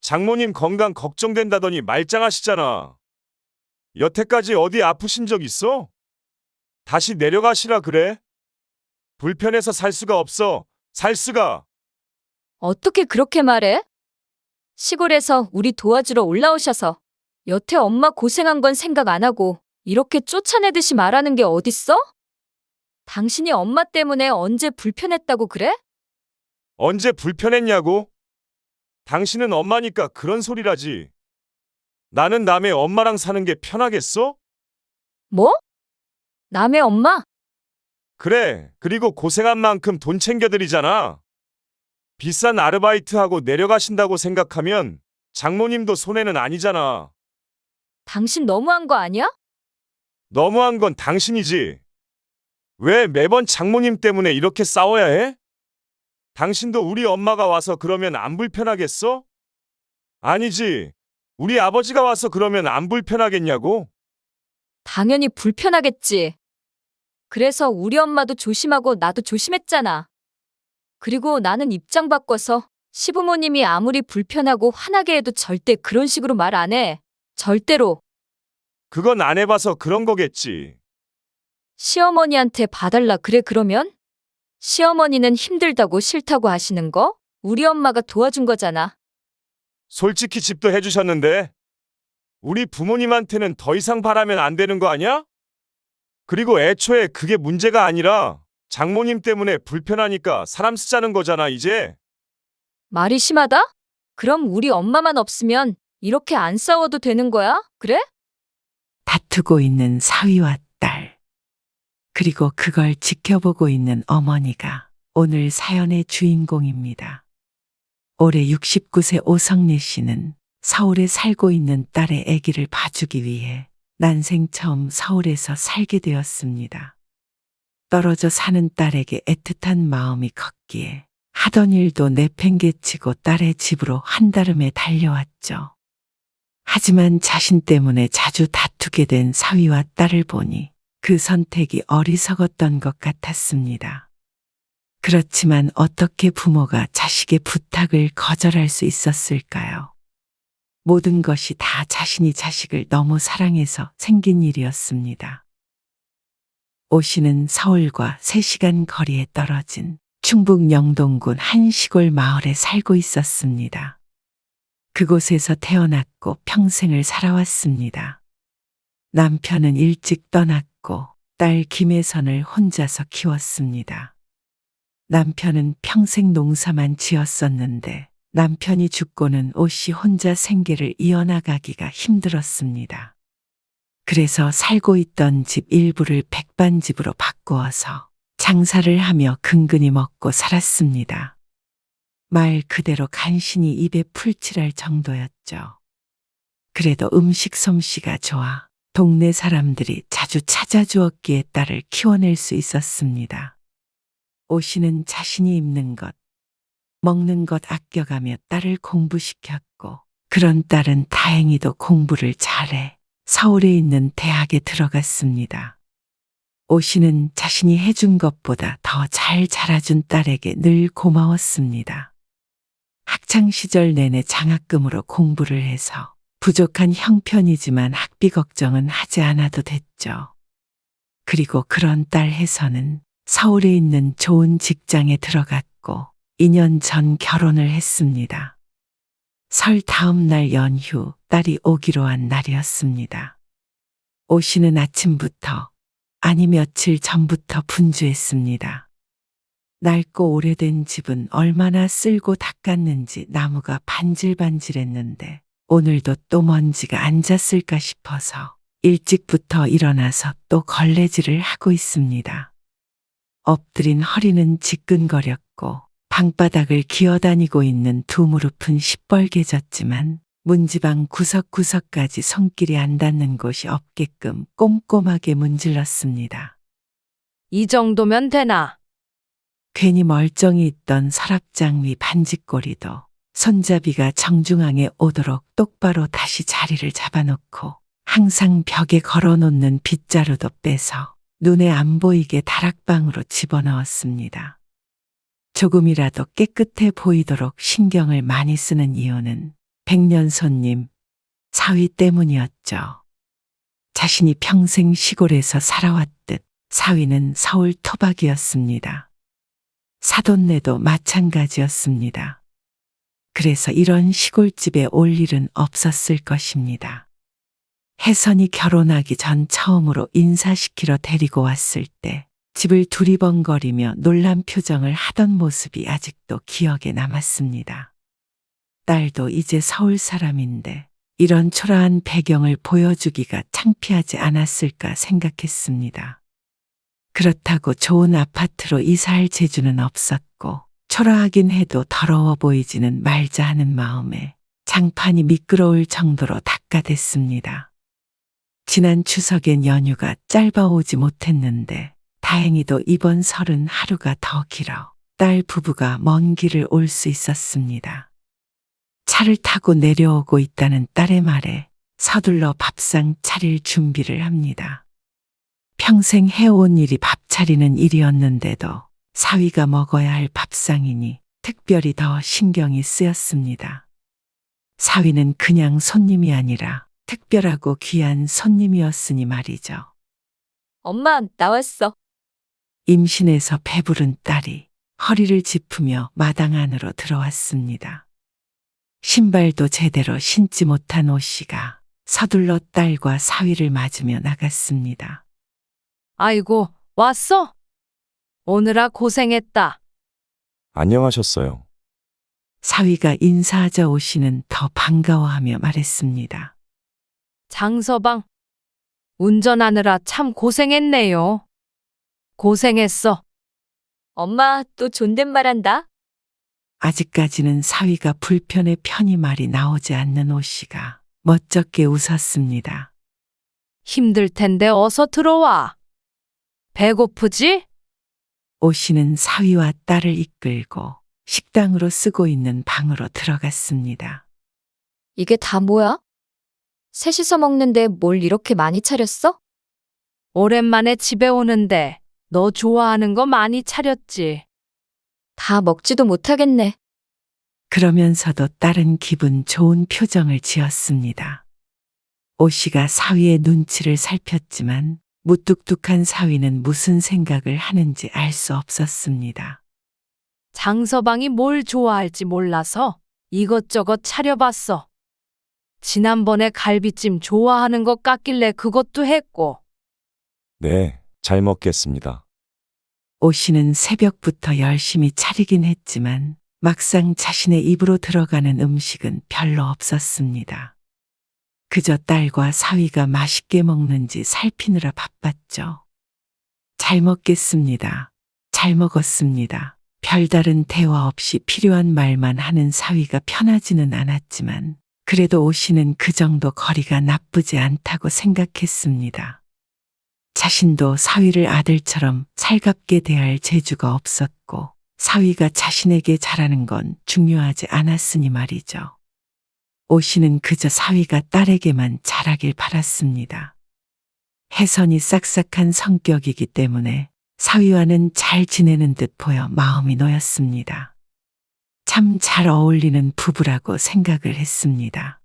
장모님 건강 걱정된다더니 말짱하시잖아. 여태까지 어디 아프신 적 있어? 다시 내려가시라 그래? 불편해서 살 수가 없어. 살 수가. 어떻게 그렇게 말해? 시골에서 우리 도와주러 올라오셔서 여태 엄마 고생한 건 생각 안 하고 이렇게 쫓아내듯이 말하는 게 어딨어? 당신이 엄마 때문에 언제 불편했다고 그래? 언제 불편했냐고? 당신은 엄마니까 그런 소리라지. 나는 남의 엄마랑 사는 게 편하겠어? 뭐? 남의 엄마? 그래. 그리고 고생한 만큼 돈 챙겨드리잖아. 비싼 아르바이트하고 내려가신다고 생각하면 장모님도 손해는 아니잖아. 당신 너무한 거 아니야? 너무한 건 당신이지. 왜 매번 장모님 때문에 이렇게 싸워야 해? 당신도 우리 엄마가 와서 그러면 안 불편하겠어? 아니지. 우리 아버지가 와서 그러면 안 불편하겠냐고? 당연히 불편하겠지. 그래서 우리 엄마도 조심하고 나도 조심했잖아. 그리고 나는 입장 바꿔서 시부모님이 아무리 불편하고 화나게 해도 절대 그런 식으로 말 안 해. 절대로. 그건 안 해봐서 그런 거겠지. 시어머니한테 봐달라 그래 그러면? 시어머니는 힘들다고 싫다고 하시는 거? 우리 엄마가 도와준 거잖아. 솔직히 집도 해주셨는데 우리 부모님한테는 더 이상 바라면 안 되는 거 아니야? 그리고 애초에 그게 문제가 아니라 장모님 때문에 불편하니까 사람 쓰자는 거잖아, 이제. 말이 심하다? 그럼 우리 엄마만 없으면 이렇게 안 싸워도 되는 거야? 그래? 다투고 있는 사위와 딸, 그리고 그걸 지켜보고 있는 어머니가 오늘 사연의 주인공입니다. 올해 69세 오성래 씨는 서울에 살고 있는 딸의 아기를 봐주기 위해 난생 처음 서울에서 살게 되었습니다. 떨어져 사는 딸에게 애틋한 마음이 컸기에 하던 일도 내팽개치고 딸의 집으로 한달음에 달려왔죠. 하지만 자신 때문에 자주 다투게 된 사위와 딸을 보니 그 선택이 어리석었던 것 같았습니다. 그렇지만 어떻게 부모가 자식의 부탁을 거절할 수 있었을까요? 모든 것이 다 자신이 자식을 너무 사랑해서 생긴 일이었습니다. 오 씨는 서울과 3시간 거리에 떨어진 충북 영동군 한 시골 마을에 살고 있었습니다. 그곳에서 태어났고 평생을 살아왔습니다. 남편은 일찍 떠났고 딸 김혜선을 혼자서 키웠습니다. 남편은 평생 농사만 지었었는데 남편이 죽고는 오 씨 혼자 생계를 이어나가기가 힘들었습니다. 그래서 살고 있던 집 일부를 백반집으로 바꾸어서 장사를 하며 근근히 먹고 살았습니다. 말 그대로 간신히 입에 풀칠할 정도였죠. 그래도 음식 솜씨가 좋아 동네 사람들이 자주 찾아주었기에 딸을 키워낼 수 있었습니다. 오 씨는 자신이 입는 것, 먹는 것 아껴가며 딸을 공부시켰고 그런 딸은 다행히도 공부를 잘해 서울에 있는 대학에 들어갔습니다. 오 씨는 자신이 해준 것보다 더 잘 자라준 딸에게 늘 고마웠습니다. 학창시절 내내 장학금으로 공부를 해서 부족한 형편이지만 학비 걱정은 하지 않아도 됐죠. 그리고 그런 딸 혜선은 서울에 있는 좋은 직장에 들어갔고 2년 전 결혼을 했습니다. 설 다음 날 연휴 딸이 오기로 한 날이었습니다. 오 씨는 아침부터 아니 며칠 전부터 분주했습니다. 낡고 오래된 집은 얼마나 쓸고 닦았는지 나무가 반질반질했는데 오늘도 또 먼지가 앉았을까 싶어서 일찍부터 일어나서 또 걸레질을 하고 있습니다. 엎드린 허리는 지끈거렸고 방바닥을 기어다니고 있는 두 무릎은 시뻘개졌지만 문지방 구석구석까지 손길이 안 닿는 곳이 없게끔 꼼꼼하게 문질렀습니다. 이 정도면 되나? 괜히 멀쩡히 있던 서랍장 위 반지꼬리도 손잡이가 정중앙에 오도록 똑바로 다시 자리를 잡아놓고 항상 벽에 걸어놓는 빗자루도 빼서 눈에 안 보이게 다락방으로 집어넣었습니다. 조금이라도 깨끗해 보이도록 신경을 많이 쓰는 이유는 백년 손님, 사위 때문이었죠. 자신이 평생 시골에서 살아왔듯 사위는 서울 토박이었습니다. 사돈네도 마찬가지였습니다. 그래서 이런 시골집에 올 일은 없었을 것입니다. 혜선이 결혼하기 전 처음으로 인사시키러 데리고 왔을 때 집을 두리번거리며 놀란 표정을 하던 모습이 아직도 기억에 남았습니다. 딸도 이제 서울 사람인데 이런 초라한 배경을 보여주기가 창피하지 않았을까 생각했습니다. 그렇다고 좋은 아파트로 이사할 재주는 없었고 초라하긴 해도 더러워 보이지는 말자 하는 마음에 장판이 미끄러울 정도로 닦아댔습니다. 지난 추석엔 연휴가 짧아 오지 못했는데 다행히도 이번 설은 하루가 더 길어 딸 부부가 먼 길을 올 수 있었습니다. 차를 타고 내려오고 있다는 딸의 말에 서둘러 밥상 차릴 준비를 합니다. 평생 해온 일이 밥 차리는 일이었는데도 사위가 먹어야 할 밥상이니 특별히 더 신경이 쓰였습니다. 사위는 그냥 손님이 아니라 특별하고 귀한 손님이었으니 말이죠. 엄마, 나왔어. 임신해서 배부른 딸이 허리를 짚으며 마당 안으로 들어왔습니다. 신발도 제대로 신지 못한 오씨가 서둘러 딸과 사위를 맞으며 나갔습니다. 아이고, 왔어? 오느라 고생했다. 안녕하셨어요. 사위가 인사하자 오씨는 더 반가워하며 말했습니다. 장서방, 운전하느라 참 고생했네요. 고생했어. 엄마, 또 존댓말한다. 아직까지는 사위가 불편해 편히 말이 나오지 않는 오씨가 멋쩍게 웃었습니다. 힘들 텐데 어서 들어와. 배고프지? 오씨는 사위와 딸을 이끌고 식당으로 쓰고 있는 방으로 들어갔습니다. 이게 다 뭐야? 셋이서 먹는데 뭘 이렇게 많이 차렸어? 오랜만에 집에 오는데 너 좋아하는 거 많이 차렸지. 다 먹지도 못하겠네. 그러면서도 딸은 기분 좋은 표정을 지었습니다. 오씨가 사위의 눈치를 살폈지만 무뚝뚝한 사위는 무슨 생각을 하는지 알 수 없었습니다. 장서방이 뭘 좋아할지 몰라서 이것저것 차려봤어. 지난번에 갈비찜 좋아하는 것 같길래 그것도 했고. 네, 잘 먹겠습니다. 오씨는 새벽부터 열심히 차리긴 했지만 막상 자신의 입으로 들어가는 음식은 별로 없었습니다. 그저 딸과 사위가 맛있게 먹는지 살피느라 바빴죠. 잘 먹겠습니다. 잘 먹었습니다. 별다른 대화 없이 필요한 말만 하는 사위가 편하지는 않았지만 그래도 오씨는 그 정도 거리가 나쁘지 않다고 생각했습니다. 자신도 사위를 아들처럼 살갑게 대할 재주가 없었고 사위가 자신에게 잘하는 건 중요하지 않았으니 말이죠. 오씨는 그저 사위가 딸에게만 잘하길 바랐습니다. 혜선이 싹싹한 성격이기 때문에 사위와는 잘 지내는 듯 보여 마음이 놓였습니다. 참 잘 어울리는 부부라고 생각을 했습니다.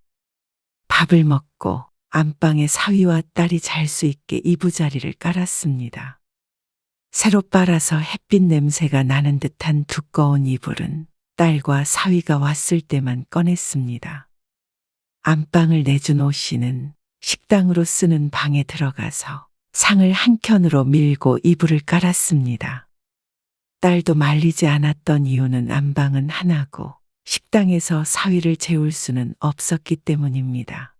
밥을 먹고 안방에 사위와 딸이 잘 수 있게 이부자리를 깔았습니다. 새로 빨아서 햇빛 냄새가 나는 듯한 두꺼운 이불은 딸과 사위가 왔을 때만 꺼냈습니다. 안방을 내준 오씨는 식당으로 쓰는 방에 들어가서 상을 한 켠으로 밀고 이불을 깔았습니다. 딸도 말리지 않았던 이유는 안방은 하나고 식당에서 사위를 재울 수는 없었기 때문입니다.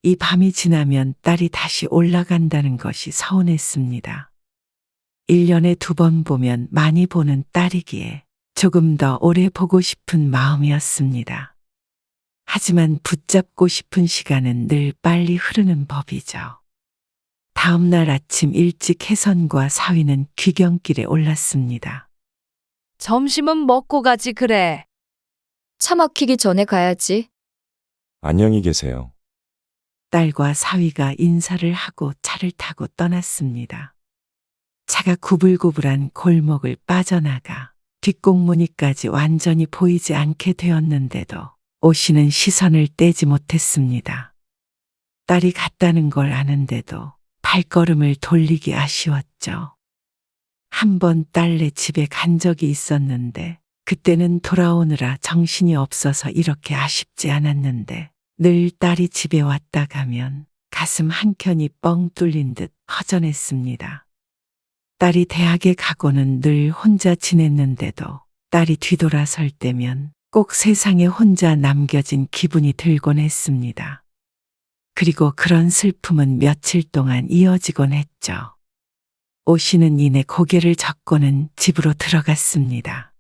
이 밤이 지나면 딸이 다시 올라간다는 것이 서운했습니다. 1년에 2번 보면 많이 보는 딸이기에 조금 더 오래 보고 싶은 마음이었습니다. 하지만 붙잡고 싶은 시간은 늘 빨리 흐르는 법이죠. 다음 날 아침 일찍 혜선과 사위는 귀경길에 올랐습니다. 점심은 먹고 가지 그래. 차 막히기 전에 가야지. 안녕히 계세요. 딸과 사위가 인사를 하고 차를 타고 떠났습니다. 차가 구불구불한 골목을 빠져나가 뒷공무니까지 완전히 보이지 않게 되었는데도 오씨는 시선을 떼지 못했습니다. 딸이 갔다는 걸 아는데도 발걸음을 돌리기 아쉬웠죠. 한 번 딸네 집에 간 적이 있었는데 그때는 돌아오느라 정신이 없어서 이렇게 아쉽지 않았는데 늘 딸이 집에 왔다 가면 가슴 한켠이 뻥 뚫린 듯 허전했습니다. 딸이 대학에 가고는 늘 혼자 지냈는데도 딸이 뒤돌아설 때면 꼭 세상에 혼자 남겨진 기분이 들곤 했습니다. 그리고 그런 슬픔은 며칠 동안 이어지곤 했죠. 오씨는 이내 고개를 젓고는 집으로 들어갔습니다.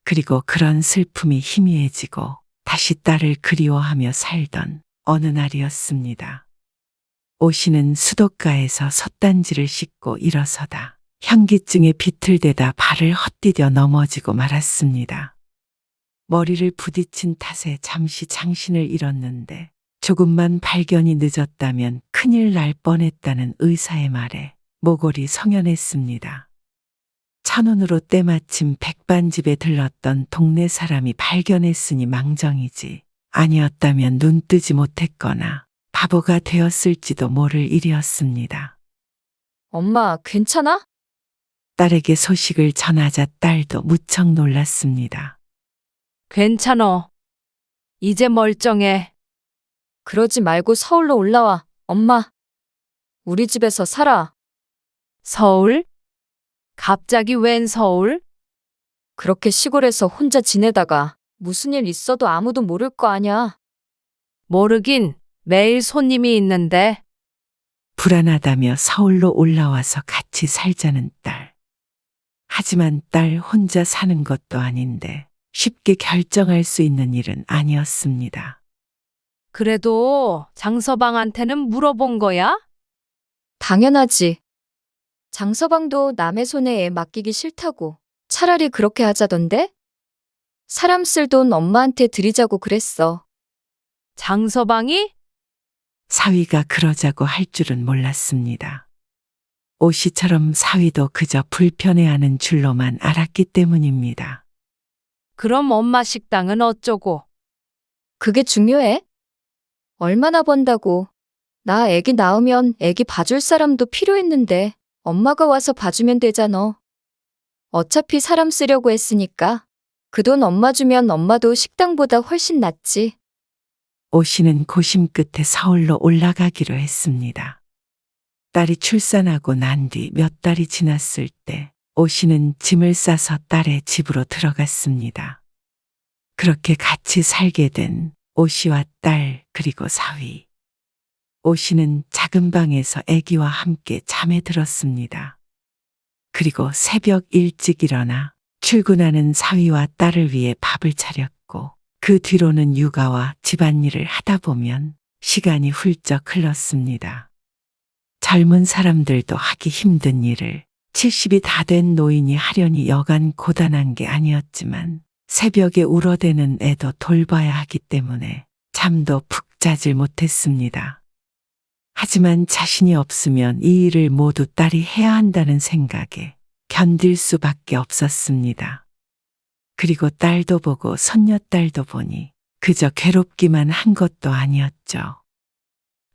그리고 그런 슬픔이 희미해지고 다시 딸을 그리워하며 살던 어느 날이었습니다. 오씨는 수도가에서 솥단지를 씻고 일어서다 현기증에 비틀대다 발을 헛디뎌 넘어지고 말았습니다. 머리를 부딪힌 탓에 잠시 장신을 잃었는데 조금만 발견이 늦었다면 큰일 날 뻔했다는 의사의 말에 모골이 성연했습니다. 천운으로 때마침 백반집에 들렀던 동네 사람이 발견했으니 망정이지 아니었다면 눈 뜨지 못했거나 바보가 되었을지도 모를 일이었습니다. 엄마, 괜찮아? 딸에게 소식을 전하자 딸도 무척 놀랐습니다. 괜찮어. 이제 멀쩡해. 그러지 말고 서울로 올라와. 엄마, 우리 집에서 살아. 서울? 갑자기 웬 서울? 그렇게 시골에서 혼자 지내다가 무슨 일 있어도 아무도 모를 거 아냐. 모르긴 매일 손님이 있는데. 불안하다며 서울로 올라와서 같이 살자는 딸. 하지만 딸 혼자 사는 것도 아닌데 쉽게 결정할 수 있는 일은 아니었습니다. 그래도 장서방한테는 물어본 거야? 당연하지. 장서방도 남의 손에 애 맡기기 싫다고 차라리 그렇게 하자던데? 사람 쓸 돈 엄마한테 드리자고 그랬어. 장서방이? 사위가 그러자고 할 줄은 몰랐습니다. 오씨처럼 사위도 그저 불편해하는 줄로만 알았기 때문입니다. 그럼 엄마 식당은 어쩌고? 그게 중요해? 얼마나 번다고. 나 애기 낳으면 애기 봐줄 사람도 필요했는데 엄마가 와서 봐주면 되잖아. 어차피 사람 쓰려고 했으니까 그 돈 엄마 주면 엄마도 식당보다 훨씬 낫지. 오씨는 고심 끝에 서울로 올라가기로 했습니다. 딸이 출산하고 난 뒤 몇 달이 지났을 때 오씨는 짐을 싸서 딸의 집으로 들어갔습니다. 그렇게 같이 살게 된 오씨와 딸 그리고 사위. 오씨는 작은 방에서 아기와 함께 잠에 들었습니다. 그리고 새벽 일찍 일어나 출근하는 사위와 딸을 위해 밥을 차렸고 그 뒤로는 육아와 집안일을 하다 보면 시간이 훌쩍 흘렀습니다. 젊은 사람들도 하기 힘든 일을 70이 다 된 노인이 하려니 여간 고단한 게 아니었지만 새벽에 울어대는 애도 돌봐야 하기 때문에 잠도 푹 자질 못했습니다. 하지만 자신이 없으면 이 일을 모두 딸이 해야 한다는 생각에 견딜 수밖에 없었습니다. 그리고 딸도 보고 손녀딸도 보니 그저 괴롭기만 한 것도 아니었죠.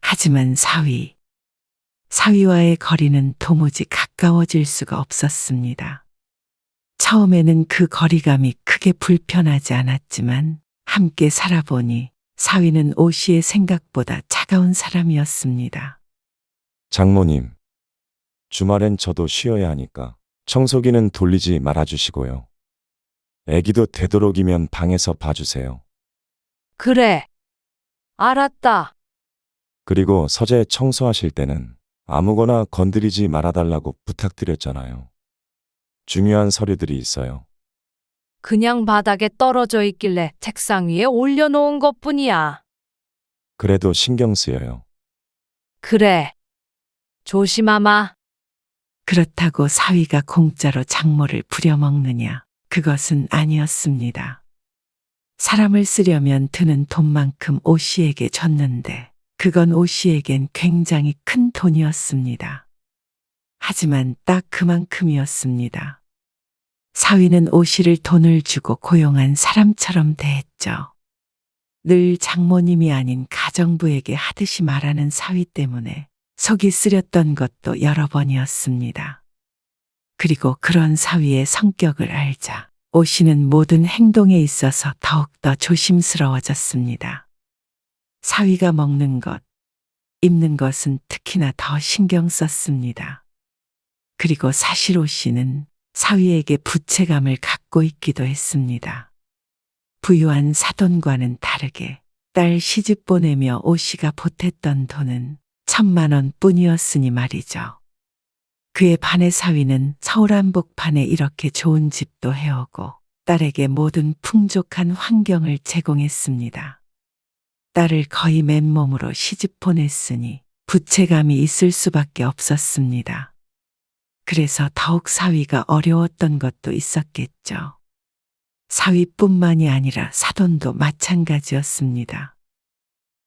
하지만 사위와의 거리는 도무지 가까워질 수가 없었습니다. 처음에는 그 거리감이 크게 불편하지 않았지만 함께 살아보니 사위는 오씨의 생각보다 차가운 사람이었습니다. 장모님, 주말엔 저도 쉬어야 하니까 청소기는 돌리지 말아주시고요. 애기도 되도록이면 방에서 봐주세요. 그래. 알았다. 그리고 서재 청소하실 때는 아무거나 건드리지 말아달라고 부탁드렸잖아요. 중요한 서류들이 있어요. 그냥 바닥에 떨어져 있길래 책상 위에 올려놓은 것뿐이야. 그래도 신경 쓰여요. 그래. 조심하마. 그렇다고 사위가 공짜로 장모를 부려먹느냐? 그것은 아니었습니다. 사람을 쓰려면 드는 돈만큼 오씨에게 줬는데 그건 오씨에겐 굉장히 큰 돈이었습니다. 하지만 딱 그만큼이었습니다. 사위는 오씨를 돈을 주고 고용한 사람처럼 대했죠. 늘 장모님이 아닌 가정부에게 하듯이 말하는 사위 때문에 속이 쓰렸던 것도 여러 번이었습니다. 그리고 그런 사위의 성격을 알자 오 씨는 모든 행동에 있어서 더욱더 조심스러워졌습니다. 사위가 먹는 것, 입는 것은 특히나 더 신경 썼습니다. 그리고 사실 오 씨는 사위에게 부채감을 갖고 있기도 했습니다. 부유한 사돈과는 다르게 딸 시집 보내며 오 씨가 보탰던 돈은 1,000만 원 뿐이었으니 말이죠. 그에 반해 사위는 서울 한복판에 이렇게 좋은 집도 해오고 딸에게 모든 풍족한 환경을 제공했습니다. 딸을 거의 맨몸으로 시집 보냈으니 부채감이 있을 수밖에 없었습니다. 그래서 더욱 사위가 어려웠던 것도 있었겠죠. 사위뿐만이 아니라 사돈도 마찬가지였습니다.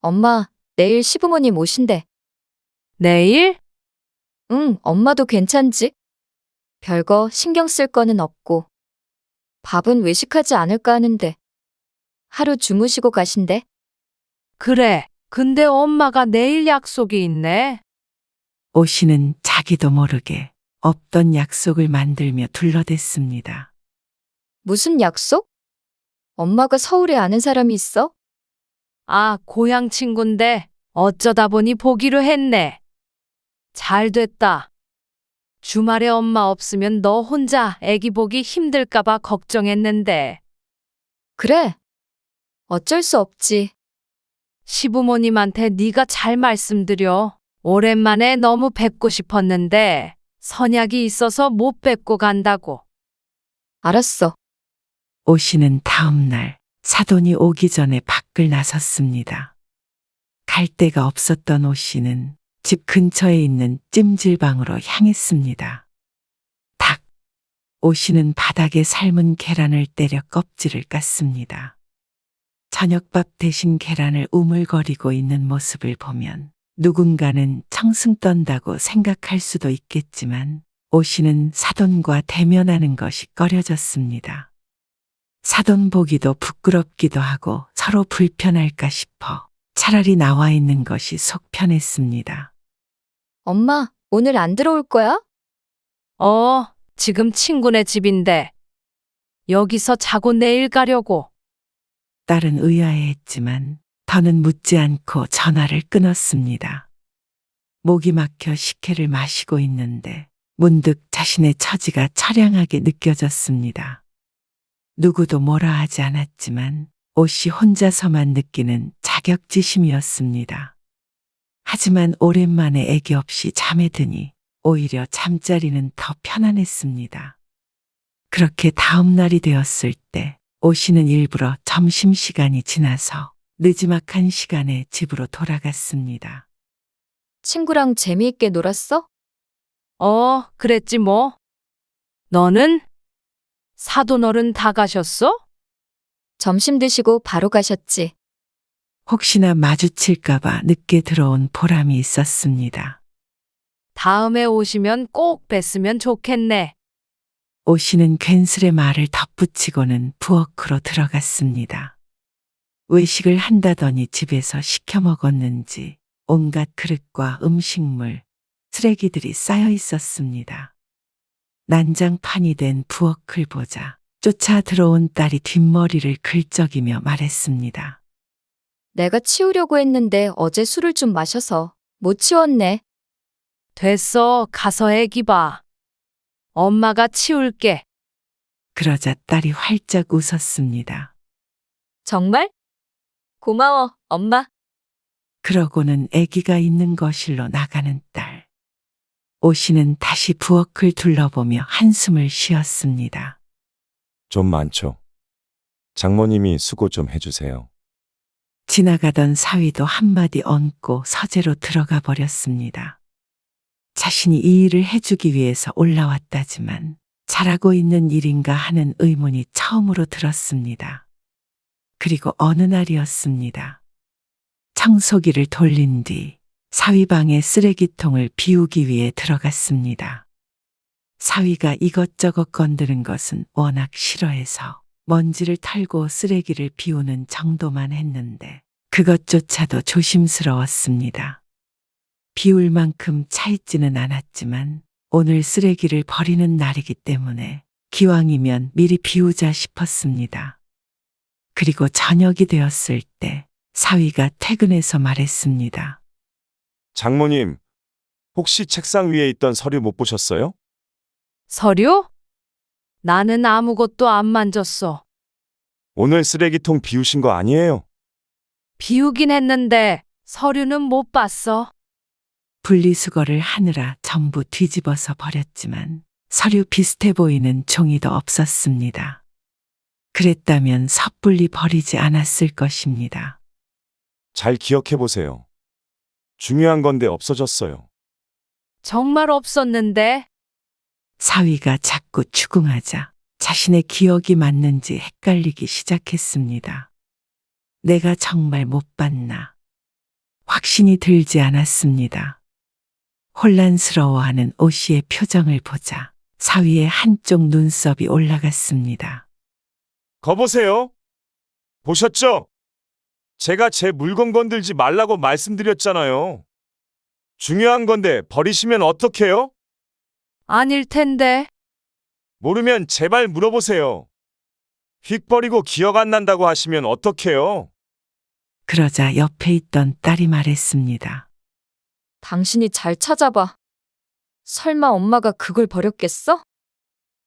엄마, 내일 시부모님 오신대. 내일? 응, 엄마도 괜찮지? 별거 신경 쓸 거는 없고. 밥은 외식하지 않을까 하는데. 하루 주무시고 가신대. 그래. 근데 엄마가 내일 약속이 있네. 오 씨는 자기도 모르게 없던 약속을 만들며 둘러댔습니다. 무슨 약속? 엄마가 서울에 아는 사람이 있어? 아, 고향 친구인데 어쩌다 보니 보기로 했네. 잘 됐다. 주말에 엄마 없으면 너 혼자 애기 보기 힘들까봐 걱정했는데. 그래. 어쩔 수 없지. 시부모님한테 네가 잘 말씀드려. 오랜만에 너무 뵙고 싶었는데 선약이 있어서 못 뵙고 간다고. 알았어. 오 씨는 다음 날 사돈이 오기 전에 밖을 나섰습니다. 갈 데가 없었던 오 씨는 집 근처에 있는 찜질방으로 향했습니다. 닭! 오 씨는 바닥에 삶은 계란을 때려 껍질을 깠습니다. 저녁밥 대신 계란을 우물거리고 있는 모습을 보면 누군가는 청승 떤다고 생각할 수도 있겠지만 오 씨는 사돈과 대면하는 것이 꺼려졌습니다. 사돈 보기도 부끄럽기도 하고 서로 불편할까 싶어 차라리 나와 있는 것이 속 편했습니다. 엄마, 오늘 안 들어올 거야? 지금 친구네 집인데. 여기서 자고 내일 가려고. 딸은 의아해했지만 더는 묻지 않고 전화를 끊었습니다. 목이 막혀 식혜를 마시고 있는데 문득 자신의 처지가 처량하게 느껴졌습니다. 누구도 뭐라 하지 않았지만 오 씨 혼자서만 느끼는 자격지심이었습니다. 하지만 오랜만에 애기 없이 잠에 드니 오히려 잠자리는 더 편안했습니다. 그렇게 다음 날이 되었을 때 오 씨는 일부러 점심시간이 지나서 느지막한 시간에 집으로 돌아갔습니다. 친구랑 재미있게 놀았어? 그랬지 뭐. 너는? 사돈 어른 다 가셨어? 점심 드시고 바로 가셨지. 혹시나 마주칠까봐 늦게 들어온 보람이 있었습니다. 다음에 오시면 꼭 뵀으면 좋겠네. 오 씨는 괜스레 말을 덧붙이고는 부엌으로 들어갔습니다. 외식을 한다더니 집에서 시켜 먹었는지 온갖 그릇과 음식물, 쓰레기들이 쌓여 있었습니다. 난장판이 된 부엌을 보자 쫓아 들어온 딸이 뒷머리를 긁적이며 말했습니다. 내가 치우려고 했는데 어제 술을 좀 마셔서 못 치웠네. 됐어. 가서 애기 봐. 엄마가 치울게. 그러자 딸이 활짝 웃었습니다. 정말? 고마워, 엄마. 그러고는 아기가 있는 거실로 나가는 딸. 오 씨는 다시 부엌을 둘러보며 한숨을 쉬었습니다. 좀 많죠. 장모님이 수고 좀 해주세요. 지나가던 사위도 한마디 얹고 서재로 들어가 버렸습니다. 자신이 이 일을 해주기 위해서 올라왔다지만 잘하고 있는 일인가 하는 의문이 처음으로 들었습니다. 그리고 어느 날이었습니다. 청소기를 돌린 뒤 사위방의 쓰레기통을 비우기 위해 들어갔습니다. 사위가 이것저것 건드는 것은 워낙 싫어해서 먼지를 털고 쓰레기를 비우는 정도만 했는데 그것조차도 조심스러웠습니다. 비울 만큼 차있지는 않았지만 오늘 쓰레기를 버리는 날이기 때문에 기왕이면 미리 비우자 싶었습니다. 그리고 저녁이 되었을 때 사위가 퇴근해서 말했습니다. 장모님, 혹시 책상 위에 있던 서류 못 보셨어요? 서류? 나는 아무것도 안 만졌어. 오늘 쓰레기통 비우신 거 아니에요? 비우긴 했는데 서류는 못 봤어. 분리수거를 하느라 전부 뒤집어서 버렸지만 서류 비슷해 보이는 종이도 없었습니다. 그랬다면 섣불리 버리지 않았을 것입니다. 잘 기억해 보세요. 중요한 건데 없어졌어요. 정말 없었는데. 사위가 자꾸 추궁하자 자신의 기억이 맞는지 헷갈리기 시작했습니다. 내가 정말 못 봤나? 확신이 들지 않았습니다. 혼란스러워하는 오 씨의 표정을 보자 사위의 한쪽 눈썹이 올라갔습니다. 거보세요. 보셨죠? 제가 제 물건 건들지 말라고 말씀드렸잖아요. 중요한 건데 버리시면 어떡해요? 아닐 텐데. 모르면 제발 물어보세요. 휙 버리고 기억 안 난다고 하시면 어떡해요? 그러자 옆에 있던 딸이 말했습니다. 당신이 잘 찾아봐. 설마 엄마가 그걸 버렸겠어?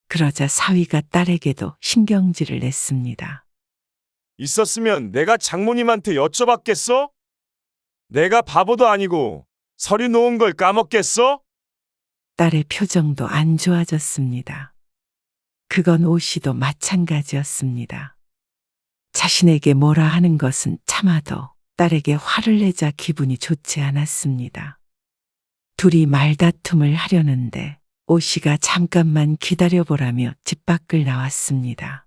그러자 사위가 딸에게도 신경질을 냈습니다. 있었으면 내가 장모님한테 여쭤봤겠어? 내가 바보도 아니고 서류 놓은 걸 까먹겠어? 딸의 표정도 안 좋아졌습니다. 그건 오 씨도 마찬가지였습니다. 자신에게 뭐라 하는 것은 참아도 딸에게 화를 내자 기분이 좋지 않았습니다. 둘이 말다툼을 하려는데 오 씨가 잠깐만 기다려보라며 집 밖을 나왔습니다.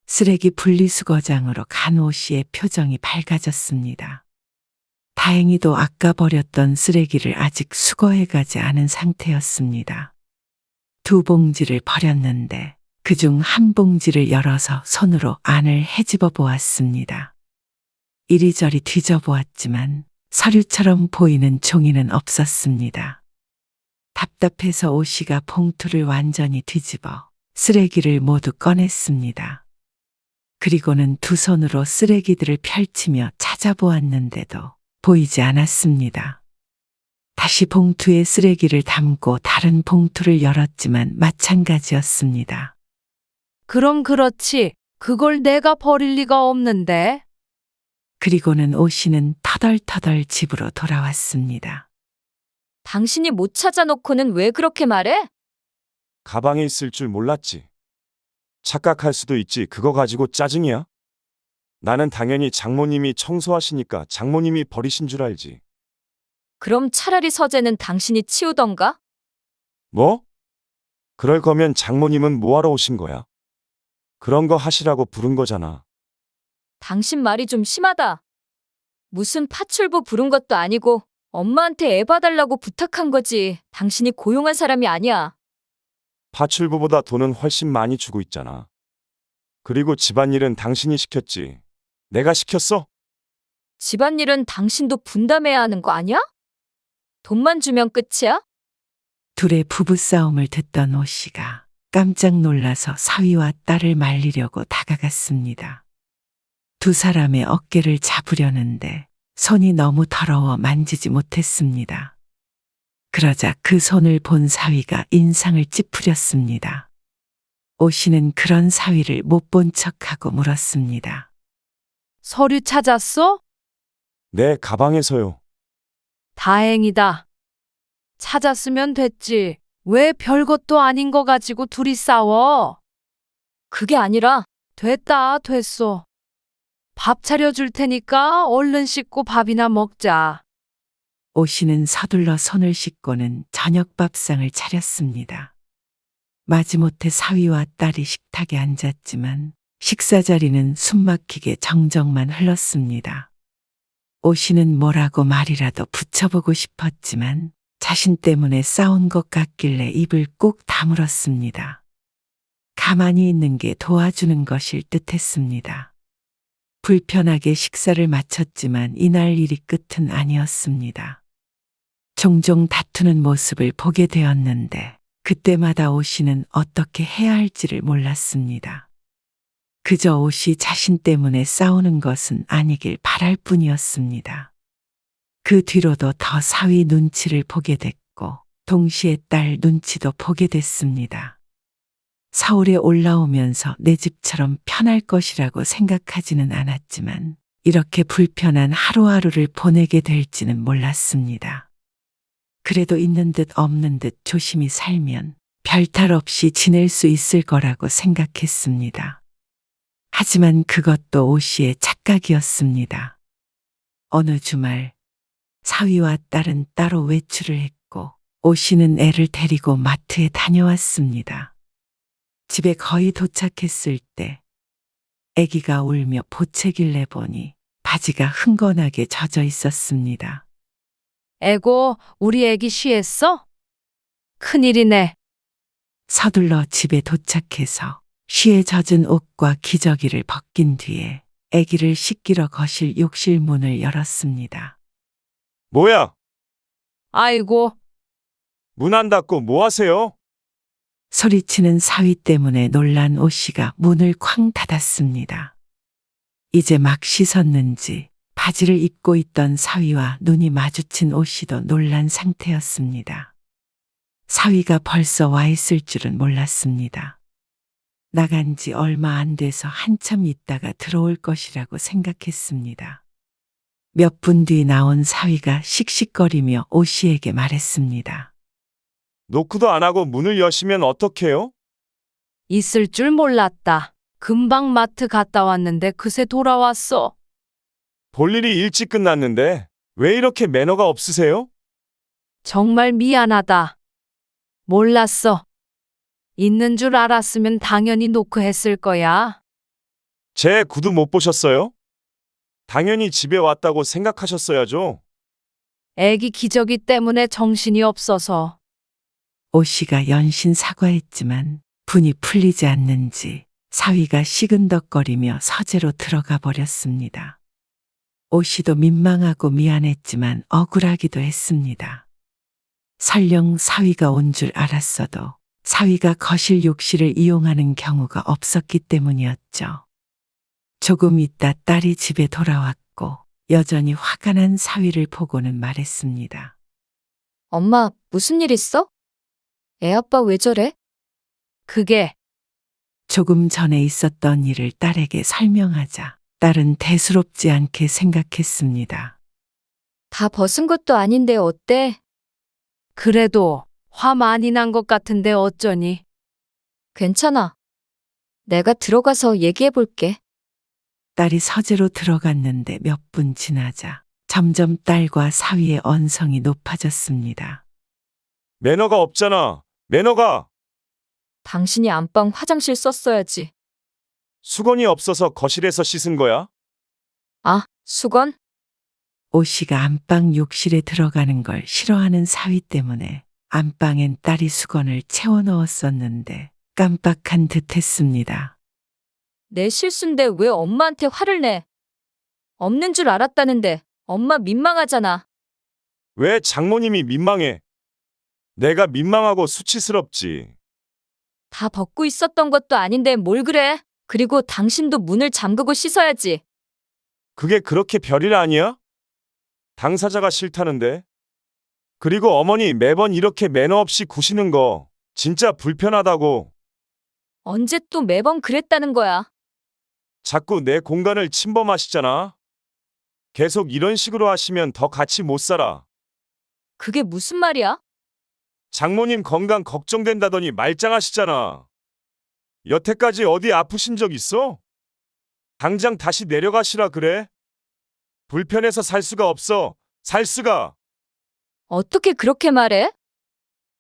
쓰레기 분리수거장으로 간 오 씨의 표정이 밝아졌습니다. 다행히도 아까 버렸던 쓰레기를 아직 수거해가지 않은 상태였습니다. 2봉지를 버렸는데 그중 한 봉지를 열어서 손으로 안을 헤집어 보았습니다. 이리저리 뒤져보았지만 서류처럼 보이는 종이는 없었습니다. 답답해서 오 씨가 봉투를 완전히 뒤집어 쓰레기를 모두 꺼냈습니다. 그리고는 두 손으로 쓰레기들을 펼치며 찾아보았는데도 보이지 않았습니다. 다시 봉투에 쓰레기를 담고 다른 봉투를 열었지만 마찬가지였습니다. 그럼 그렇지. 그걸 내가 버릴 리가 없는데. 그리고는 오 씨는 터덜터덜 집으로 돌아왔습니다. 당신이 못 찾아놓고는 왜 그렇게 말해? 가방에 있을 줄 몰랐지. 착각할 수도 있지. 그거 가지고 짜증이야? 나는 당연히 장모님이 청소하시니까 장모님이 버리신 줄 알지. 그럼 차라리 서재는 당신이 치우던가? 뭐? 그럴 거면 장모님은 뭐하러 오신 거야? 그런 거 하시라고 부른 거잖아. 당신 말이 좀 심하다. 무슨 파출부 부른 것도 아니고 엄마한테 애 봐달라고 부탁한 거지. 당신이 고용한 사람이 아니야. 파출부보다 돈은 훨씬 많이 주고 있잖아. 그리고 집안일은 당신이 시켰지. 내가 시켰어? 집안일은 당신도 분담해야 하는 거 아니야? 돈만 주면 끝이야? 둘의 부부싸움을 듣던 오 씨가 깜짝 놀라서 사위와 딸을 말리려고 다가갔습니다. 두 사람의 어깨를 잡으려는데 손이 너무 더러워 만지지 못했습니다. 그러자 그 손을 본 사위가 인상을 찌푸렸습니다. 오 씨는 그런 사위를 못 본 척하고 물었습니다. 서류 찾았어? 내 가방에서요. 다행이다. 찾았으면 됐지. 왜 별것도 아닌 거 가지고 둘이 싸워? 그게 아니라 됐다, 됐어. 밥 차려줄 테니까 얼른 씻고 밥이나 먹자. 오 씨는 서둘러 손을 씻고는 저녁 밥상을 차렸습니다. 마지못해 사위와 딸이 식탁에 앉았지만 식사 자리는 숨막히게 정적만 흘렀습니다. 오 씨는 뭐라고 말이라도 붙여보고 싶었지만 자신 때문에 싸운 것 같길래 입을 꾹 다물었습니다. 가만히 있는 게 도와주는 것일 듯했습니다. 불편하게 식사를 마쳤지만 이날 일이 끝은 아니었습니다. 종종 다투는 모습을 보게 되었는데 그때마다 오 씨는 어떻게 해야 할지를 몰랐습니다. 그저 오 씨 자신 때문에 싸우는 것은 아니길 바랄 뿐이었습니다. 그 뒤로도 더 사위 눈치를 보게 됐고 동시에 딸 눈치도 보게 됐습니다. 서울에 올라오면서 내 집처럼 편할 것이라고 생각하지는 않았지만 이렇게 불편한 하루하루를 보내게 될지는 몰랐습니다. 그래도 있는 듯 없는 듯 조심히 살면 별탈 없이 지낼 수 있을 거라고 생각했습니다. 하지만 그것도 오 씨의 착각이었습니다. 어느 주말 사위와 딸은 따로 외출을 했고 오 씨는 애를 데리고 마트에 다녀왔습니다. 집에 거의 도착했을 때 아기가 울며 보채길 내보니 바지가 흥건하게 젖어 있었습니다. 에고, 우리 애기 쉬했어? 큰일이네. 서둘러 집에 도착해서 쉬에 젖은 옷과 기저귀를 벗긴 뒤에 아기를 씻기러 거실 욕실 문을 열었습니다. 뭐야? 아이고, 문 안 닫고 뭐 하세요? 소리치는 사위 때문에 놀란 오 씨가 문을 쾅 닫았습니다. 이제 막 씻었는지 바지를 입고 있던 사위와 눈이 마주친 오 씨도 놀란 상태였습니다. 사위가 벌써 와 있을 줄은 몰랐습니다. 나간 지 얼마 안 돼서 한참 있다가 들어올 것이라고 생각했습니다. 몇 분 뒤 나온 사위가 씩씩거리며 오 씨에게 말했습니다. 노크도 안 하고 문을 여시면 어떡해요? 있을 줄 몰랐다. 금방 마트 갔다 왔는데 그새 돌아왔어. 볼 일이 일찍 끝났는데 왜 이렇게 매너가 없으세요? 정말 미안하다. 몰랐어. 있는 줄 알았으면 당연히 노크했을 거야. 제 구두 못 보셨어요? 당연히 집에 왔다고 생각하셨어야죠. 애기 기저귀 때문에 정신이 없어서. 오 씨가 연신 사과했지만 분이 풀리지 않는지 사위가 시근덕거리며 서재로 들어가 버렸습니다. 오 씨도 민망하고 미안했지만 억울하기도 했습니다. 설령 사위가 온 줄 알았어도 사위가 거실 욕실을 이용하는 경우가 없었기 때문이었죠. 조금 있다 딸이 집에 돌아왔고 여전히 화가 난 사위를 보고는 말했습니다. 엄마, 무슨 일 있어? 애 아빠 왜 저래? 그게 조금 전에 있었던 일을 딸에게 설명하자 딸은 대수롭지 않게 생각했습니다. 다 벗은 것도 아닌데 어때? 그래도 화 많이 난 것 같은데 어쩌니? 괜찮아. 내가 들어가서 얘기해 볼게. 딸이 서재로 들어갔는데 몇 분 지나자 점점 딸과 사위의 언성이 높아졌습니다. 매너가 없잖아. 매너가. 당신이 안방 화장실 썼어야지. 수건이 없어서 거실에서 씻은 거야? 아, 수건? 오 씨가 안방 욕실에 들어가는 걸 싫어하는 사위 때문에 안방엔 딸이 수건을 채워 넣었었는데 깜빡한 듯 했습니다. 내 실수인데 왜 엄마한테 화를 내? 없는 줄 알았다는데 엄마 민망하잖아. 왜 장모님이 민망해? 내가 민망하고 수치스럽지. 다 벗고 있었던 것도 아닌데 뭘 그래? 그리고 당신도 문을 잠그고 씻어야지. 그게 그렇게 별일 아니야? 당사자가 싫다는데. 그리고 어머니 매번 이렇게 매너 없이 구시는 거 진짜 불편하다고. 언제 또 매번 그랬다는 거야. 자꾸 내 공간을 침범하시잖아. 계속 이런 식으로 하시면 더 같이 못 살아. 그게 무슨 말이야? 장모님 건강 걱정된다더니 말짱하시잖아. 여태까지 어디 아프신 적 있어? 당장 다시 내려가시라 그래. 불편해서 살 수가 없어. 살 수가. 어떻게 그렇게 말해?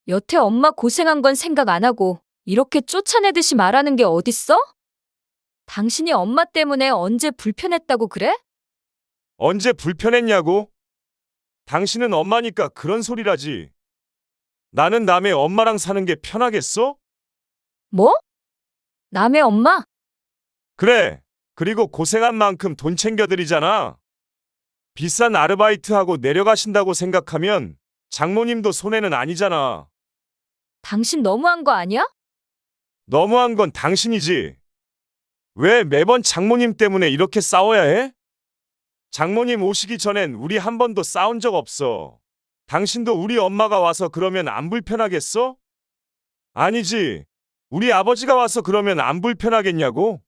여태 엄마 고생한 건 생각 안 하고 이렇게 쫓아내듯이 말하는 게 어딨어? 당신이 엄마 때문에 언제 불편했다고 그래? 언제 불편했냐고? 당신은 엄마니까 그런 소리라지. 나는 남의 엄마랑 사는 게 편하겠어? 뭐? 남의 엄마? 그래. 그리고 고생한 만큼 돈 챙겨드리잖아. 비싼 아르바이트하고 내려가신다고 생각하면 장모님도 손해는 아니잖아. 당신 너무한 거 아니야? 너무한 건 당신이지. 왜 매번 장모님 때문에 이렇게 싸워야 해? 장모님 오시기 전엔 우리 한 번도 싸운 적 없어. 당신도 우리 엄마가 와서 그러면 안 불편하겠어? 아니지. 우리 아버지가 와서 그러면 안 불편하겠냐고?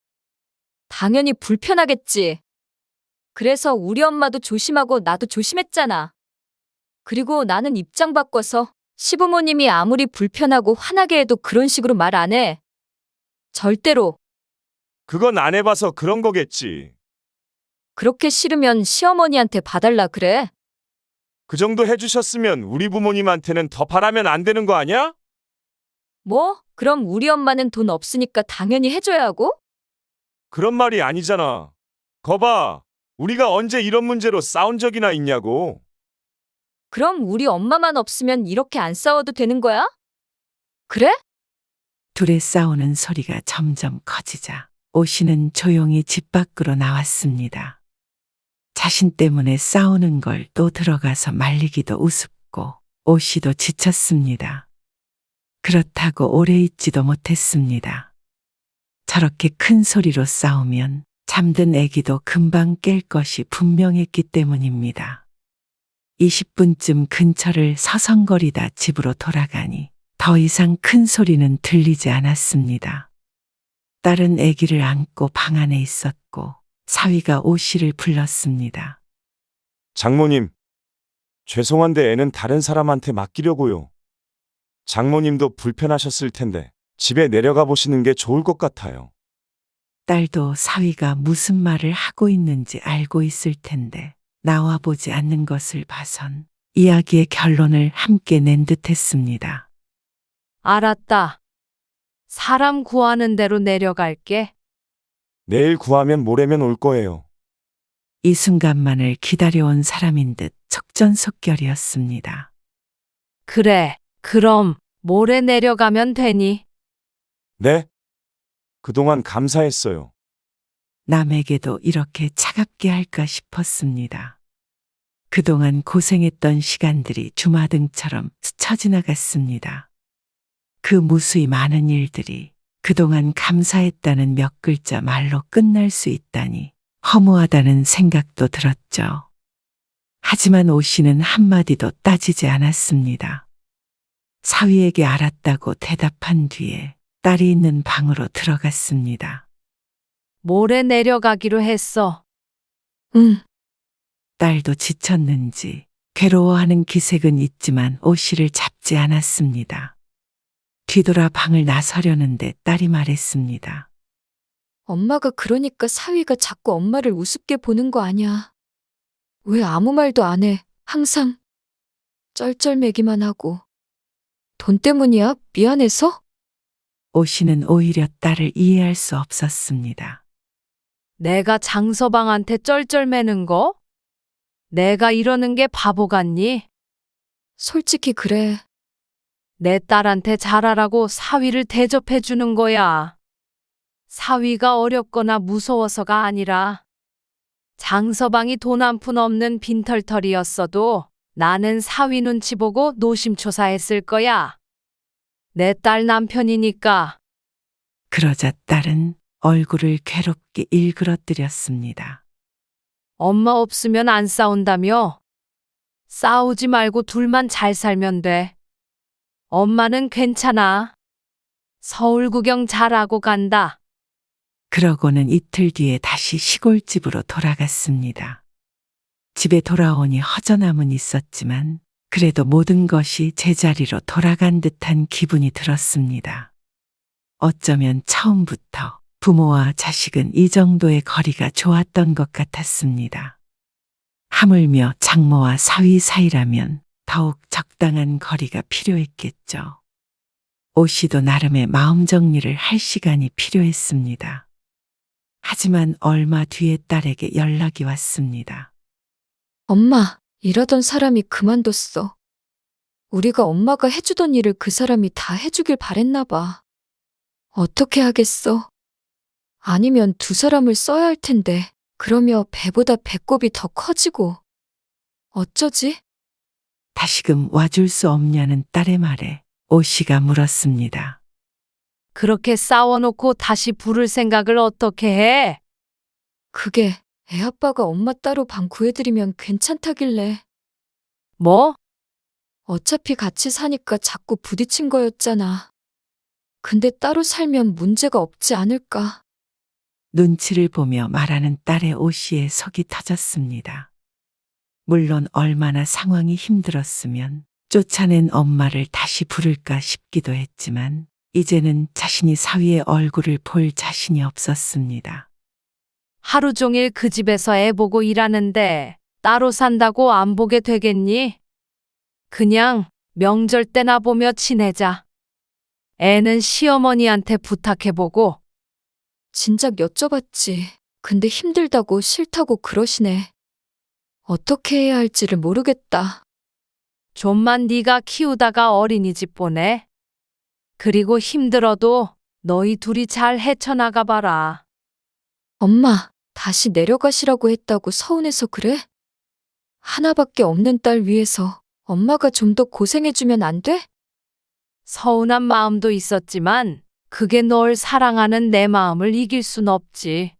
당연히 불편하겠지. 그래서 우리 엄마도 조심하고 나도 조심했잖아. 그리고 나는 입장 바꿔서 시부모님이 아무리 불편하고 화나게 해도 그런 식으로 말 안 해. 절대로. 그건 안 해봐서 그런 거겠지. 그렇게 싫으면 시어머니한테 봐달라 그래. 그 정도 해주셨으면 우리 부모님한테는 더 바라면 안 되는 거 아니야? 뭐? 그럼 우리 엄마는 돈 없으니까 당연히 해줘야 하고? 그런 말이 아니잖아. 거봐. 우리가 언제 이런 문제로 싸운 적이나 있냐고. 그럼 우리 엄마만 없으면 이렇게 안 싸워도 되는 거야? 그래? 둘의 싸우는 소리가 점점 커지자 오씨는 조용히 집 밖으로 나왔습니다. 자신 때문에 싸우는 걸 또 들어가서 말리기도 우습고 오씨도 지쳤습니다. 그렇다고 오래 있지도 못했습니다. 저렇게 큰 소리로 싸우면 잠든 아기도 금방 깰 것이 분명했기 때문입니다. 20분쯤 근처를 서성거리다 집으로 돌아가니 더 이상 큰 소리는 들리지 않았습니다. 딸은 아기를 안고 방 안에 있었고 사위가 오씨를 불렀습니다. 장모님. 죄송한데 애는 다른 사람한테 맡기려고요. 장모님도 불편하셨을 텐데 집에 내려가 보시는 게 좋을 것 같아요. 딸도 사위가 무슨 말을 하고 있는지 알고 있을 텐데 나와 보지 않는 것을 봐선 이야기의 결론을 함께 낸 듯했습니다. 알았다. 사람 구하는 대로 내려갈게. 내일 구하면 모레면 올 거예요. 이 순간만을 기다려온 사람인 듯 속전속결이었습니다. 그래, 그럼 모레 내려가면 되니? 네? 그동안 감사했어요. 남에게도 이렇게 차갑게 할까 싶었습니다. 그동안 고생했던 시간들이 주마등처럼 스쳐 지나갔습니다. 그 무수히 많은 일들이 그동안 감사했다는 몇 글자 말로 끝날 수 있다니 허무하다는 생각도 들었죠. 하지만 오씨는 한마디도 따지지 않았습니다. 사위에게 알았다고 대답한 뒤에 딸이 있는 방으로 들어갔습니다. 모레 내려가기로 했어. 응. 딸도 지쳤는지 괴로워하는 기색은 있지만 오씨를 잡지 않았습니다. 뒤돌아 방을 나서려는데 딸이 말했습니다. 엄마가 그러니까 사위가 자꾸 엄마를 우습게 보는 거 아니야. 왜 아무 말도 안 해? 항상 쩔쩔매기만 하고. 돈 때문이야? 미안해서? 오씨는 오히려 딸을 이해할 수 없었습니다. 내가 장서방한테 쩔쩔매는 거? 내가 이러는 게 바보 같니? 솔직히 그래. 내 딸한테 잘하라고 사위를 대접해 주는 거야. 사위가 어렵거나 무서워서가 아니라 장서방이 돈 한 푼 없는 빈털털이었어도 나는 사위 눈치 보고 노심초사했을 거야. 내 딸 남편이니까. 그러자 딸은 얼굴을 괴롭게 일그러뜨렸습니다. 엄마 없으면 안 싸운다며? 싸우지 말고 둘만 잘 살면 돼. 엄마는 괜찮아. 서울 구경 잘하고 간다. 그러고는 이틀 뒤에 다시 시골집으로 돌아갔습니다. 집에 돌아오니 허전함은 있었지만 그래도 모든 것이 제자리로 돌아간 듯한 기분이 들었습니다. 어쩌면 처음부터 부모와 자식은 이 정도의 거리가 좋았던 것 같았습니다. 하물며 장모와 사위 사이라면 더욱 적당한 거리가 필요했겠죠. 오씨도 나름의 마음 정리를 할 시간이 필요했습니다. 하지만 얼마 뒤에 딸에게 연락이 왔습니다. 엄마, 일하던 사람이 그만뒀어. 우리가 엄마가 해주던 일을 그 사람이 다 해주길 바랬나 봐. 어떻게 하겠어? 아니면 두 사람을 써야 할 텐데, 그러며 배보다 배꼽이 더 커지고. 어쩌지? 다시금 와줄 수 없냐는 딸의 말에 오 씨가 물었습니다. 그렇게 싸워놓고 다시 부를 생각을 어떻게 해? 그게 애 아빠가 엄마 따로 방 구해드리면 괜찮다길래. 뭐? 어차피 같이 사니까 자꾸 부딪힌 거였잖아. 근데 따로 살면 문제가 없지 않을까. 눈치를 보며 말하는 딸의 오 씨의 속이 터졌습니다. 물론 얼마나 상황이 힘들었으면 쫓아낸 엄마를 다시 부를까 싶기도 했지만 이제는 자신이 사위의 얼굴을 볼 자신이 없었습니다. 하루 종일 그 집에서 애 보고 일하는데 따로 산다고 안 보게 되겠니? 그냥 명절 때나 보며 지내자. 애는 시어머니한테 부탁해보고. 진작 여쭤봤지. 근데 힘들다고 싫다고 그러시네. 어떻게 해야 할지를 모르겠다. 좀만 네가 키우다가 어린이집 보내. 그리고 힘들어도 너희 둘이 잘 헤쳐나가 봐라. 엄마, 다시 내려가시라고 했다고 서운해서 그래? 하나밖에 없는 딸 위해서 엄마가 좀 더 고생해주면 안 돼? 서운한 마음도 있었지만 그게 널 사랑하는 내 마음을 이길 순 없지.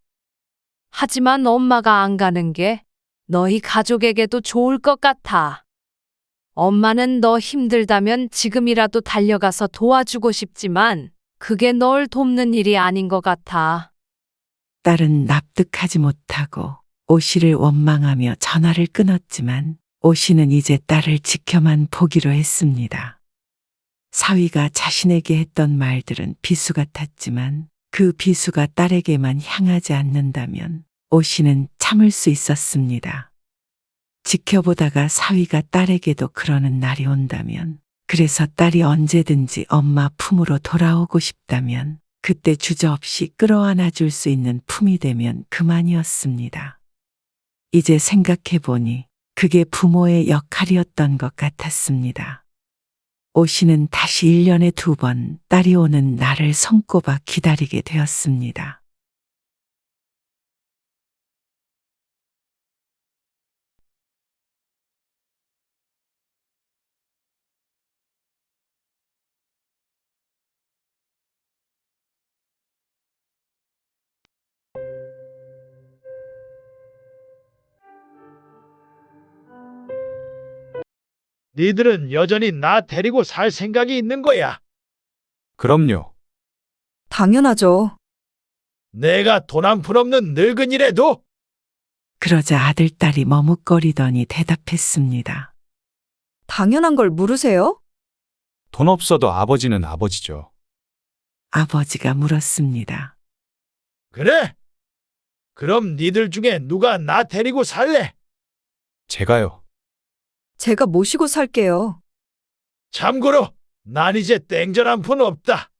하지만 엄마가 안 가는 게 너희 가족에게도 좋을 것 같아. 엄마는 너 힘들다면 지금이라도 달려가서 도와주고 싶지만 그게 널 돕는 일이 아닌 것 같아. 딸은 납득하지 못하고 오 씨를 원망하며 전화를 끊었지만 오 씨는 이제 딸을 지켜만 보기로 했습니다. 사위가 자신에게 했던 말들은 비수 같았지만 그 비수가 딸에게만 향하지 않는다면 오 씨는 참을 수 있었습니다. 지켜보다가 사위가 딸에게도 그러는 날이 온다면, 그래서 딸이 언제든지 엄마 품으로 돌아오고 싶다면 그때 주저없이 끌어안아 줄 수 있는 품이 되면 그만이었습니다. 이제 생각해보니 그게 부모의 역할이었던 것 같았습니다. 오 씨는 다시 1년에 2번 딸이 오는 날을 손꼽아 기다리게 되었습니다. 니들은 여전히 나 데리고 살 생각이 있는 거야. 그럼요. 당연하죠. 내가 돈 한 푼 없는 늙은이라도 그러자 아들, 딸이 머뭇거리더니 대답했습니다. 당연한 걸 물으세요? 돈 없어도 아버지는 아버지죠. 아버지가 물었습니다. 그래? 그럼 니들 중에 누가 나 데리고 살래? 제가요. 제가 모시고 살게요. 참고로 난 이제 땡전 한 푼 없다.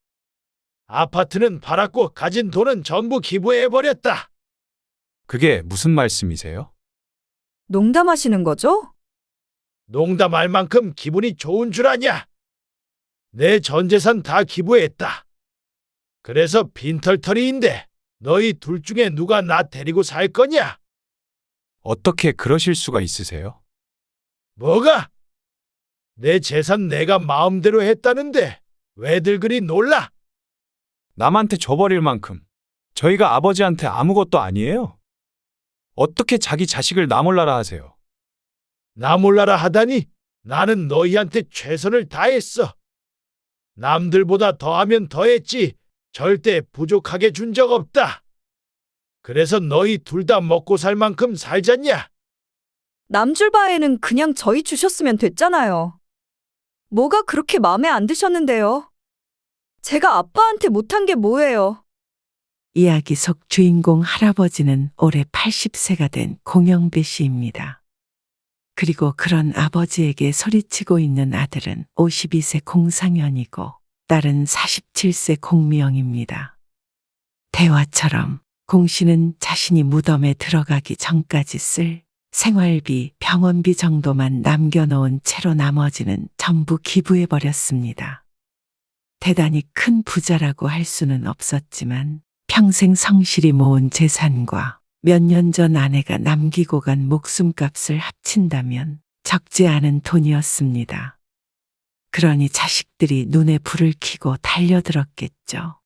아파트는 팔았고 가진 돈은 전부 기부해버렸다. 그게 무슨 말씀이세요? 농담하시는 거죠? 농담할 만큼 기분이 좋은 줄 아냐? 내 전 재산 다 기부했다. 그래서 빈털터리인데 너희 둘 중에 누가 나 데리고 살 거냐? 어떻게 그러실 수가 있으세요? 뭐가? 내 재산 내가 마음대로 했다는데 왜들 그리 놀라? 남한테 줘버릴 만큼 저희가 아버지한테 아무것도 아니에요. 어떻게 자기 자식을 나 몰라라 하세요? 나 몰라라 하다니 나는 너희한테 최선을 다했어. 남들보다 더하면 더했지 절대 부족하게 준 적 없다. 그래서 너희 둘 다 먹고 살 만큼 살잖냐? 남줄 바에는 그냥 저희 주셨으면 됐잖아요. 뭐가 그렇게 마음에 안 드셨는데요? 제가 아빠한테 못한 게 뭐예요? 이야기 속 주인공 할아버지는 올해 80세가 된 공영배 씨입니다. 그리고 그런 아버지에게 소리치고 있는 아들은 52세 공상현이고 딸은 47세 공미영입니다. 대화처럼 공 씨는 자신이 무덤에 들어가기 전까지 쓸 생활비, 병원비 정도만 남겨놓은 채로 나머지는 전부 기부해버렸습니다. 대단히 큰 부자라고 할 수는 없었지만 평생 성실히 모은 재산과 몇 년 전 아내가 남기고 간 목숨값을 합친다면 적지 않은 돈이었습니다. 그러니 자식들이 눈에 불을 켜고 달려들었겠죠.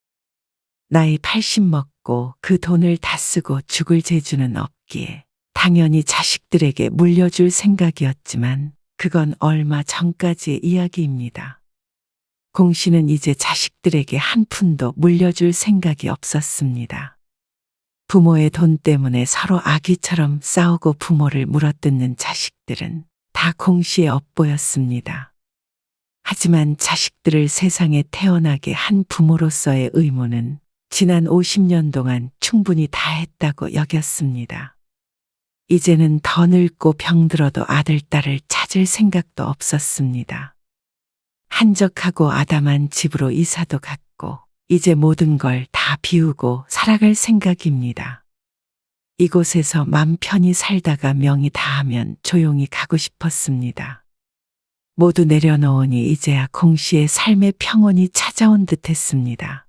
나이 80 먹고 그 돈을 다 쓰고 죽을 재주는 없기에 당연히 자식들에게 물려줄 생각이었지만 그건 얼마 전까지의 이야기입니다. 공 씨는 이제 자식들에게 한 푼도 물려줄 생각이 없었습니다. 부모의 돈 때문에 서로 아기처럼 싸우고 부모를 물어뜯는 자식들은 다 공 씨의 업보였습니다. 하지만 자식들을 세상에 태어나게 한 부모로서의 의무는 지난 50년 동안 충분히 다했다고 여겼습니다. 이제는 더 늙고 병들어도 아들, 딸을 찾을 생각도 없었습니다. 한적하고 아담한 집으로 이사도 갔고 이제 모든 걸 다 비우고 살아갈 생각입니다. 이곳에서 맘 편히 살다가 명이 다하면 조용히 가고 싶었습니다. 모두 내려놓으니 이제야 공 씨의 삶의 평온이 찾아온 듯했습니다.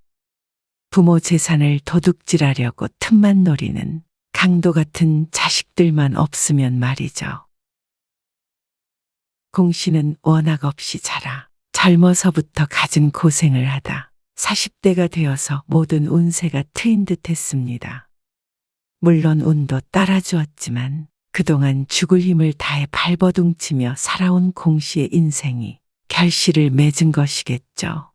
부모 재산을 도둑질하려고 틈만 노리는 강도 같은 자식들만 없으면 말이죠. 공 씨는 워낙 없이 자라 젊어서부터 갖은 고생을 하다 40대가 되어서 모든 운세가 트인 듯했습니다. 물론 운도 따라주었지만 그동안 죽을 힘을 다해 발버둥치며 살아온 공 씨의 인생이 결실을 맺은 것이겠죠.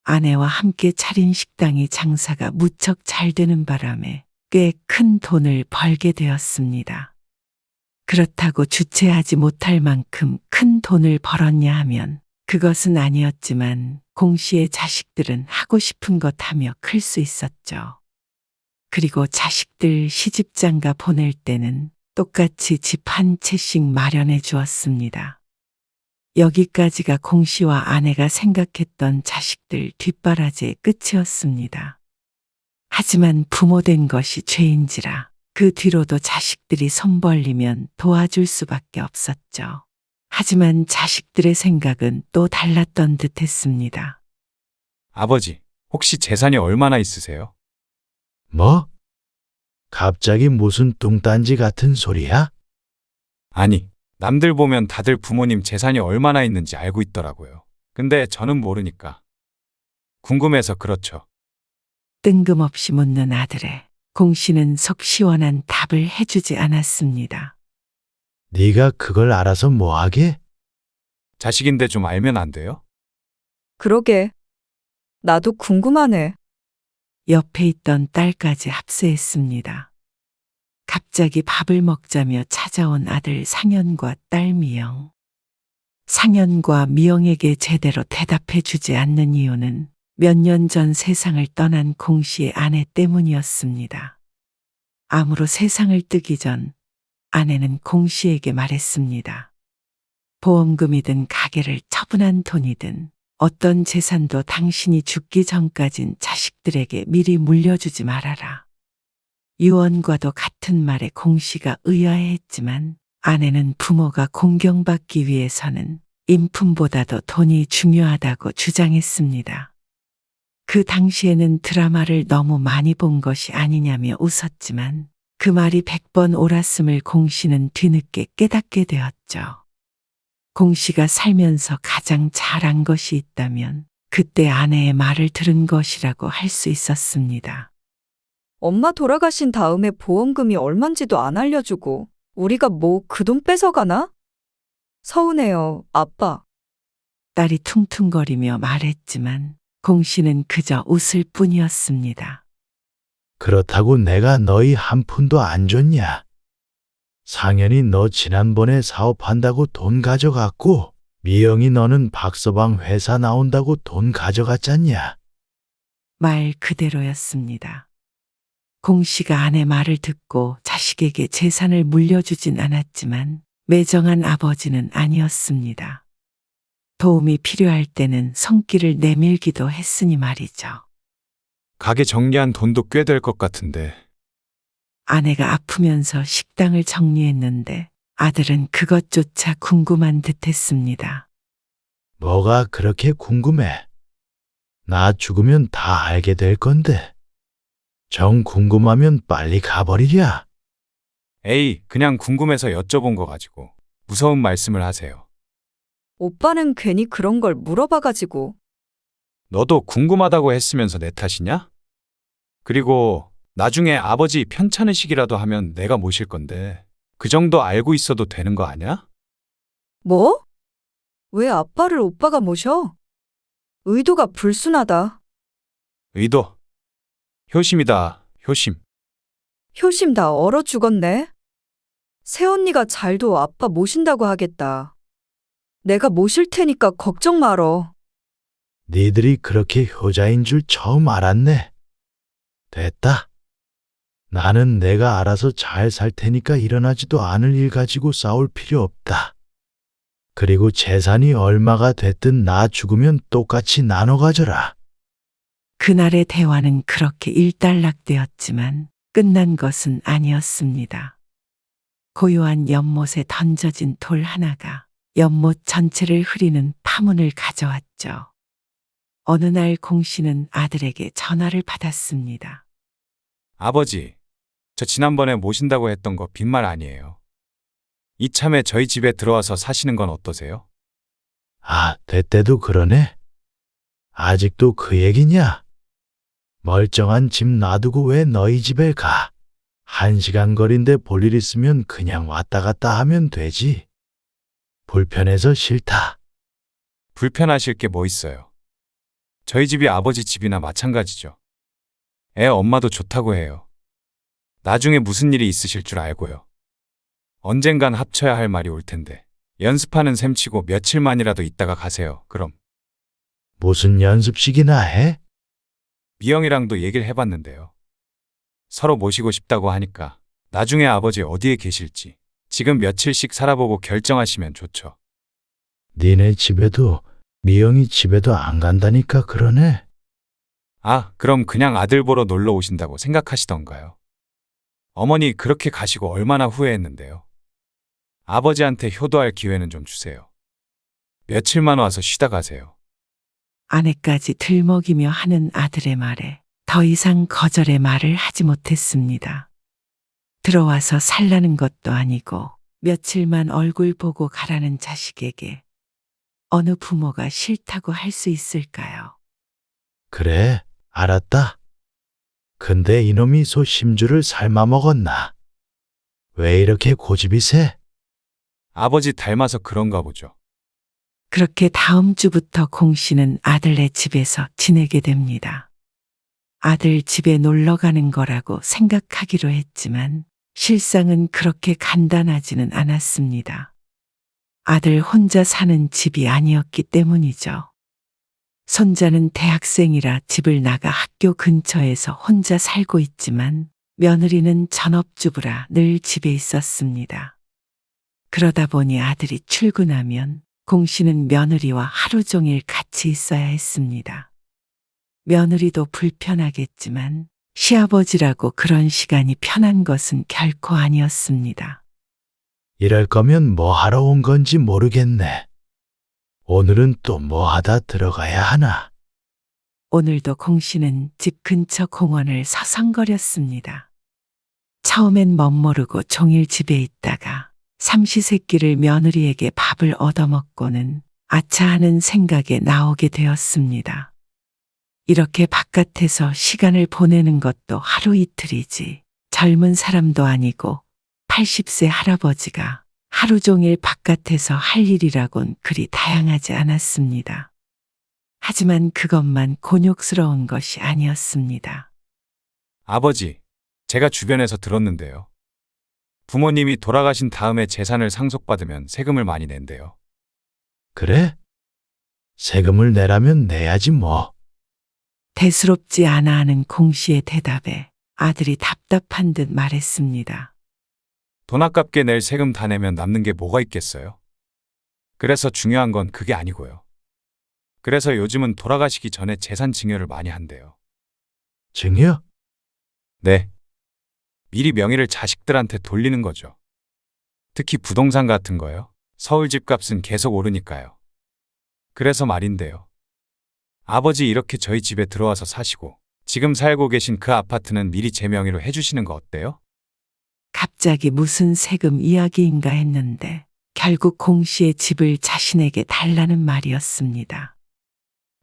아내와 함께 차린 식당이 장사가 무척 잘 되는 바람에 꽤 큰 돈을 벌게 되었습니다. 그렇다고 주체하지 못할 만큼 큰 돈을 벌었냐 하면 그것은 아니었지만 공 씨의 자식들은 하고 싶은 것 하며 클 수 있었죠. 그리고 자식들 시집장가 보낼 때는 똑같이 집 한 채씩 마련해 주었습니다. 여기까지가 공 씨와 아내가 생각했던 자식들 뒷바라지의 끝이었습니다. 하지만 부모 된 것이 죄인지라 그 뒤로도 자식들이 손 벌리면 도와줄 수밖에 없었죠. 하지만 자식들의 생각은 또 달랐던 듯 했습니다. 아버지, 혹시 재산이 얼마나 있으세요? 뭐? 갑자기 무슨 뚱딴지 같은 소리야? 아니, 남들 보면 다들 부모님 재산이 얼마나 있는지 알고 있더라고요. 근데 저는 모르니까. 궁금해서 그렇죠. 뜬금없이 묻는 아들의 공 씨는 속 시원한 답을 해주지 않았습니다. 네가 그걸 알아서 뭐하게? 자식인데 좀 알면 안 돼요? 그러게. 나도 궁금하네. 옆에 있던 딸까지 합세했습니다. 갑자기 밥을 먹자며 찾아온 아들 상현과 딸 미영. 상현과 미영에게 제대로 대답해 주지 않는 이유는 몇 년 전 세상을 떠난 공 씨의 아내 때문이었습니다. 암으로 세상을 뜨기 전 아내는 공 씨에게 말했습니다. 보험금이든 가게를 처분한 돈이든 어떤 재산도 당신이 죽기 전까진 자식들에게 미리 물려주지 말아라. 유언과도 같은 말에 공 씨가 의아해했지만 아내는 부모가 공경받기 위해서는 인품보다도 돈이 중요하다고 주장했습니다. 그 당시에는 드라마를 너무 많이 본 것이 아니냐며 웃었지만 그 말이 100번 옳았음을 공 씨는 뒤늦게 깨닫게 되었죠. 공 씨가 살면서 가장 잘한 것이 있다면 그때 아내의 말을 들은 것이라고 할 수 있었습니다. 엄마 돌아가신 다음에 보험금이 얼만지도 안 알려주고 우리가 뭐 그 돈 뺏어가나? 서운해요, 아빠. 딸이 퉁퉁거리며 말했지만 공 씨는 그저 웃을 뿐이었습니다. 그렇다고 내가 너희 한 푼도 안 줬냐? 상현이 너 지난번에 사업한다고 돈 가져갔고 미영이 너는 박서방 회사 나온다고 돈 가져갔잖냐? 말 그대로였습니다. 공 씨가 아내 말을 듣고 자식에게 재산을 물려주진 않았지만 매정한 아버지는 아니었습니다. 도움이 필요할 때는 손길을 내밀기도 했으니 말이죠. 가게 정리한 돈도 꽤 될 것 같은데. 아내가 아프면서 식당을 정리했는데 아들은 그것조차 궁금한 듯했습니다. 뭐가 그렇게 궁금해? 나 죽으면 다 알게 될 건데. 정 궁금하면 빨리 가버리랴. 에이, 그냥 궁금해서 여쭤본 거 가지고 무서운 말씀을 하세요. 오빠는 괜히 그런 걸 물어봐가지고. 너도 궁금하다고 했으면서 내 탓이냐? 그리고 나중에 아버지 편찮으시기라도 하면 내가 모실 건데 그 정도 알고 있어도 되는 거 아냐? 뭐? 왜 아빠를 오빠가 모셔? 의도가 불순하다. 의도. 효심이다, 효심. 효심 다 얼어 죽었네. 새언니가 잘도 아빠 모신다고 하겠다. 내가 모실 테니까 걱정 말어. 니들이 그렇게 효자인 줄 처음 알았네. 됐다. 나는 내가 알아서 잘 살 테니까 일어나지도 않을 일 가지고 싸울 필요 없다. 그리고 재산이 얼마가 됐든 나 죽으면 똑같이 나눠 가져라. 그날의 대화는 그렇게 일단락되었지만 끝난 것은 아니었습니다. 고요한 연못에 던져진 돌 하나가 연못 전체를 흐리는 파문을 가져왔죠. 어느 날 공 씨는 아들에게 전화를 받았습니다. 아버지, 저 지난번에 모신다고 했던 거 빈말 아니에요. 이참에 저희 집에 들어와서 사시는 건 어떠세요? 아, 됐대도 그러네. 아직도 그 얘기냐? 멀쩡한 집 놔두고 왜 너희 집에 가? 1시간 거리인데 볼 일 있으면 그냥 왔다 갔다 하면 되지. 불편해서 싫다. 불편하실 게 뭐 있어요? 저희 집이 아버지 집이나 마찬가지죠. 애 엄마도 좋다고 해요. 나중에 무슨 일이 있으실 줄 알고요. 언젠간 합쳐야 할 말이 올 텐데 연습하는 셈 치고 며칠만이라도 있다가 가세요. 그럼. 무슨 연습식이나 해? 미영이랑도 얘기를 해봤는데요. 서로 모시고 싶다고 하니까 나중에 아버지 어디에 계실지 지금 며칠씩 살아보고 결정하시면 좋죠. 니네 집에도 미영이 집에도 안 간다니까 그러네. 아, 그럼 그냥 아들 보러 놀러 오신다고 생각하시던가요? 어머니 그렇게 가시고 얼마나 후회했는데요. 아버지한테 효도할 기회는 좀 주세요. 며칠만 와서 쉬다 가세요. 아내까지 들먹이며 하는 아들의 말에 더 이상 거절의 말을 하지 못했습니다. 들어와서 살라는 것도 아니고 며칠만 얼굴 보고 가라는 자식에게 어느 부모가 싫다고 할 수 있을까요? 그래, 알았다. 근데 이놈이 소 심주를 삶아 먹었나? 왜 이렇게 고집이 세? 아버지 닮아서 그런가 보죠. 그렇게 다음 주부터 공 씨는 아들네 집에서 지내게 됩니다. 아들 집에 놀러 가는 거라고 생각하기로 했지만 실상은 그렇게 간단하지는 않았습니다. 아들 혼자 사는 집이 아니었기 때문이죠. 손자는 대학생이라 집을 나가 학교 근처에서 혼자 살고 있지만 며느리는 전업주부라 늘 집에 있었습니다. 그러다 보니 아들이 출근하면 공 씨는 며느리와 하루 종일 같이 있어야 했습니다. 며느리도 불편하겠지만 시아버지라고 그런 시간이 편한 것은 결코 아니었습니다. 이럴 거면 뭐 하러 온 건지 모르겠네. 오늘은 또 뭐 하다 들어가야 하나? 오늘도 공 씨는 집 근처 공원을 서성거렸습니다. 처음엔 멋모르고 종일 집에 있다가 삼시세끼를 며느리에게 밥을 얻어먹고는 아차 하는 생각에 나오게 되었습니다. 이렇게 바깥에서 시간을 보내는 것도 하루 이틀이지 젊은 사람도 아니고 80세 할아버지가 하루 종일 바깥에서 할 일이라곤 그리 다양하지 않았습니다. 하지만 그것만 곤욕스러운 것이 아니었습니다. 아버지, 제가 주변에서 들었는데요. 부모님이 돌아가신 다음에 재산을 상속받으면 세금을 많이 낸대요. 그래? 세금을 내라면 내야지 뭐. 대수롭지 않아 하는 공 씨의 대답에 아들이 답답한 듯 말했습니다. 돈 아깝게 낼 세금 다 내면 남는 게 뭐가 있겠어요? 그래서 중요한 건 그게 아니고요. 그래서 요즘은 돌아가시기 전에 재산 증여를 많이 한대요. 증여? 네. 미리 명의를 자식들한테 돌리는 거죠. 특히 부동산 같은 거요. 서울 집값은 계속 오르니까요. 그래서 말인데요. 아버지 이렇게 저희 집에 들어와서 사시고 지금 살고 계신 그 아파트는 미리 제 명의로 해주시는 거 어때요? 갑자기 무슨 세금 이야기인가 했는데 결국 공 씨의 집을 자신에게 달라는 말이었습니다.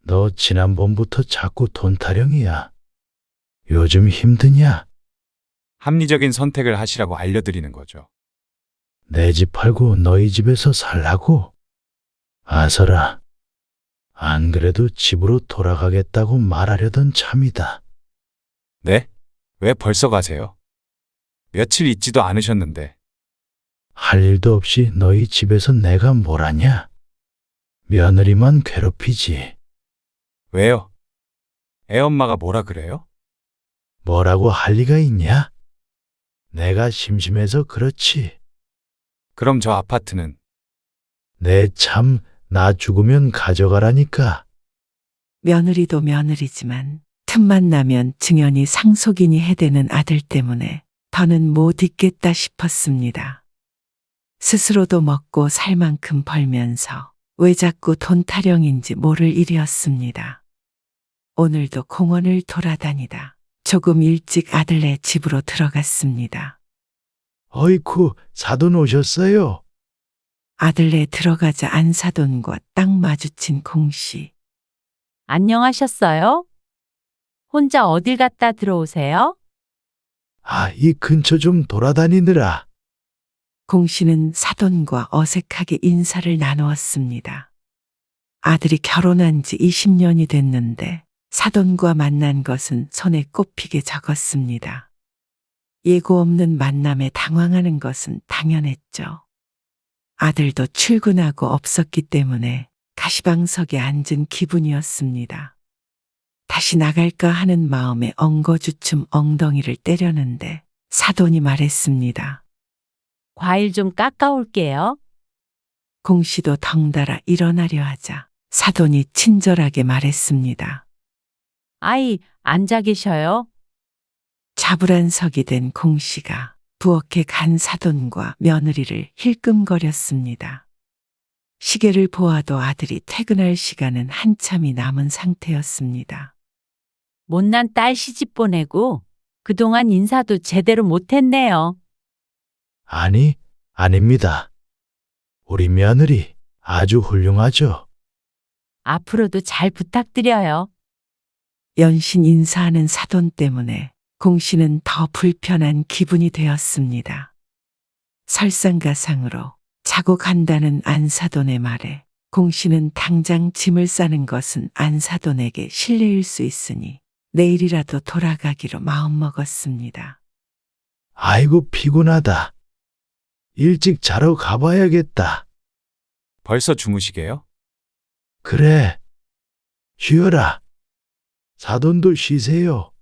너 지난번부터 자꾸 돈 타령이야. 요즘 힘드냐? 합리적인 선택을 하시라고 알려드리는 거죠. 내 집 팔고 너희 집에서 살라고? 아서라. 안 그래도 집으로 돌아가겠다고 말하려던 참이다. 네? 왜 벌써 가세요? 며칠 있지도 않으셨는데. 할 일도 없이 너희 집에서 내가 뭘 하냐? 며느리만 괴롭히지. 왜요? 애엄마가 뭐라 그래요? 뭐라고 할 리가 있냐? 내가 심심해서 그렇지. 그럼 저 아파트는 내 참, 나 죽으면 가져가라니까. 며느리도 며느리지만 틈만 나면 증연이 상속인이 해대는 아들 때문에 더는 못 있겠다 싶었습니다. 스스로도 먹고 살 만큼 벌면서 왜 자꾸 돈 타령인지 모를 일이었습니다. 오늘도 공원을 돌아다니다 조금 일찍 아들네 집으로 들어갔습니다. 어이쿠, 사돈 오셨어요? 아들네 들어가자 안사돈과 딱 마주친 공씨. 안녕하셨어요? 혼자 어딜 갔다 들어오세요? 아, 이 근처 좀 돌아다니느라. 공씨는 사돈과 어색하게 인사를 나누었습니다. 아들이 결혼한 지 20년이 됐는데 사돈과 만난 것은 손에 꼽히게 적었습니다. 예고 없는 만남에 당황하는 것은 당연했죠. 아들도 출근하고 없었기 때문에 가시방석에 앉은 기분이었습니다. 다시 나갈까 하는 마음에 엉거주춤 엉덩이를 때렸는데 사돈이 말했습니다. 과일 좀 깎아올게요. 공씨도 덩달아 일어나려 하자 사돈이 친절하게 말했습니다. 아이, 앉아 계셔요. 자불안석이 된 공씨가 부엌에 간 사돈과 며느리를 힐끔거렸습니다. 시계를 보아도 아들이 퇴근할 시간은 한참이 남은 상태였습니다. 못난 딸 시집 보내고 그동안 인사도 제대로 못했네요. 아니, 아닙니다. 우리 며느리 아주 훌륭하죠. 앞으로도 잘 부탁드려요. 연신 인사하는 사돈 때문에 공씨는 더 불편한 기분이 되었습니다. 설상가상으로 자고 간다는 안사돈의 말에 공씨는 당장 짐을 싸는 것은 안사돈에게 실례일 수 있으니 내일이라도 돌아가기로 마음먹었습니다. 아이고, 피곤하다. 일찍 자러 가봐야겠다. 벌써 주무시게요? 그래. 쉬어라. 사돈도 쉬세요.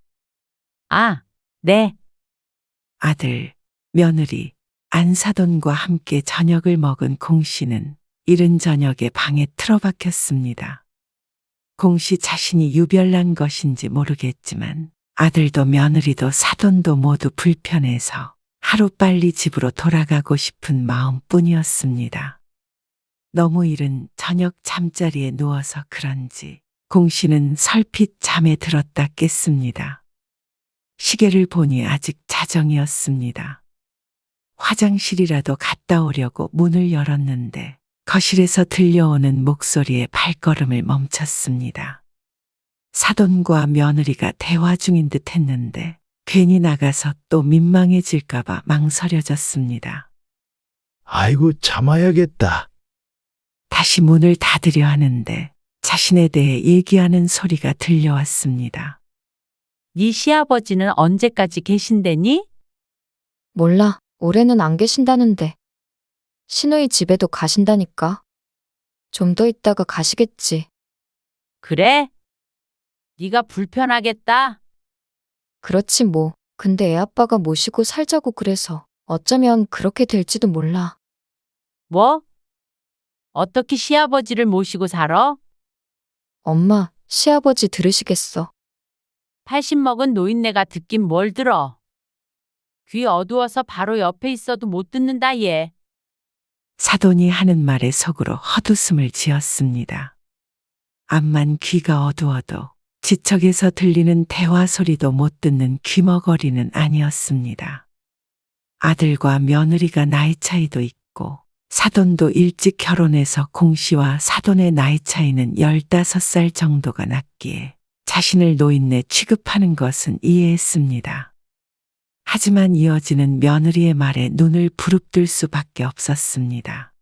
아, 네. 아들, 며느리, 안사돈과 함께 저녁을 먹은 공씨는 이른 저녁에 방에 틀어박혔습니다. 공씨 자신이 유별난 것인지 모르겠지만 아들도 며느리도 사돈도 모두 불편해서 하루빨리 집으로 돌아가고 싶은 마음뿐이었습니다. 너무 이른 저녁 잠자리에 누워서 그런지 공씨는 설핏 잠에 들었다 깼습니다. 시계를 보니 아직 자정이었습니다. 화장실이라도 갔다 오려고 문을 열었는데 거실에서 들려오는 목소리에 발걸음을 멈췄습니다. 사돈과 며느리가 대화 중인 듯 했는데 괜히 나가서 또 민망해질까봐 망설여졌습니다. 아이고, 참아야겠다. 다시 문을 닫으려 하는데 자신에 대해 얘기하는 소리가 들려왔습니다. 네 시아버지는 언제까지 계신대니? 몰라. 올해는 안 계신다는데. 시누이 집에도 가신다니까. 좀 더 있다가 가시겠지. 그래? 네가 불편하겠다. 그렇지 뭐. 근데 애 아빠가 모시고 살자고 그래서 어쩌면 그렇게 될지도 몰라. 뭐? 어떻게 시아버지를 모시고 살아? 엄마, 시아버지 들으시겠어. 80 먹은 노인네가 듣긴 뭘 들어. 귀 어두워서 바로 옆에 있어도 못 듣는다 얘. 사돈이 하는 말에 속으로 헛웃음을 지었습니다. 암만 귀가 어두워도 지척에서 들리는 대화 소리도 못 듣는 귀머거리는 아니었습니다. 아들과 며느리가 나이 차이도 있고 사돈도 일찍 결혼해서 공씨와 사돈의 나이 차이는 15살 정도가 났기에 자신을 노인네 취급하는 것은 이해했습니다. 하지만 이어지는 며느리의 말에 눈을 부릅뜰 수밖에 없었습니다.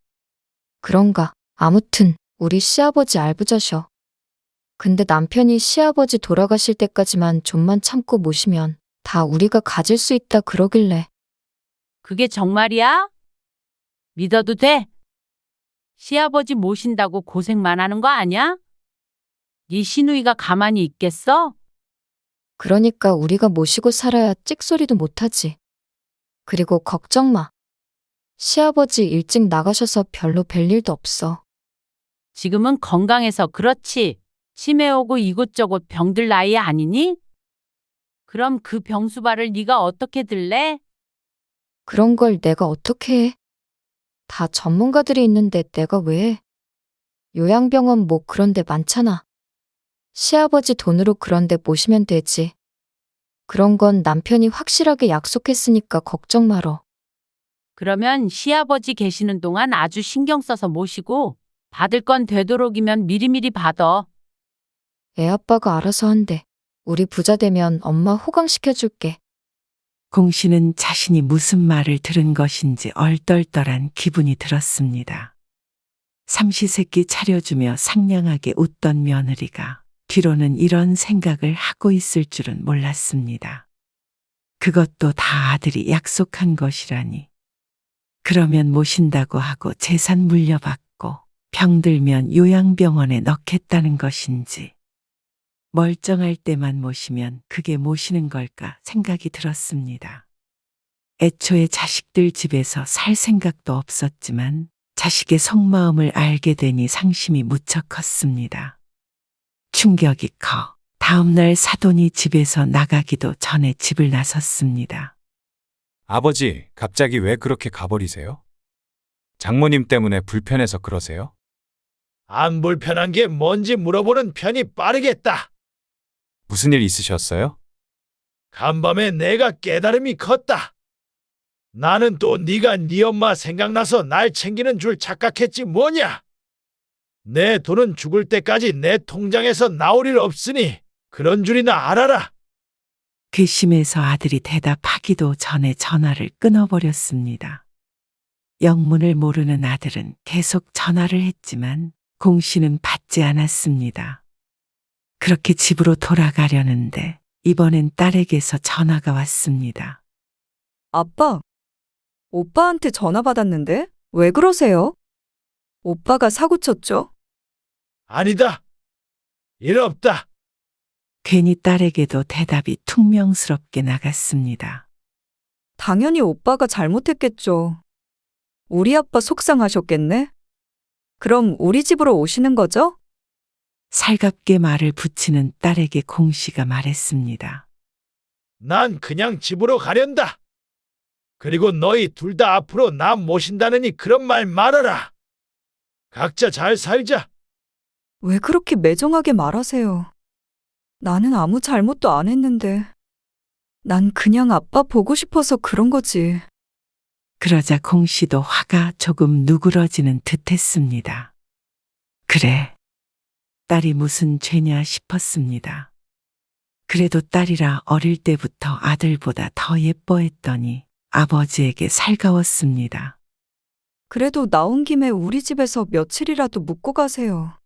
그런가. 아무튼 우리 시아버지 알부자셔. 근데 남편이 시아버지 돌아가실 때까지만 좀만 참고 모시면 다 우리가 가질 수 있다 그러길래. 그게 정말이야? 믿어도 돼? 시아버지 모신다고 고생만 하는 거 아니야? 네 시누이가 가만히 있겠어? 그러니까 우리가 모시고 살아야 찍소리도 못하지. 그리고 걱정 마. 시아버지 일찍 나가셔서 별로 뵐 일도 없어. 지금은 건강해서 그렇지. 치매 오고 이곳저곳 병들 나이 아니니? 그럼 그 병수발을 네가 어떻게 들래? 그런 걸 내가 어떻게 해? 다 전문가들이 있는데 내가 왜 해? 요양병원 뭐 그런 데 많잖아. 시아버지 돈으로 그런 데 모시면 되지. 그런 건 남편이 확실하게 약속했으니까 걱정 말어. 그러면 시아버지 계시는 동안 아주 신경 써서 모시고 받을 건 되도록이면 미리미리 받아. 애 아빠가 알아서 한대. 우리 부자 되면 엄마 호강시켜줄게. 공씨는 자신이 무슨 말을 들은 것인지 얼떨떨한 기분이 들었습니다. 삼시세끼 차려주며 상냥하게 웃던 며느리가 뒤로는 이런 생각을 하고 있을 줄은 몰랐습니다. 그것도 다 아들이 약속한 것이라니. 그러면 모신다고 하고 재산 물려받고 병들면 요양병원에 넣겠다는 것인지. 멀쩡할 때만 모시면 그게 모시는 걸까 생각이 들었습니다. 애초에 자식들 집에서 살 생각도 없었지만 자식의 속마음을 알게 되니 상심이 무척 컸습니다. 충격이 커 다음날 사돈이 집에서 나가기도 전에 집을 나섰습니다. 아버지, 갑자기 왜 그렇게 가버리세요? 장모님 때문에 불편해서 그러세요? 안 불편한 게 뭔지 물어보는 편이 빠르겠다. 무슨 일 있으셨어요? 간밤에 내가 깨달음이 컸다. 나는 또 네가 네 엄마 생각나서 날 챙기는 줄 착각했지 뭐냐. 내 돈은 죽을 때까지 내 통장에서 나올 일 없으니 그런 줄이나 알아라. 괘씸해서 아들이 대답하기도 전에 전화를 끊어버렸습니다. 영문을 모르는 아들은 계속 전화를 했지만 공씨는 받지 않았습니다. 그렇게 집으로 돌아가려는데 이번엔 딸에게서 전화가 왔습니다. 아빠, 오빠한테 전화 받았는데 왜 그러세요? 오빠가 사고 쳤죠? 아니다. 일 없다. 괜히 딸에게도 대답이 퉁명스럽게 나갔습니다. 당연히 오빠가 잘못했겠죠. 우리 아빠 속상하셨겠네? 그럼 우리 집으로 오시는 거죠? 살갑게 말을 붙이는 딸에게 공씨가 말했습니다. 난 그냥 집으로 가련다. 그리고 너희 둘 다 앞으로 나 모신다느니 그런 말 말아라. 각자 잘 살자. 왜 그렇게 매정하게 말하세요? 나는 아무 잘못도 안 했는데. 난 그냥 아빠 보고 싶어서 그런 거지. 그러자 공씨도 화가 조금 누그러지는 듯했습니다. 그래, 딸이 무슨 죄냐 싶었습니다. 그래도 딸이라 어릴 때부터 아들보다 더 예뻐했더니 아버지에게 살가웠습니다. 그래도 나온 김에 우리 집에서 며칠이라도 묵고 가세요.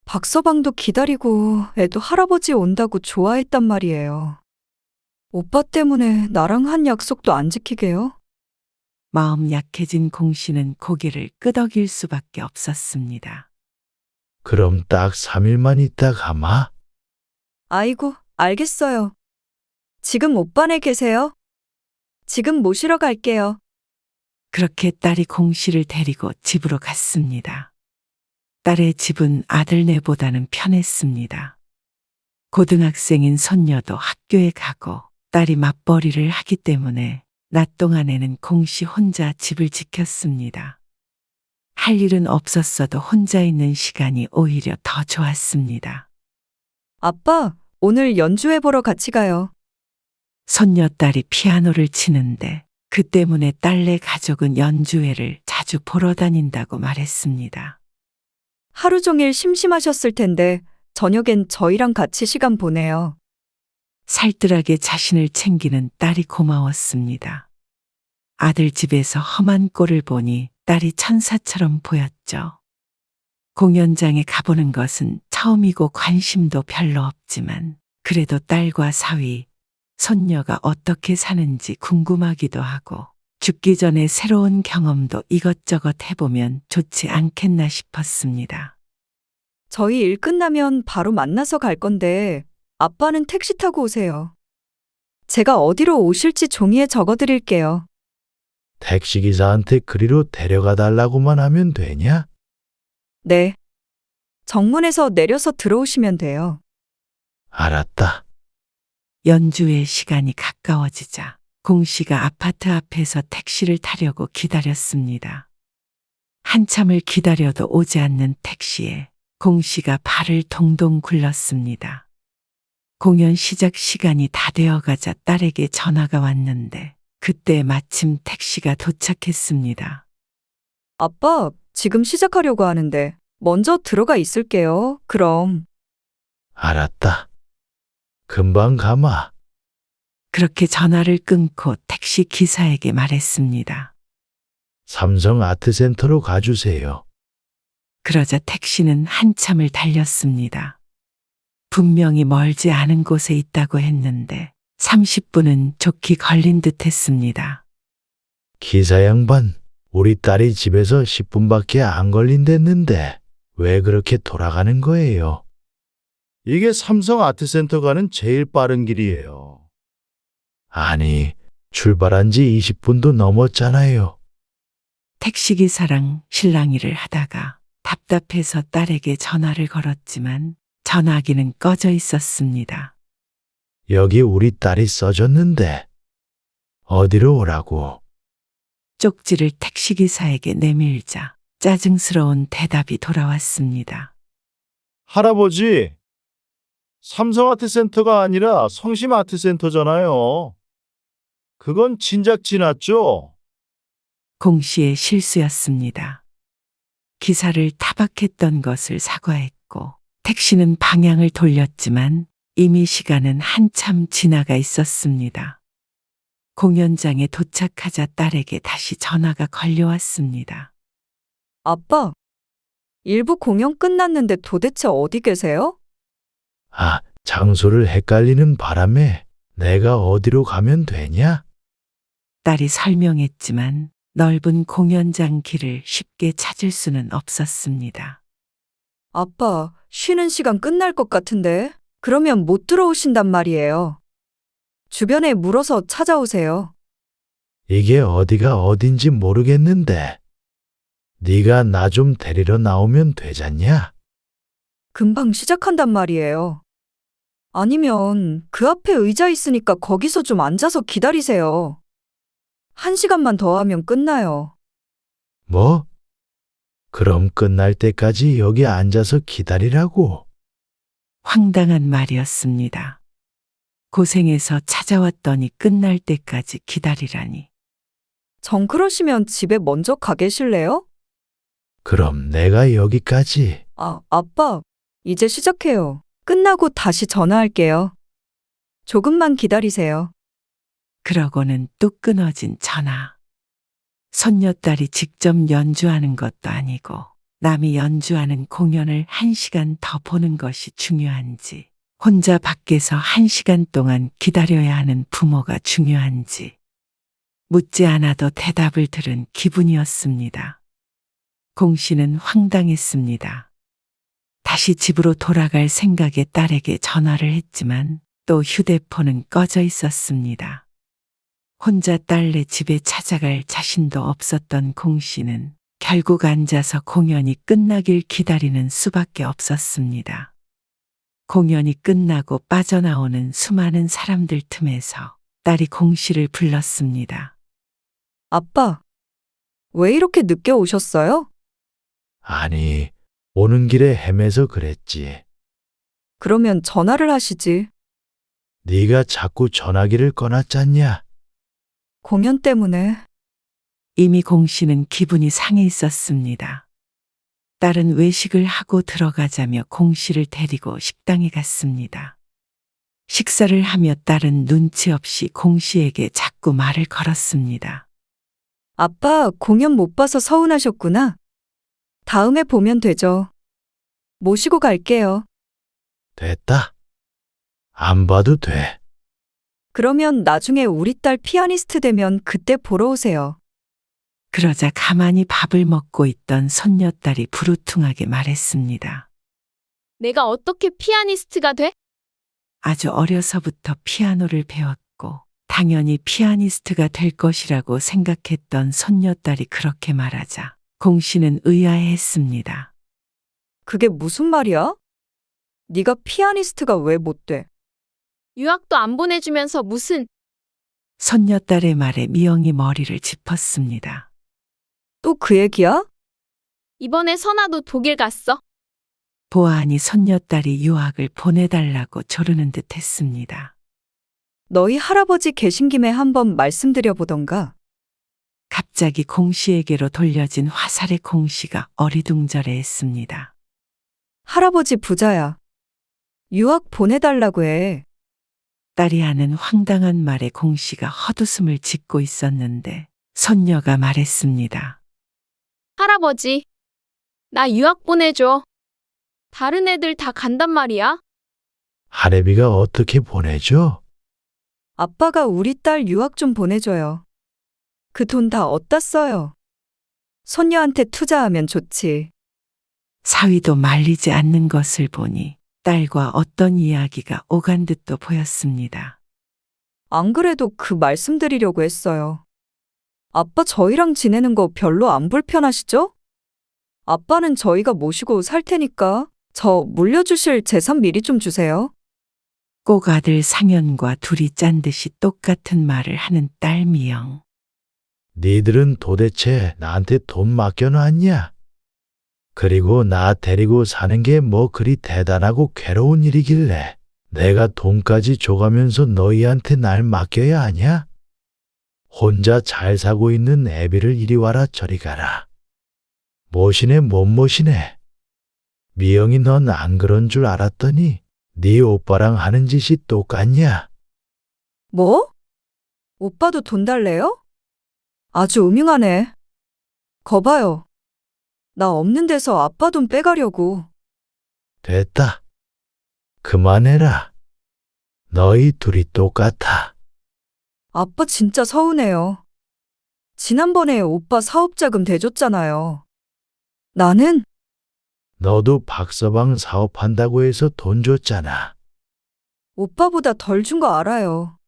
박서방도 기다리고 애도 할아버지 온다고 좋아했단 말이에요. 오빠 때문에 나랑 한 약속도 안 지키게요? 마음 약해진 공씨는 고개를 끄덕일 수밖에 없었습니다. 그럼 딱 3일만 있다 가마. 아이고, 알겠어요. 지금 오빠네 계세요? 지금 모시러 갈게요. 그렇게 딸이 공씨를 데리고 집으로 갔습니다. 딸의 집은 아들네보다는 편했습니다. 고등학생인 손녀도 학교에 가고 딸이 맞벌이를 하기 때문에 낮 동안에는 공씨 혼자 집을 지켰습니다. 할 일은 없었어도 혼자 있는 시간이 오히려 더 좋았습니다. 아빠, 오늘 연주해보러 같이 가요. 손녀딸이 피아노를 치는데 그 때문에 딸네 가족은 연주회를 자주 보러 다닌다고 말했습니다. 하루 종일 심심하셨을 텐데 저녁엔 저희랑 같이 시간 보내요. 살뜰하게 자신을 챙기는 딸이 고마웠습니다. 아들 집에서 험한 꼴을 보니 딸이 천사처럼 보였죠. 공연장에 가보는 것은 처음이고 관심도 별로 없지만 그래도 딸과 사위, 손녀가 어떻게 사는지 궁금하기도 하고 죽기 전에 새로운 경험도 이것저것 해보면 좋지 않겠나 싶었습니다. 저희 일 끝나면 바로 만나서 갈 건데 아빠는 택시 타고 오세요. 제가 어디로 오실지 종이에 적어드릴게요. 택시기사한테 그리로 데려가 달라고만 하면 되냐? 네. 정문에서 내려서 들어오시면 돼요. 알았다. 연주회 시간이 가까워지자 공 씨가 아파트 앞에서 택시를 타려고 기다렸습니다. 한참을 기다려도 오지 않는 택시에 공 씨가 발을 동동 굴렀습니다. 공연 시작 시간이 다 되어가자 딸에게 전화가 왔는데 그때 마침 택시가 도착했습니다. 아빠, 지금 시작하려고 하는데 먼저 들어가 있을게요. 그럼. 알았다. 금방 가마. 그렇게 전화를 끊고 택시 기사에게 말했습니다. 삼성 아트센터로 가주세요. 그러자 택시는 한참을 달렸습니다. 분명히 멀지 않은 곳에 있다고 했는데 30분은 좋게 걸린 듯 했습니다. 기사 양반, 우리 딸이 집에서 10분밖에 안 걸린댔는데 왜 그렇게 돌아가는 거예요? 이게 삼성 아트센터 가는 제일 빠른 길이에요. 아니, 출발한 지 20분도 넘었잖아요. 택시기사랑 실랑이를 하다가 답답해서 딸에게 전화를 걸었지만 전화기는 꺼져 있었습니다. 여기 우리 딸이 써줬는데 어디로 오라고? 쪽지를 택시기사에게 내밀자 짜증스러운 대답이 돌아왔습니다. 할아버지, 삼성아트센터가 아니라 성심아트센터잖아요. 그건 진작 지났죠? 공씨의 실수였습니다. 기사를 타박했던 것을 사과했고 택시는 방향을 돌렸지만 이미 시간은 한참 지나가 있었습니다. 공연장에 도착하자 딸에게 다시 전화가 걸려왔습니다. 아빠, 일부 공연 끝났는데 도대체 어디 계세요? 아, 장소를 헷갈리는 바람에 내가 어디로 가면 되냐? 딸이 설명했지만 넓은 공연장 길을 쉽게 찾을 수는 없었습니다. 아빠, 쉬는 시간 끝날 것 같은데 그러면 못 들어오신단 말이에요. 주변에 물어서 찾아오세요. 이게 어디가 어딘지 모르겠는데 네가 나 좀 데리러 나오면 되잖냐? 금방 시작한단 말이에요. 아니면 그 앞에 의자 있으니까 거기서 좀 앉아서 기다리세요. 1시간만 더 하면 끝나요. 뭐? 그럼 끝날 때까지 여기 앉아서 기다리라고? 황당한 말이었습니다. 고생해서 찾아왔더니 끝날 때까지 기다리라니. 정 그러시면 집에 먼저 가 계실래요? 그럼 내가 여기까지. 아빠, 이제 시작해요. 끝나고 다시 전화할게요. 조금만 기다리세요. 그러고는 뚝 끊어진 전화. 손녀딸이 직접 연주하는 것도 아니고 남이 연주하는 공연을 1시간 더 보는 것이 중요한지, 혼자 밖에서 1시간 동안 기다려야 하는 부모가 중요한지 묻지 않아도 대답을 들은 기분이었습니다. 공 씨는 황당했습니다. 다시 집으로 돌아갈 생각에 딸에게 전화를 했지만 또 휴대폰은 꺼져 있었습니다. 혼자 딸네 집에 찾아갈 자신도 없었던 공 씨는 결국 앉아서 공연이 끝나길 기다리는 수밖에 없었습니다. 공연이 끝나고 빠져나오는 수많은 사람들 틈에서 딸이 공 씨를 불렀습니다. 아빠, 왜 이렇게 늦게 오셨어요? 아니, 오는 길에 헤매서 그랬지. 그러면 전화를 하시지. 네가 자꾸 전화기를 꺼놨잖냐? 공연 때문에. 이미 공 씨는 기분이 상해 있었습니다. 딸은 외식을 하고 들어가자며 공 씨를 데리고 식당에 갔습니다. 식사를 하며 딸은 눈치 없이 공 씨에게 자꾸 말을 걸었습니다. 아빠 공연 못 봐서 서운하셨구나. 다음에 보면 되죠. 모시고 갈게요. 됐다. 안 봐도 돼. 그러면 나중에 우리 딸 피아니스트 되면 그때 보러 오세요. 그러자 가만히 밥을 먹고 있던 손녀딸이 부르퉁하게 말했습니다. 내가 어떻게 피아니스트가 돼? 아주 어려서부터 피아노를 배웠고 당연히 피아니스트가 될 것이라고 생각했던 손녀딸이 그렇게 말하자 공 씨는 의아해했습니다. 그게 무슨 말이야? 네가 피아니스트가 왜 못 돼? 유학도 안 보내주면서 무슨 손녀딸의 말에 미영이 머리를 짚었습니다. 또 그 얘기야? 이번에 선아도 독일 갔어. 보아하니 손녀딸이 유학을 보내달라고 조르는 듯 했습니다. 너희 할아버지 계신 김에 한번 말씀드려 보던가. 갑자기 공 씨에게로 돌려진 화살의 공 씨가 어리둥절해했습니다. 할아버지 부자야. 유학 보내달라고 해. 딸이 하는 황당한 말에 공 씨가 헛웃음을 짓고 있었는데 손녀가 말했습니다. 할아버지, 나 유학 보내줘. 다른 애들 다 간단 말이야. 할애비가 어떻게 보내줘? 아빠가 우리 딸 유학 좀 보내줘요. 그 돈 다 어디다 써요? 손녀한테 투자하면 좋지. 사위도 말리지 않는 것을 보니 딸과 어떤 이야기가 오간 듯도 보였습니다. 안 그래도 그 말씀드리려고 했어요. 아빠 저희랑 지내는 거 별로 안 불편하시죠? 아빠는 저희가 모시고 살 테니까 저 물려주실 재산 미리 좀 주세요. 꼭 아들 상현과 둘이 짠 듯이 똑같은 말을 하는 딸 미영. 니들은 도대체 나한테 돈 맡겨놨냐? 그리고 나 데리고 사는 게 뭐 그리 대단하고 괴로운 일이길래 내가 돈까지 줘가면서 너희한테 날 맡겨야 하냐? 혼자 잘 사고 있는 애비를 이리 와라 저리 가라. 모시네 못 모시네. 미영이 넌 안 그런 줄 알았더니 네 오빠랑 하는 짓이 똑같냐? 뭐? 오빠도 돈 달래요? 아주 음흉하네. 거봐요. 나 없는 데서 아빠 돈 빼가려고. 됐다. 그만해라. 너희 둘이 똑같아. 아빠 진짜 서운해요. 지난번에 오빠 사업자금 대줬잖아요. 나는 너도 박서방 사업한다고 해서 돈 줬잖아. 오빠보다 덜 준 거 알아요.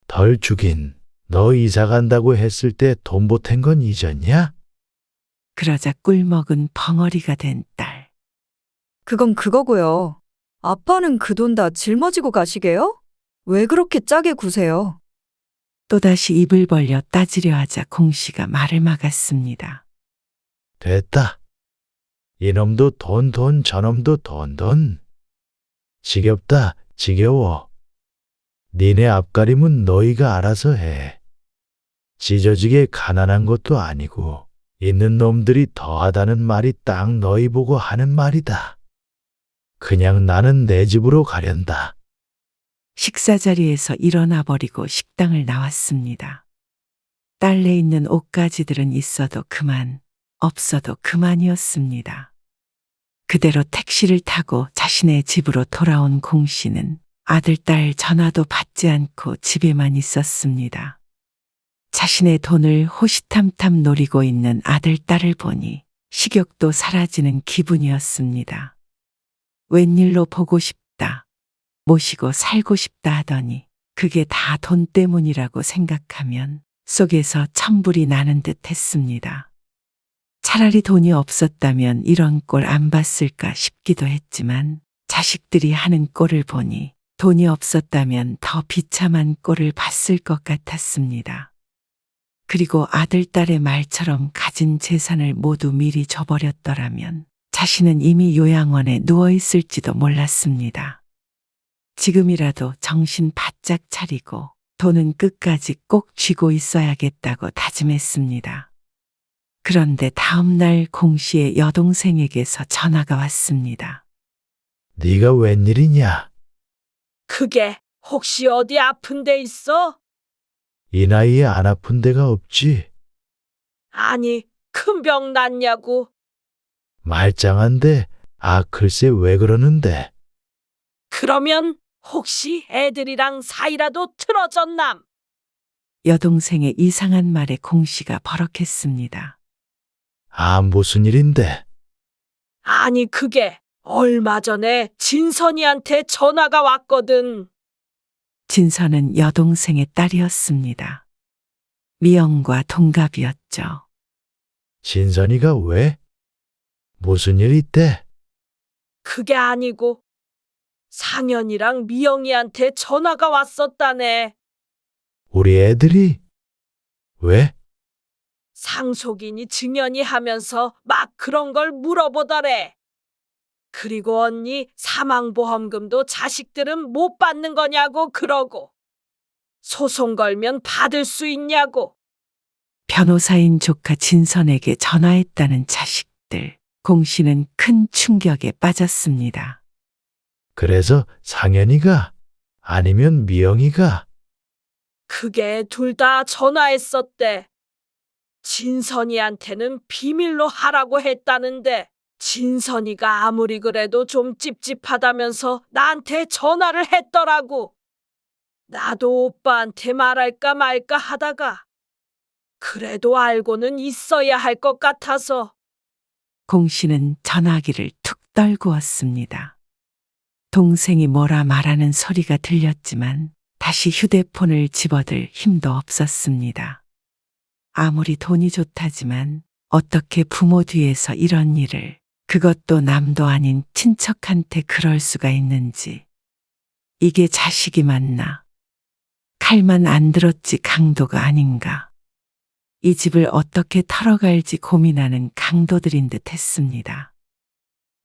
덜 주긴 너 이사 간다고 했을 때 돈 보탠 건 잊었냐? 그러자 꿀먹은 벙어리가 된 딸. 그건 그거고요. 아빠는 그 돈 다 짊어지고 가시게요? 왜 그렇게 짜게 구세요? 또다시 입을 벌려 따지려 하자 공 씨가 말을 막았습니다. 됐다. 이놈도 돈, 저놈도 돈. 지겹다, 지겨워. 니네 앞가림은 너희가 알아서 해. 찢어지게 가난한 것도 아니고 있는 놈들이 더하다는 말이 딱 너희 보고 하는 말이다. 그냥 나는 내 집으로 가련다. 식사 자리에서 일어나 버리고 식당을 나왔습니다. 딸내 있는 옷가지들은 있어도 그만, 없어도 그만이었습니다. 그대로 택시를 타고 자신의 집으로 돌아온 공 씨는 아들, 딸 전화도 받지 않고 집에만 있었습니다. 자신의 돈을 호시탐탐 노리고 있는 아들, 딸을 보니 식욕도 사라지는 기분이었습니다. 웬일로 보고 싶다, 모시고 살고 싶다 하더니 그게 다 돈 때문이라고 생각하면 속에서 천불이 나는 듯 했습니다. 차라리 돈이 없었다면 이런 꼴 안 봤을까 싶기도 했지만 자식들이 하는 꼴을 보니 돈이 없었다면 더 비참한 꼴을 봤을 것 같았습니다. 그리고 아들, 딸의 말처럼 가진 재산을 모두 미리 줘버렸더라면 자신은 이미 요양원에 누워 있을지도 몰랐습니다. 지금이라도 정신 바짝 차리고 돈은 끝까지 꼭 쥐고 있어야겠다고 다짐했습니다. 그런데 다음 날 공씨의 여동생에게서 전화가 왔습니다. 네가 웬일이냐? 그게 혹시 어디 아픈 데 있어? 이 나이에 안 아픈 데가 없지. 아니, 큰 병 났냐고. 말짱한데, 글쎄 왜 그러는데? 그러면 혹시 애들이랑 사이라도 틀어졌남? 여동생의 이상한 말에 공씨가 버럭했습니다. 무슨 일인데? 아니, 그게 얼마 전에 진선이한테 전화가 왔거든. 진선은 여동생의 딸이었습니다. 미영과 동갑이었죠. 진선이가 왜? 무슨 일 있대? 그게 아니고 상현이랑 미영이한테 전화가 왔었다네. 우리 애들이? 왜? 상속인이 증연이 하면서 막 그런 걸 물어보더래. 그리고 언니 사망보험금도 자식들은 못 받는 거냐고 그러고 소송 걸면 받을 수 있냐고. 변호사인 조카 진선에게 전화했다는 자식들. 공씨는 큰 충격에 빠졌습니다. 그래서 상현이가? 아니면 미영이가? 그게 둘 다 전화했었대. 진선이한테는 비밀로 하라고 했다는데 진선이가 아무리 그래도 좀 찝찝하다면서 나한테 전화를 했더라고. 나도 오빠한테 말할까 말까 하다가 그래도 알고는 있어야 할 것 같아서. 공씨는 전화기를 툭 떨구었습니다. 동생이 뭐라 말하는 소리가 들렸지만 다시 휴대폰을 집어들 힘도 없었습니다. 아무리 돈이 좋다지만 어떻게 부모 뒤에서 이런 일을, 그것도 남도 아닌 친척한테 그럴 수가 있는지. 이게 자식이 맞나? 칼만 안 들었지 강도가 아닌가. 이 집을 어떻게 털어갈지 고민하는 강도들인 듯 했습니다.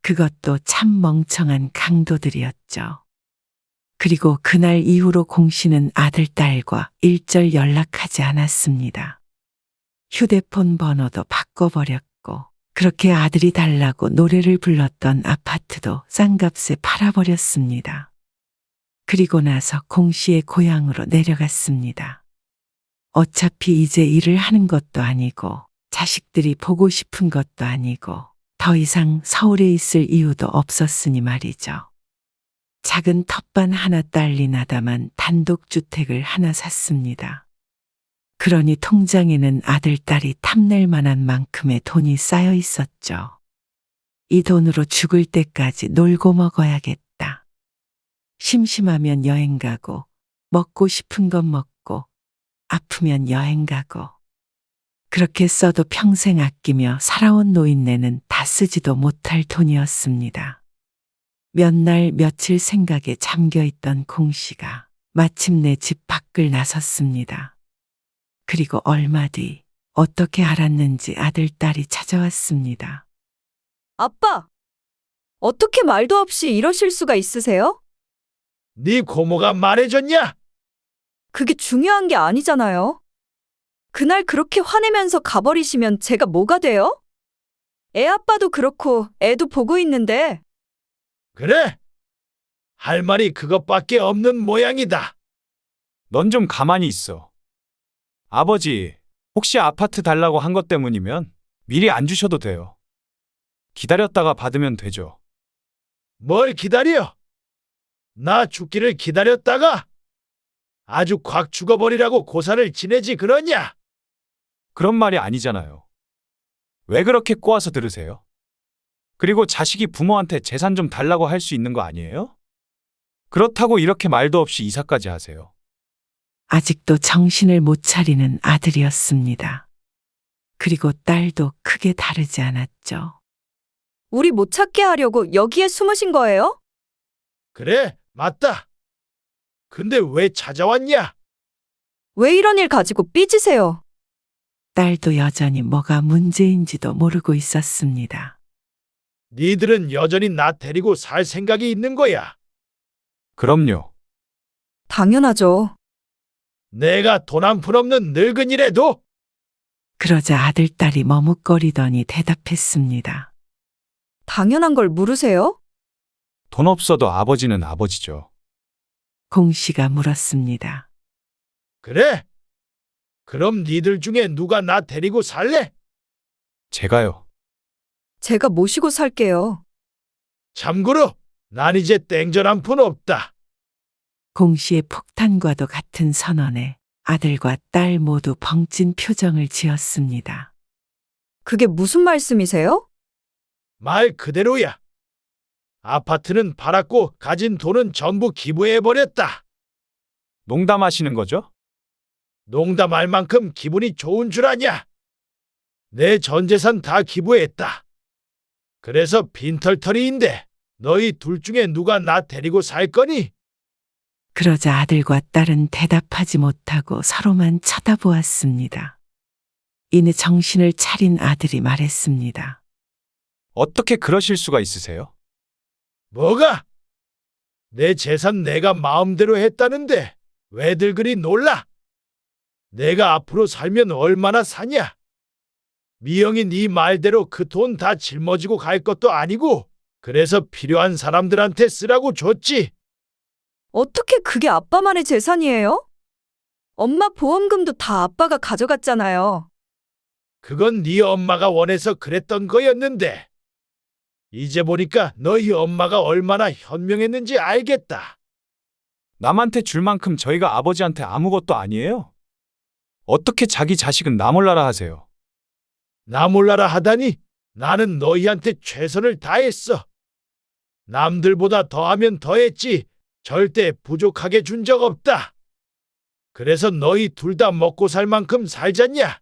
그것도 참 멍청한 강도들이었죠. 그리고 그날 이후로 공씨는 아들, 딸과 일절 연락하지 않았습니다. 휴대폰 번호도 바꿔버렸고, 그렇게 아들이 달라고 노래를 불렀던 아파트도 싼값에 팔아버렸습니다. 그리고 나서 공씨의 고향으로 내려갔습니다. 어차피 이제 일을 하는 것도 아니고 자식들이 보고 싶은 것도 아니고 더 이상 서울에 있을 이유도 없었으니 말이죠. 작은 텃밭 하나 딸리 나다만 단독주택을 하나 샀습니다. 그러니 통장에는 아들, 딸이 탐낼 만한 만큼의 돈이 쌓여 있었죠. 이 돈으로 죽을 때까지 놀고 먹어야겠다. 심심하면 여행 가고, 먹고 싶은 건 먹고, 아프면 여행 가고. 그렇게 써도 평생 아끼며 살아온 노인네는 다 쓰지도 못할 돈이었습니다. 몇 날 며칠 생각에 잠겨있던 공씨가 마침내 집 밖을 나섰습니다. 그리고 얼마 뒤 어떻게 알았는지 아들, 딸이 찾아왔습니다. 아빠! 어떻게 말도 없이 이러실 수가 있으세요? 네 고모가 말해줬냐? 그게 중요한 게 아니잖아요. 그날 그렇게 화내면서 가버리시면 제가 뭐가 돼요? 애 아빠도 그렇고 애도 보고 있는데. 그래? 할 말이 그것밖에 없는 모양이다. 넌 좀 가만히 있어. 아버지, 혹시 아파트 달라고 한 것 때문이면 미리 안 주셔도 돼요. 기다렸다가 받으면 되죠. 뭘 기다려? 나 죽기를 기다렸다가 아주 콱 죽어버리라고 고사를 지내지 그러냐? 그런 말이 아니잖아요. 왜 그렇게 꼬아서 들으세요? 그리고 자식이 부모한테 재산 좀 달라고 할 수 있는 거 아니에요? 그렇다고 이렇게 말도 없이 이사까지 하세요. 아직도 정신을 못 차리는 아들이었습니다. 그리고 딸도 크게 다르지 않았죠. 우리 못 찾게 하려고 여기에 숨으신 거예요? 그래, 맞다. 근데 왜 찾아왔냐? 왜 이런 일 가지고 삐지세요? 딸도 여전히 뭐가 문제인지도 모르고 있었습니다. 니들은 여전히 나 데리고 살 생각이 있는 거야. 그럼요. 당연하죠. 내가 돈 한 푼 없는 늙은이라도 그러자 아들, 딸이 머뭇거리더니 대답했습니다. 당연한 걸 물으세요? 돈 없어도 아버지는 아버지죠. 공 씨가 물었습니다. 그래? 그럼 니들 중에 누가 나 데리고 살래? 제가요. 제가 모시고 살게요. 참고로 난 이제 땡전 한 푼 없다. 공 씨의 폭탄과도 같은 선언에 아들과 딸 모두 벙찐 표정을 지었습니다. 그게 무슨 말씀이세요? 말 그대로야. 아파트는 팔았고 가진 돈은 전부 기부해버렸다. 농담하시는 거죠? 농담할 만큼 기분이 좋은 줄 아냐? 내 전 재산 다 기부했다. 그래서 빈털터리인데 너희 둘 중에 누가 나 데리고 살 거니? 그러자 아들과 딸은 대답하지 못하고 서로만 쳐다보았습니다. 이내 정신을 차린 아들이 말했습니다. 어떻게 그러실 수가 있으세요? 뭐가? 내 재산 내가 마음대로 했다는데 왜들 그리 놀라? 내가 앞으로 살면 얼마나 사냐? 미영이 네 말대로 그 돈 다 짊어지고 갈 것도 아니고 그래서 필요한 사람들한테 쓰라고 줬지. 어떻게 그게 아빠만의 재산이에요? 엄마 보험금도 다 아빠가 가져갔잖아요. 그건 네 엄마가 원해서 그랬던 거였는데 이제 보니까 너희 엄마가 얼마나 현명했는지 알겠다. 남한테 줄 만큼 저희가 아버지한테 아무것도 아니에요? 어떻게 자기 자식은 나 몰라라 하세요? 나 몰라라 하다니 나는 너희한테 최선을 다했어. 남들보다 더하면 더했지 절대 부족하게 준 적 없다. 그래서 너희 둘 다 먹고 살 만큼 살잖냐?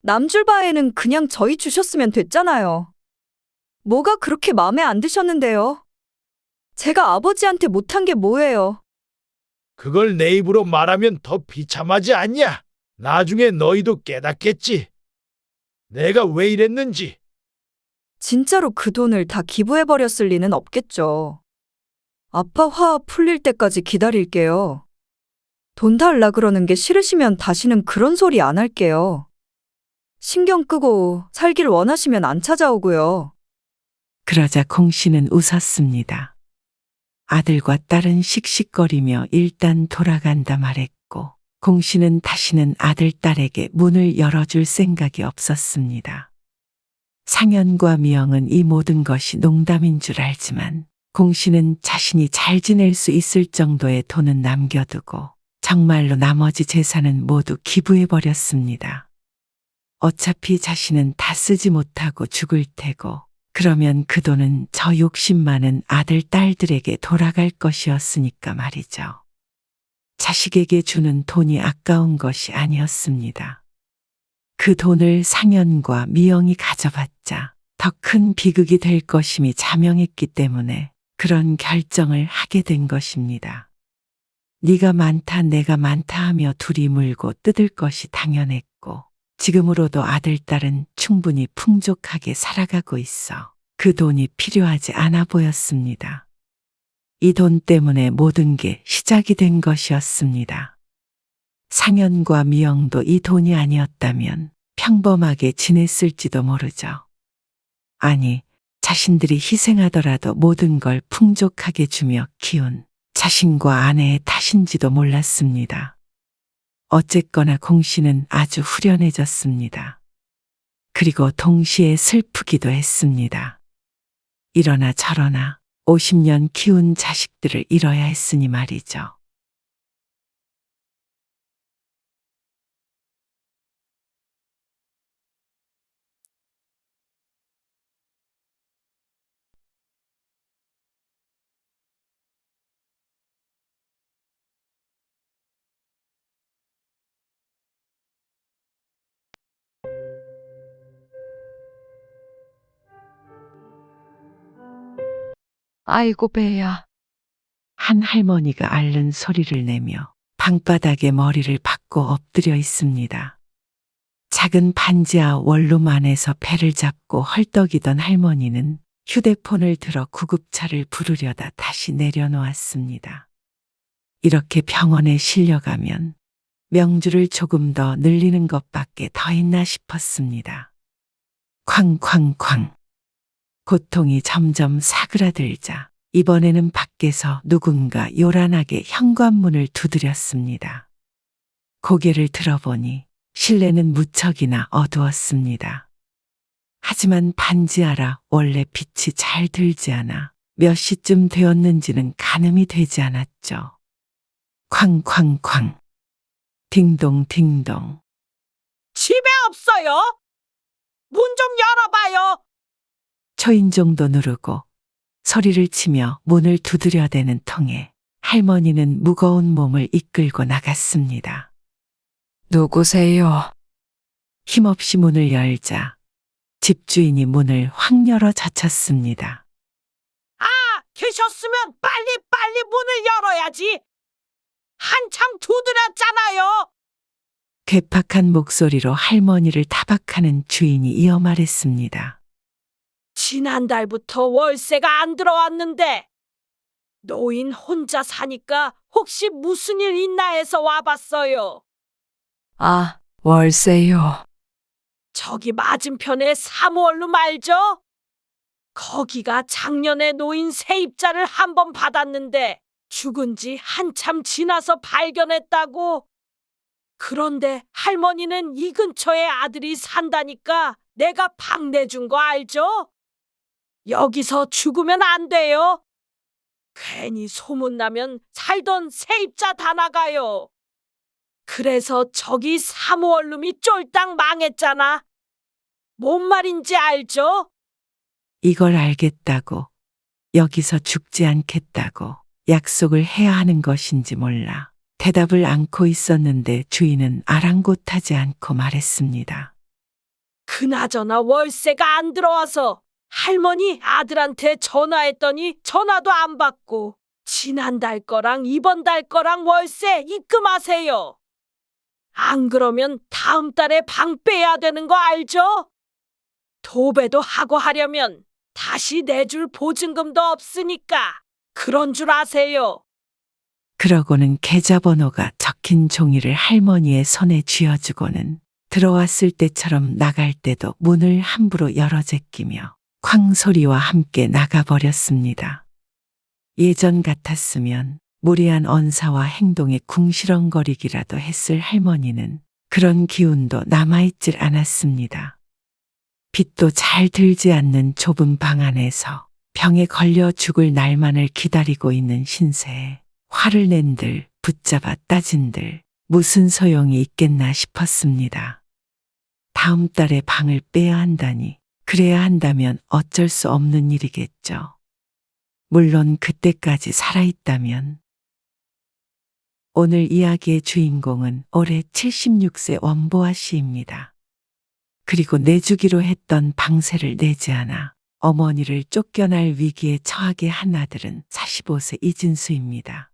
남줄 바에는 그냥 저희 주셨으면 됐잖아요. 뭐가 그렇게 마음에 안 드셨는데요? 제가 아버지한테 못한 게 뭐예요? 그걸 내 입으로 말하면 더 비참하지 않냐? 나중에 너희도 깨닫겠지. 내가 왜 이랬는지. 진짜로 그 돈을 다 기부해버렸을 리는 없겠죠. 아빠 화 풀릴 때까지 기다릴게요. 돈 달라 그러는 게 싫으시면 다시는 그런 소리 안 할게요. 신경 끄고 살길 원하시면 안 찾아오고요. 그러자 공 씨는 웃었습니다. 아들과 딸은 씩씩거리며 일단 돌아간다 말했고 공 씨는 다시는 아들, 딸에게 문을 열어줄 생각이 없었습니다. 상현과 미영은 이 모든 것이 농담인 줄 알지만 공 씨는 자신이 잘 지낼 수 있을 정도의 돈은 남겨두고 정말로 나머지 재산은 모두 기부해버렸습니다. 어차피 자신은 다 쓰지 못하고 죽을 테고 그러면 그 돈은 저 욕심 많은 아들, 딸들에게 돌아갈 것이었으니까 말이죠. 자식에게 주는 돈이 아까운 것이 아니었습니다. 그 돈을 상현과 미영이 가져봤자 더 큰 비극이 될 것임이 자명했기 때문에 그런 결정을 하게 된 것입니다. 네가 많다 내가 많다 하며 둘이 물고 뜯을 것이 당연했고 지금으로도 아들, 딸은 충분히 풍족하게 살아가고 있어 그 돈이 필요하지 않아 보였습니다. 이 돈 때문에 모든 게 시작이 된 것이었습니다. 상현과 미영도 이 돈이 아니었다면 평범하게 지냈을지도 모르죠. 아니, 자신들이 희생하더라도 모든 걸 풍족하게 주며 키운 자신과 아내의 탓인지도 몰랐습니다. 어쨌거나 공 씨는 아주 후련해졌습니다. 그리고 동시에 슬프기도 했습니다. 이러나 저러나 50년 키운 자식들을 잃어야 했으니 말이죠. 아이고 배야. 한 할머니가 앓는 소리를 내며 방바닥에 머리를 박고 엎드려 있습니다. 작은 반지하 원룸 안에서 배를 잡고 헐떡이던 할머니는 휴대폰을 들어 구급차를 부르려다 다시 내려놓았습니다. 이렇게 병원에 실려가면 명주를 조금 더 늘리는 것밖에 더 있나 싶었습니다. 쾅쾅쾅. 고통이 점점 사그라들자 이번에는 밖에서 누군가 요란하게 현관문을 두드렸습니다. 고개를 들어보니 실내는 무척이나 어두웠습니다. 하지만 반지하라 원래 빛이 잘 들지 않아 몇 시쯤 되었는지는 가늠이 되지 않았죠. 쾅쾅쾅. 딩동딩동. 집에 없어요? 문 좀 열어봐요. 초인종도 누르고 소리를 치며 문을 두드려대는 통에 할머니는 무거운 몸을 이끌고 나갔습니다. 누구세요? 힘없이 문을 열자 집주인이 문을 확 열어 젖혔습니다. 아, 계셨으면 빨리 문을 열어야지. 한참 두드렸잖아요. 괴팍한 목소리로 할머니를 타박하는 주인이 이어 말했습니다. 지난달부터 월세가 안 들어왔는데 노인 혼자 사니까 혹시 무슨 일 있나 해서 와봤어요. 아, 월세요. 저기 맞은편에 사무원룸 알죠? 거기가 작년에 노인 세입자를 한 번 받았는데 죽은 지 한참 지나서 발견했다고. 그런데 할머니는 이 근처에 아들이 산다니까 내가 방 내준 거 알죠? 여기서 죽으면 안 돼요. 괜히 소문나면 살던 세입자 다 나가요. 그래서 저기 사무원룸이 쫄딱 망했잖아. 뭔 말인지 알죠? 이걸 알겠다고, 여기서 죽지 않겠다고 약속을 해야 하는 것인지 몰라 대답을 않고 있었는데 주인은 아랑곳하지 않고 말했습니다. 그나저나 월세가 안 들어와서 할머니 아들한테 전화했더니 전화도 안 받고 지난달 거랑 이번 달 거랑 월세 입금하세요. 안 그러면 다음 달에 방 빼야 되는 거 알죠? 도배도 하고 하려면 다시 내줄 보증금도 없으니까 그런 줄 아세요. 그러고는 계좌번호가 적힌 종이를 할머니의 손에 쥐어주고는 들어왔을 때처럼 나갈 때도 문을 함부로 열어 제끼며 쾅 소리와 함께 나가버렸습니다. 예전 같았으면 무례한 언사와 행동에 궁시렁거리기라도 했을 할머니는 그런 기운도 남아있질 않았습니다. 빛도 잘 들지 않는 좁은 방 안에서 병에 걸려 죽을 날만을 기다리고 있는 신세에 화를 낸들 붙잡아 따진들 무슨 소용이 있겠나 싶었습니다. 다음 달에 방을 빼야 한다니 그래야 한다면 어쩔 수 없는 일이겠죠. 물론 그때까지 살아있다면. 오늘 이야기의 주인공은 올해 76세 원보아 씨입니다. 그리고 내주기로 했던 방세를 내지 않아 어머니를 쫓겨날 위기에 처하게 한 아들은 45세 이진수입니다.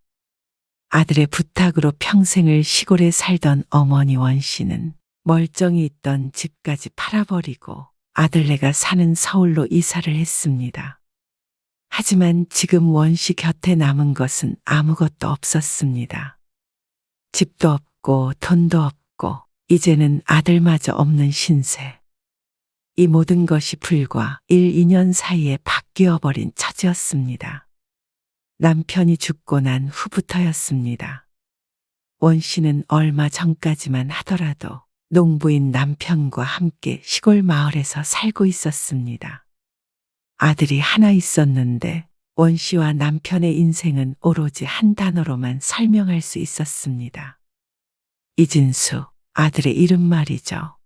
아들의 부탁으로 평생을 시골에 살던 어머니 원 씨는 멀쩡히 있던 집까지 팔아버리고 아들네가 사는 서울로 이사를 했습니다. 하지만 지금 원 씨 곁에 남은 것은 아무것도 없었습니다. 집도 없고 돈도 없고 이제는 아들마저 없는 신세. 이 모든 것이 불과 1, 2년 사이에 바뀌어버린 처지였습니다. 남편이 죽고 난 후부터였습니다. 원 씨는 얼마 전까지만 하더라도 농부인 남편과 함께 시골 마을에서 살고 있었습니다. 아들이 하나 있었는데 원 씨와 남편의 인생은 오로지 한 단어로만 설명할 수 있었습니다. 이진수, 아들의 이름 말이죠.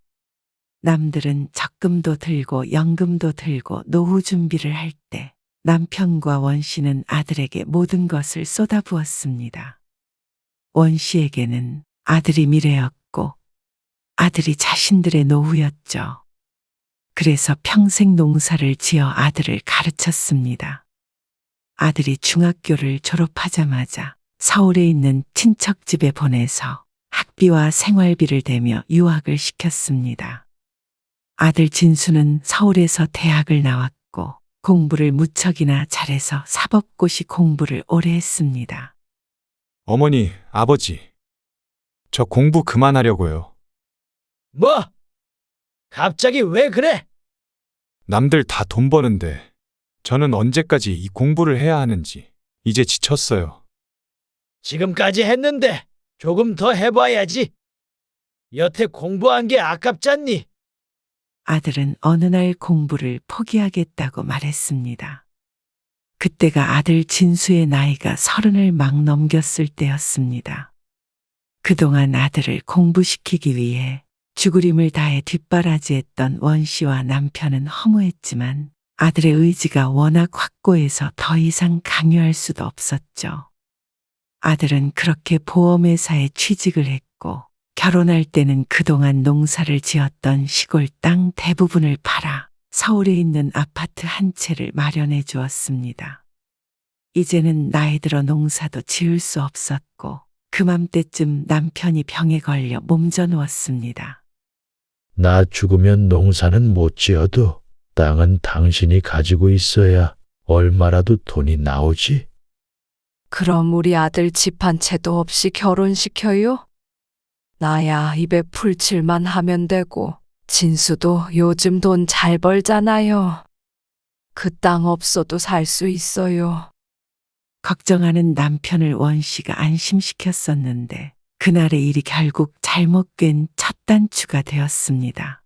남들은 적금도 들고 연금도 들고 노후 준비를 할 때 남편과 원 씨는 아들에게 모든 것을 쏟아부었습니다. 원 씨에게는 아들이 미래였고 아들이 자신들의 노후였죠. 그래서 평생 농사를 지어 아들을 가르쳤습니다. 아들이 중학교를 졸업하자마자 서울에 있는 친척집에 보내서 학비와 생활비를 대며 유학을 시켰습니다. 아들 진수는 서울에서 대학을 나왔고 공부를 무척이나 잘해서 사법고시 공부를 오래 했습니다. 어머니, 아버지. 저 공부 그만하려고요. 뭐? 갑자기 왜 그래? 남들 다 돈 버는데 저는 언제까지 이 공부를 해야 하는지 이제 지쳤어요. 지금까지 했는데 조금 더 해봐야지. 여태 공부한 게 아깝잖니? 아들은 어느 날 공부를 포기하겠다고 말했습니다. 그때가 아들 진수의 나이가 30을 막 넘겼을 때였습니다. 그동안 아들을 공부시키기 위해 죽으림을 다해 뒷바라지했던 원씨와 남편은 허무했지만 아들의 의지가 워낙 확고해서 더 이상 강요할 수도 없었죠. 아들은 그렇게 보험회사에 취직을 했고 결혼할 때는 그동안 농사를 지었던 시골 땅 대부분을 팔아 서울에 있는 아파트 한 채를 마련해 주었습니다. 이제는 나이 들어 농사도 지을 수 없었고 그맘때쯤 남편이 병에 걸려 몸져 누웠습니다. 나 죽으면 농사는 못 지어도 땅은 당신이 가지고 있어야 얼마라도 돈이 나오지? 그럼 우리 아들 집 한 채도 없이 결혼시켜요? 나야 입에 풀칠만 하면 되고 진수도 요즘 돈 잘 벌잖아요. 그 땅 없어도 살 수 있어요. 걱정하는 남편을 원씨가 안심시켰었는데 그날의 일이 결국 잘못 꿰은 첫 단추가 되었습니다.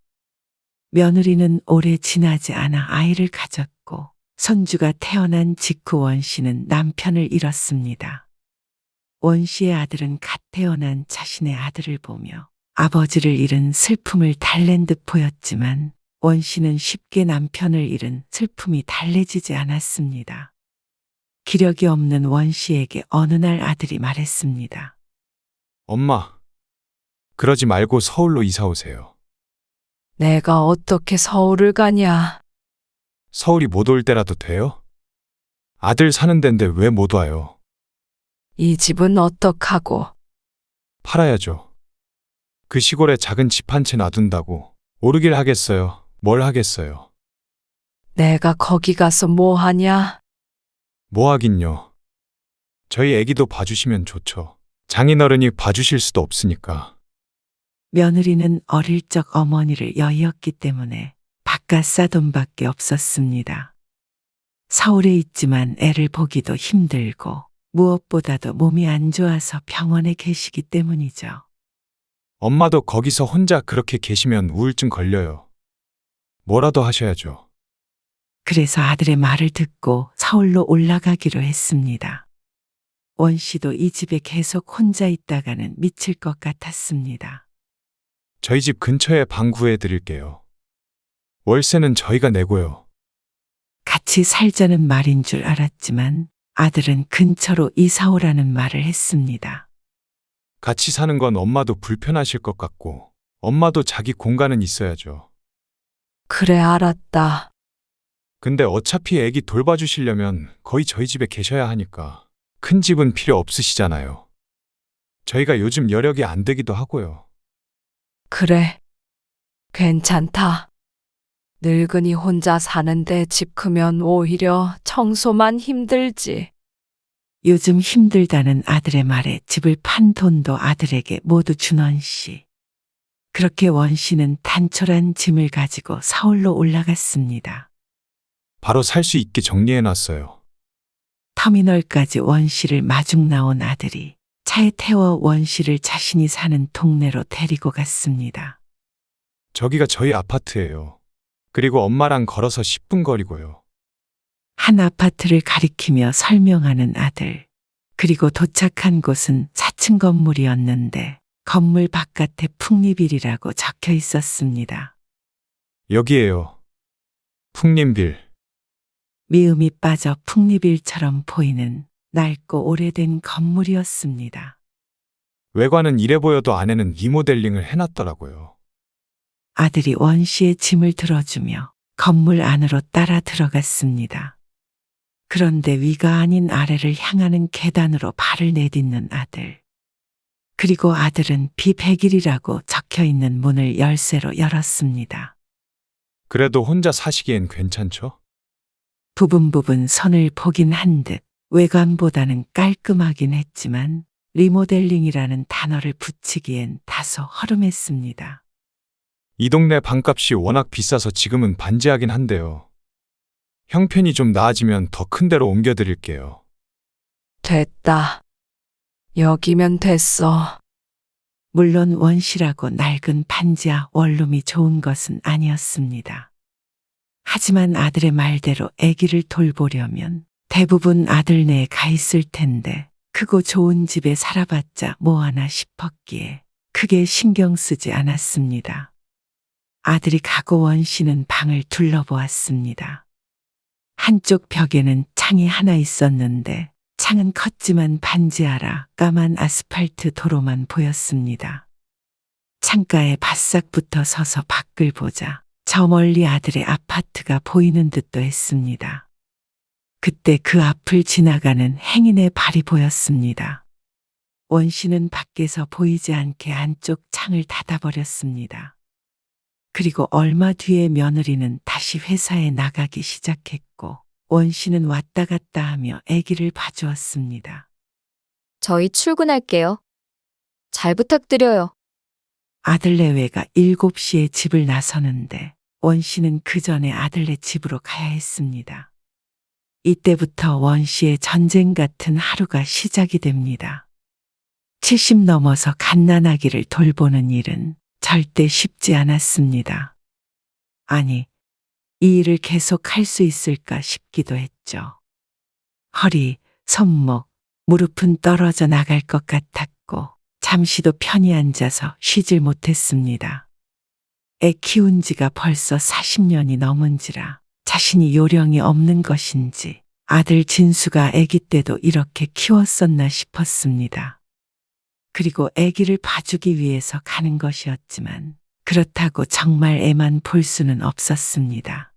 며느리는 오래 지나지 않아 아이를 가졌고 손주가 태어난 직후 원씨는 남편을 잃었습니다. 원씨의 아들은 갓 태어난 자신의 아들을 보며 아버지를 잃은 슬픔을 달랜 듯 보였지만 원씨는 쉽게 남편을 잃은 슬픔이 달래지지 않았습니다. 기력이 없는 원씨에게 어느 날 아들이 말했습니다. 엄마, 그러지 말고 서울로 이사 오세요. 내가 어떻게 서울을 가냐? 서울이 못 올 때라도 돼요? 아들 사는 데인데 왜 못 와요? 이 집은 어떡하고? 팔아야죠. 그 시골에 작은 집 한 채 놔둔다고 오르길 하겠어요? 뭘 하겠어요? 내가 거기 가서 뭐 하냐? 뭐 하긴요. 저희 애기도 봐주시면 좋죠. 장인어른이 봐주실 수도 없으니까. 며느리는 어릴 적 어머니를 여의었기 때문에 바깥 싸돈밖에 없었습니다. 서울에 있지만 애를 보기도 힘들고 무엇보다도 몸이 안 좋아서 병원에 계시기 때문이죠. 엄마도 거기서 혼자 그렇게 계시면 우울증 걸려요. 뭐라도 하셔야죠. 그래서 아들의 말을 듣고 서울로 올라가기로 했습니다. 원 씨도 이 집에 계속 혼자 있다가는 미칠 것 같았습니다. 저희 집 근처에 방 구해 드릴게요. 월세는 저희가 내고요. 같이 살자는 말인 줄 알았지만 아들은 근처로 이사 오라는 말을 했습니다. 같이 사는 건 엄마도 불편하실 것 같고 엄마도 자기 공간은 있어야죠. 그래, 알았다. 근데 어차피 애기 돌봐주시려면 거의 저희 집에 계셔야 하니까 큰 집은 필요 없으시잖아요. 저희가 요즘 여력이 안 되기도 하고요. 그래, 괜찮다. 늙은이 혼자 사는데 집 크면 오히려 청소만 힘들지. 요즘 힘들다는 아들의 말에 집을 판 돈도 아들에게 모두 준 원 씨. 그렇게 원 씨는 단촐한 짐을 가지고 서울로 올라갔습니다. 바로 살 수 있게 정리해놨어요. 터미널까지 원 씨를 마중 나온 아들이 차에 태워 원 씨를 자신이 사는 동네로 데리고 갔습니다. 저기가 저희 아파트예요. 그리고 엄마랑 걸어서 10분 거리고요. 한 아파트를 가리키며 설명하는 아들. 그리고 도착한 곳은 4층 건물이었는데 건물 바깥에 풍리빌이라고 적혀 있었습니다. 여기에요. 풍림빌. 미음이 빠져 풍리빌처럼 보이는 낡고 오래된 건물이었습니다. 외관은 이래 보여도 안에는 리모델링을 해놨더라고요. 아들이 원 씨의 짐을 들어주며 건물 안으로 따라 들어갔습니다. 그런데 위가 아닌 아래를 향하는 계단으로 발을 내딛는 아들. 그리고 아들은 B100일이라고 적혀 있는 문을 열쇠로 열었습니다. 그래도 혼자 사시기엔 괜찮죠? 부분 선을 보긴 한 듯 외관보다는 깔끔하긴 했지만 리모델링이라는 단어를 붙이기엔 다소 허름했습니다. 이 동네 방값이 워낙 비싸서 지금은 반지하긴 한데요. 형편이 좀 나아지면 더 큰 데로 옮겨드릴게요. 됐다. 여기면 됐어. 물론 원씨라고 낡은 반지하 원룸이 좋은 것은 아니었습니다. 하지만 아들의 말대로 아기를 돌보려면 대부분 아들네에 가 있을 텐데 크고 좋은 집에 살아봤자 뭐하나 싶었기에 크게 신경 쓰지 않았습니다. 아들이 가고 원씨는 방을 둘러보았습니다. 한쪽 벽에는 창이 하나 있었는데 창은 컸지만 반지하라 까만 아스팔트 도로만 보였습니다. 창가에 바싹 붙어 서서 밖을 보자 저 멀리 아들의 아파트가 보이는 듯도 했습니다. 그때 그 앞을 지나가는 행인의 발이 보였습니다. 원씨는 밖에서 보이지 않게 안쪽 창을 닫아버렸습니다. 그리고 얼마 뒤에 며느리는 다시 회사에 나가기 시작했고 원씨는 왔다 갔다 하며 아기를 봐주었습니다. 저희 출근할게요. 잘 부탁드려요. 아들네외가 7시에 집을 나서는데 원씨는 그 전에 아들네 집으로 가야 했습니다. 이때부터 원씨의 전쟁 같은 하루가 시작이 됩니다. 70 넘어서 갓난아기를 돌보는 일은 절대 쉽지 않았습니다. 아니, 이 일을 계속 할 수 있을까 싶기도 했죠. 허리, 손목, 무릎은 떨어져 나갈 것 같았고 잠시도 편히 앉아서 쉬질 못했습니다. 애 키운 지가 벌써 40년이 넘은지라 자신이 요령이 없는 것인지 아들 진수가 아기 때도 이렇게 키웠었나 싶었습니다. 그리고 아기를 봐주기 위해서 가는 것이었지만 그렇다고 정말 애만 볼 수는 없었습니다.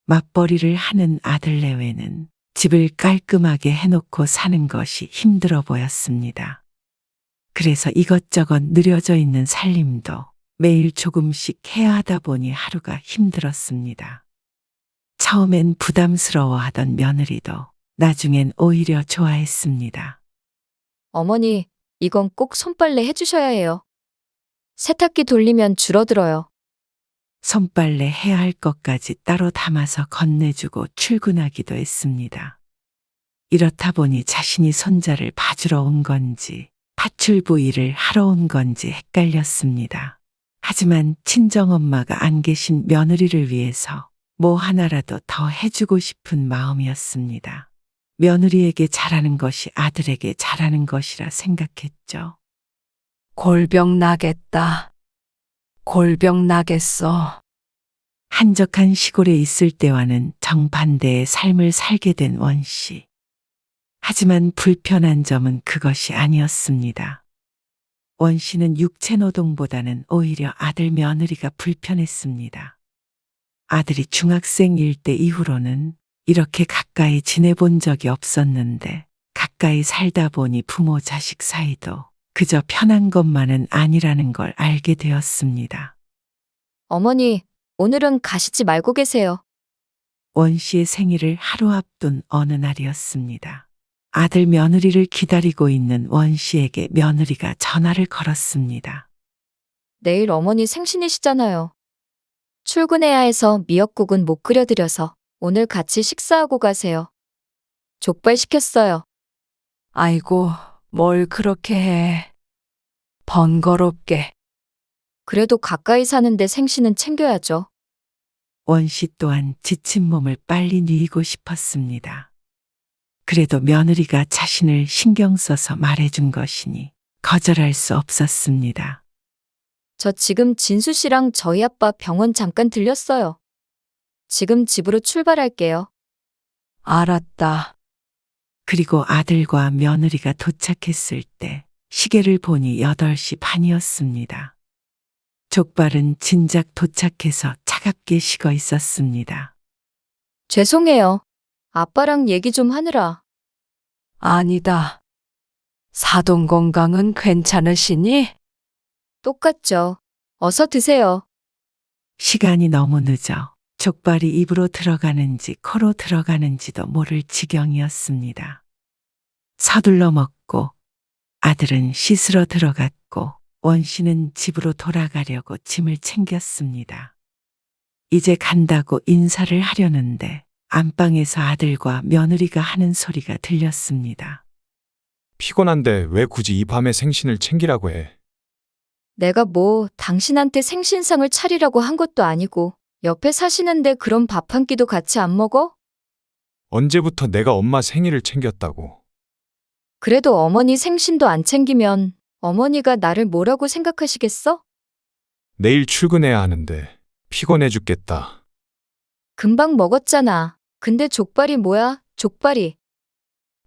맞벌이를 하는 아들 내외는 집을 깔끔하게 해놓고 사는 것이 힘들어 보였습니다. 그래서 이것저것 느려져 있는 살림도 매일 조금씩 해야 하다 보니 하루가 힘들었습니다. 처음엔 부담스러워하던 며느리도 나중엔 오히려 좋아했습니다. 어머니, 이건 꼭 손빨래 해주셔야 해요. 세탁기 돌리면 줄어들어요. 손빨래 해야 할 것까지 따로 담아서 건네주고 출근하기도 했습니다. 이렇다 보니 자신이 손자를 봐주러 온 건지 파출부 일을 하러 온 건지 헷갈렸습니다. 하지만 친정엄마가 안 계신 며느리를 위해서 뭐 하나라도 더 해주고 싶은 마음이었습니다. 며느리에게 잘하는 것이 아들에게 잘하는 것이라 생각했죠. 골병 나겠다. 골병 나겠어. 한적한 시골에 있을 때와는 정반대의 삶을 살게 된 원씨. 하지만 불편한 점은 그것이 아니었습니다. 원씨는 육체노동보다는 오히려 아들 며느리가 불편했습니다. 아들이 중학생일 때 이후로는 이렇게 가까이 지내본 적이 없었는데 가까이 살다 보니 부모 자식 사이도 그저 편한 것만은 아니라는 걸 알게 되었습니다. 어머니, 오늘은 가시지 말고 계세요. 원씨의 생일을 하루 앞둔 어느 날이었습니다. 아들 며느리를 기다리고 있는 원씨에게 며느리가 전화를 걸었습니다. 내일 어머니 생신이시잖아요. 출근해야 해서 미역국은 못 끓여드려서 오늘 같이 식사하고 가세요. 족발 시켰어요. 아이고, 뭘 그렇게 해. 번거롭게. 그래도 가까이 사는데 생신은 챙겨야죠. 원씨 또한 지친 몸을 빨리 누이고 싶었습니다. 그래도 며느리가 자신을 신경 써서 말해준 것이니 거절할 수 없었습니다. 저 지금 진수 씨랑 저희 아빠 병원 잠깐 들렸어요. 지금 집으로 출발할게요. 알았다. 그리고 아들과 며느리가 도착했을 때 시계를 보니 8시 반이었습니다. 족발은 진작 도착해서 차갑게 식어 있었습니다. 죄송해요. 아빠랑 얘기 좀 하느라. 아니다. 사돈 건강은 괜찮으시니? 똑같죠. 어서 드세요. 시간이 너무 늦어 족발이 입으로 들어가는지 코로 들어가는지도 모를 지경이었습니다. 서둘러 먹고 아들은 씻으러 들어갔고 원씨는 집으로 돌아가려고 짐을 챙겼습니다. 이제 간다고 인사를 하려는데 안방에서 아들과 며느리가 하는 소리가 들렸습니다. 피곤한데 왜 굳이 이 밤에 생신을 챙기라고 해? 내가 뭐 당신한테 생신상을 차리라고 한 것도 아니고 옆에 사시는데 그럼 밥 한 끼도 같이 안 먹어? 언제부터 내가 엄마 생일을 챙겼다고? 그래도 어머니 생신도 안 챙기면 어머니가 나를 뭐라고 생각하시겠어? 내일 출근해야 하는데 피곤해 죽겠다. 금방 먹었잖아. 근데 족발이 뭐야? 족발이.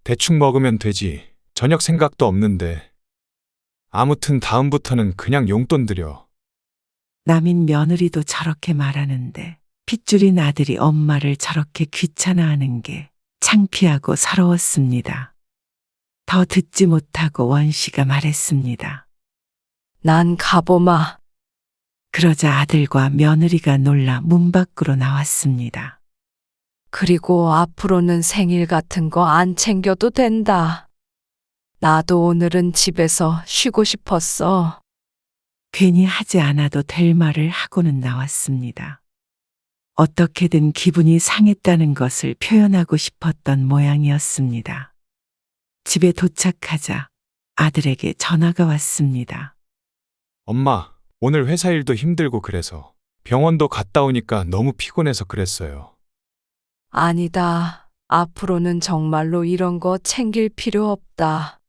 대충 먹으면 되지. 저녁 생각도 없는데. 아무튼 다음부터는 그냥 용돈 드려. 남인 며느리도 저렇게 말하는데 핏줄인 아들이 엄마를 저렇게 귀찮아하는 게 창피하고 서러웠습니다. 더 듣지 못하고 원씨가 말했습니다. 난 가보마. 그러자 아들과 며느리가 놀라 문 밖으로 나왔습니다. 그리고 앞으로는 생일 같은 거 안 챙겨도 된다. 나도 오늘은 집에서 쉬고 싶었어. 괜히 하지 않아도 될 말을 하고는 나왔습니다. 어떻게든 기분이 상했다는 것을 표현하고 싶었던 모양이었습니다. 집에 도착하자 아들에게 전화가 왔습니다. 엄마, 오늘 회사 일도 힘들고 그래서 병원도 갔다 오니까 너무 피곤해서 그랬어요. 아니다. 앞으로는 정말로 이런 거 챙길 필요 없다.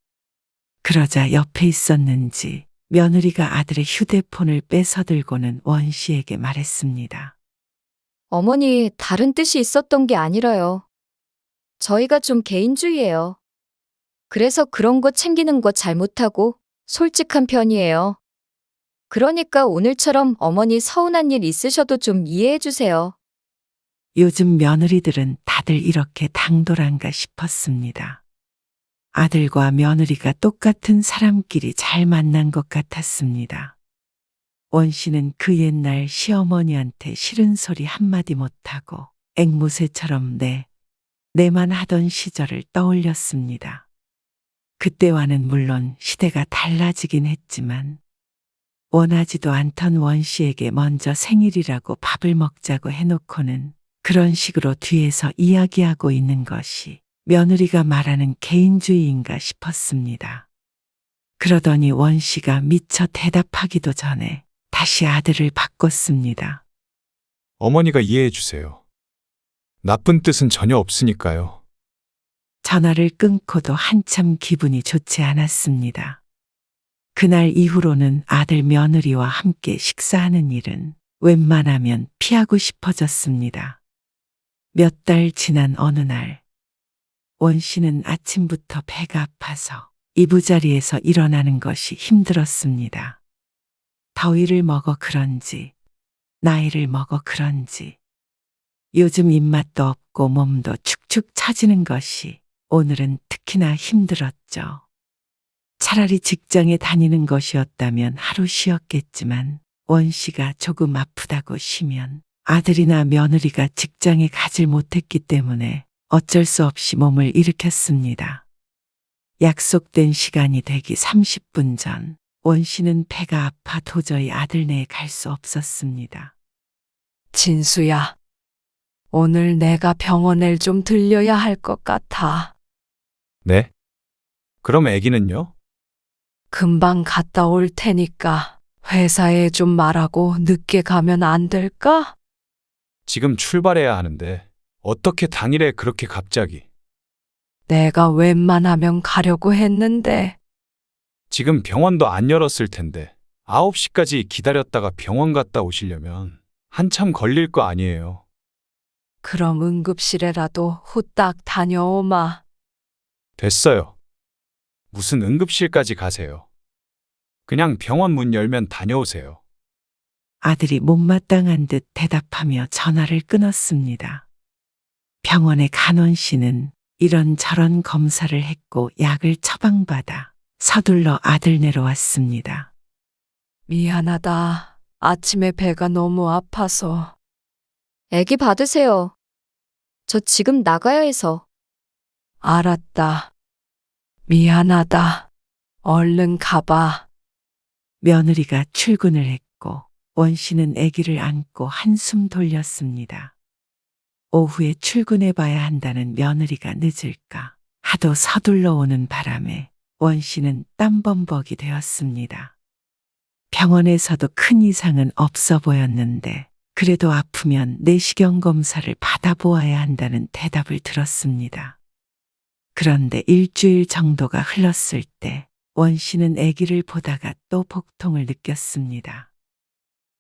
그러자 옆에 있었는지 며느리가 아들의 휴대폰을 뺏어들고는 원씨에게 말했습니다. 어머니 다른 뜻이 있었던 게 아니라요. 저희가 좀 개인주의예요. 그래서 그런 거 챙기는 거 잘 못하고 솔직한 편이에요. 그러니까 오늘처럼 어머니 서운한 일 있으셔도 좀 이해해 주세요. 요즘 며느리들은 다들 이렇게 당돌한가 싶었습니다. 아들과 며느리가 똑같은 사람끼리 잘 만난 것 같았습니다. 원씨는 그 옛날 시어머니한테 싫은 소리 한마디 못하고 앵무새처럼 내만 하던 시절을 떠올렸습니다. 그때와는 물론 시대가 달라지긴 했지만 원하지도 않던 원씨에게 먼저 생일이라고 밥을 먹자고 해놓고는 그런 식으로 뒤에서 이야기하고 있는 것이 며느리가 말하는 개인주의인가 싶었습니다. 그러더니 원씨가 미처 대답하기도 전에 다시 아들을 바꿨습니다. 어머니가 이해해 주세요. 나쁜 뜻은 전혀 없으니까요. 전화를 끊고도 한참 기분이 좋지 않았습니다. 그날 이후로는 아들 며느리와 함께 식사하는 일은 웬만하면 피하고 싶어졌습니다. 몇 달 지난 어느 날 원씨는 아침부터 배가 아파서 이부자리에서 일어나는 것이 힘들었습니다. 더위를 먹어 그런지 나이를 먹어 그런지 요즘 입맛도 없고 몸도 축축 처지는 것이 오늘은 특히나 힘들었죠. 차라리 직장에 다니는 것이었다면 하루 쉬었겠지만 원씨가 조금 아프다고 쉬면 아들이나 며느리가 직장에 가질 못했기 때문에 어쩔 수 없이 몸을 일으켰습니다. 약속된 시간이 되기 30분 전 원씨는 배가 아파 도저히 아들네에 갈 수 없었습니다. 진수야, 오늘 내가 병원에 좀 들려야 할 것 같아. 네? 그럼 아기는요? 금방 갔다 올 테니까 회사에 좀 말하고 늦게 가면 안 될까? 지금 출발해야 하는데 어떻게 당일에 그렇게 갑자기? 내가 웬만하면 가려고 했는데. 지금 병원도 안 열었을 텐데 9시까지 기다렸다가 병원 갔다 오시려면 한참 걸릴 거 아니에요. 그럼 응급실에라도 후딱 다녀오마. 됐어요. 무슨 응급실까지 가세요. 그냥 병원 문 열면 다녀오세요. 아들이 못마땅한 듯 대답하며 전화를 끊었습니다. 병원의 간원씨는 이런저런 검사를 했고 약을 처방받아 서둘러 아들네로 왔습니다. 미안하다. 아침에 배가 너무 아파서. 애기 받으세요. 저 지금 나가야 해서. 알았다. 미안하다. 얼른 가봐. 며느리가 출근을 했고 원 씨는 아기를 안고 한숨 돌렸습니다. 오후에 출근해 봐야 한다는 며느리가 늦을까 하도 서둘러 오는 바람에 원 씨는 땀범벅이 되었습니다. 병원에서도 큰 이상은 없어 보였는데 그래도 아프면 내시경 검사를 받아보아야 한다는 대답을 들었습니다. 그런데 일주일 정도가 흘렀을 때 원 씨는 아기를 보다가 또 복통을 느꼈습니다.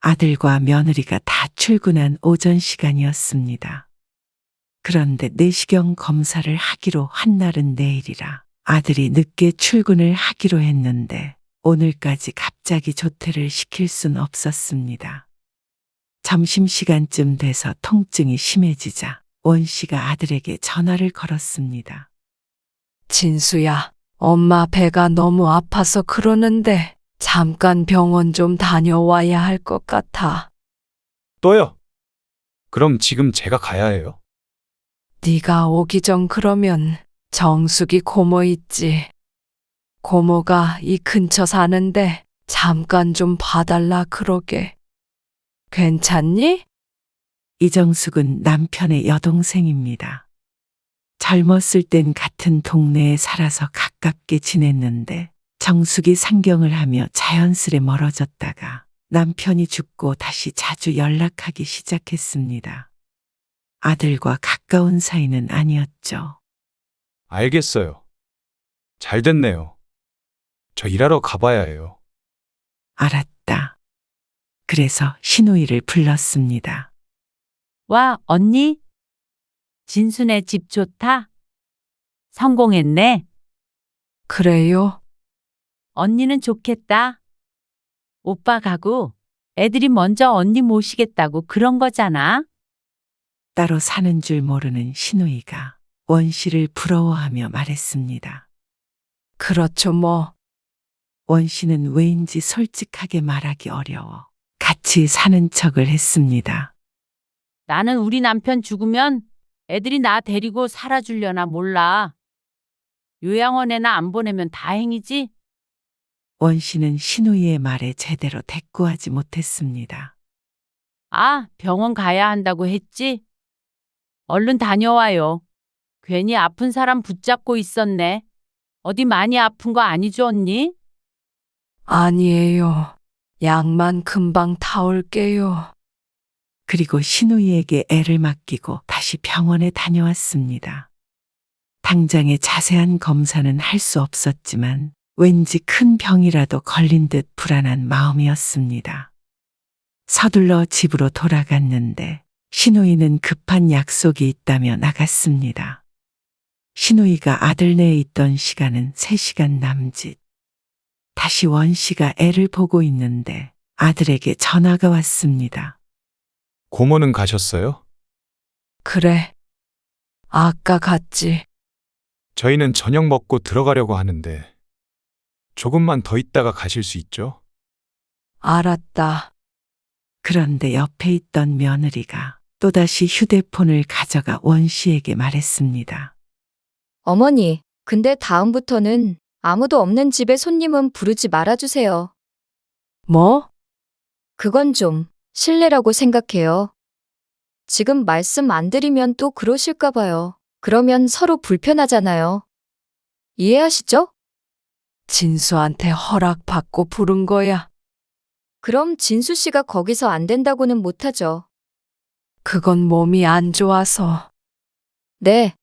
아들과 며느리가 다 출근한 오전 시간이었습니다. 그런데 내시경 검사를 하기로 한 날은 내일이라 아들이 늦게 출근을 하기로 했는데 오늘까지 갑자기 조퇴를 시킬 순 없었습니다. 점심시간쯤 돼서 통증이 심해지자 원 씨가 아들에게 전화를 걸었습니다. 진수야, 엄마 배가 너무 아파서 그러는데 잠깐 병원 좀 다녀와야 할 것 같아. 또요? 그럼 지금 제가 가야 해요. 네가 오기 전 그러면 정숙이 고모 있지. 고모가 이 근처 사는데 잠깐 좀 봐달라 그러게. 괜찮니? 이정숙은 남편의 여동생입니다. 젊었을 땐 같은 동네에 살아서 가깝게 지냈는데 정숙이 상경을 하며 자연스레 멀어졌다가 남편이 죽고 다시 자주 연락하기 시작했습니다. 아들과 가까운 사이는 아니었죠. 알겠어요. 잘 됐네요. 저 일하러 가봐야 해요. 알았다. 그래서 신우이를 불렀습니다. 와, 언니? 진순의 집 좋다? 성공했네. 그래요? 언니는 좋겠다. 오빠 가고 애들이 먼저 언니 모시겠다고 그런 거잖아. 따로 사는 줄 모르는 신우이가 원 씨를 부러워하며 말했습니다. 그렇죠 뭐. 원 씨는 왜인지 솔직하게 말하기 어려워 같이 사는 척을 했습니다. 나는 우리 남편 죽으면 애들이 나 데리고 살아주려나 몰라. 요양원에나 안 보내면 다행이지. 원 씨는 신우이의 말에 제대로 대꾸하지 못했습니다. 아, 병원 가야 한다고 했지? 얼른 다녀와요. 괜히 아픈 사람 붙잡고 있었네. 어디 많이 아픈 거 아니죠, 언니? 아니에요. 약만 금방 타올게요. 그리고 신우이에게 애를 맡기고 다시 병원에 다녀왔습니다. 당장의 자세한 검사는 할 수 없었지만 왠지 큰 병이라도 걸린 듯 불안한 마음이었습니다. 서둘러 집으로 돌아갔는데 신우이는 급한 약속이 있다며 나갔습니다. 신우이가 아들네에 있던 시간은 3시간 남짓. 다시 원 씨가 애를 보고 있는데 아들에게 전화가 왔습니다. 고모는 가셨어요? 그래. 아까 갔지. 저희는 저녁 먹고 들어가려고 하는데 조금만 더 있다가 가실 수 있죠? 알았다. 그런데 옆에 있던 며느리가 또다시 휴대폰을 가져가 원 씨에게 말했습니다. 어머니, 근데 다음부터는 아무도 없는 집에 손님은 부르지 말아주세요. 뭐? 그건 좀 실례라고 생각해요. 지금 말씀 안 드리면 또 그러실까 봐요. 그러면 서로 불편하잖아요. 이해하시죠? 진수한테 허락받고 부른 거야. 그럼 진수 씨가 거기서 안 된다고는 못하죠. 그건 몸이 안 좋아서. 네.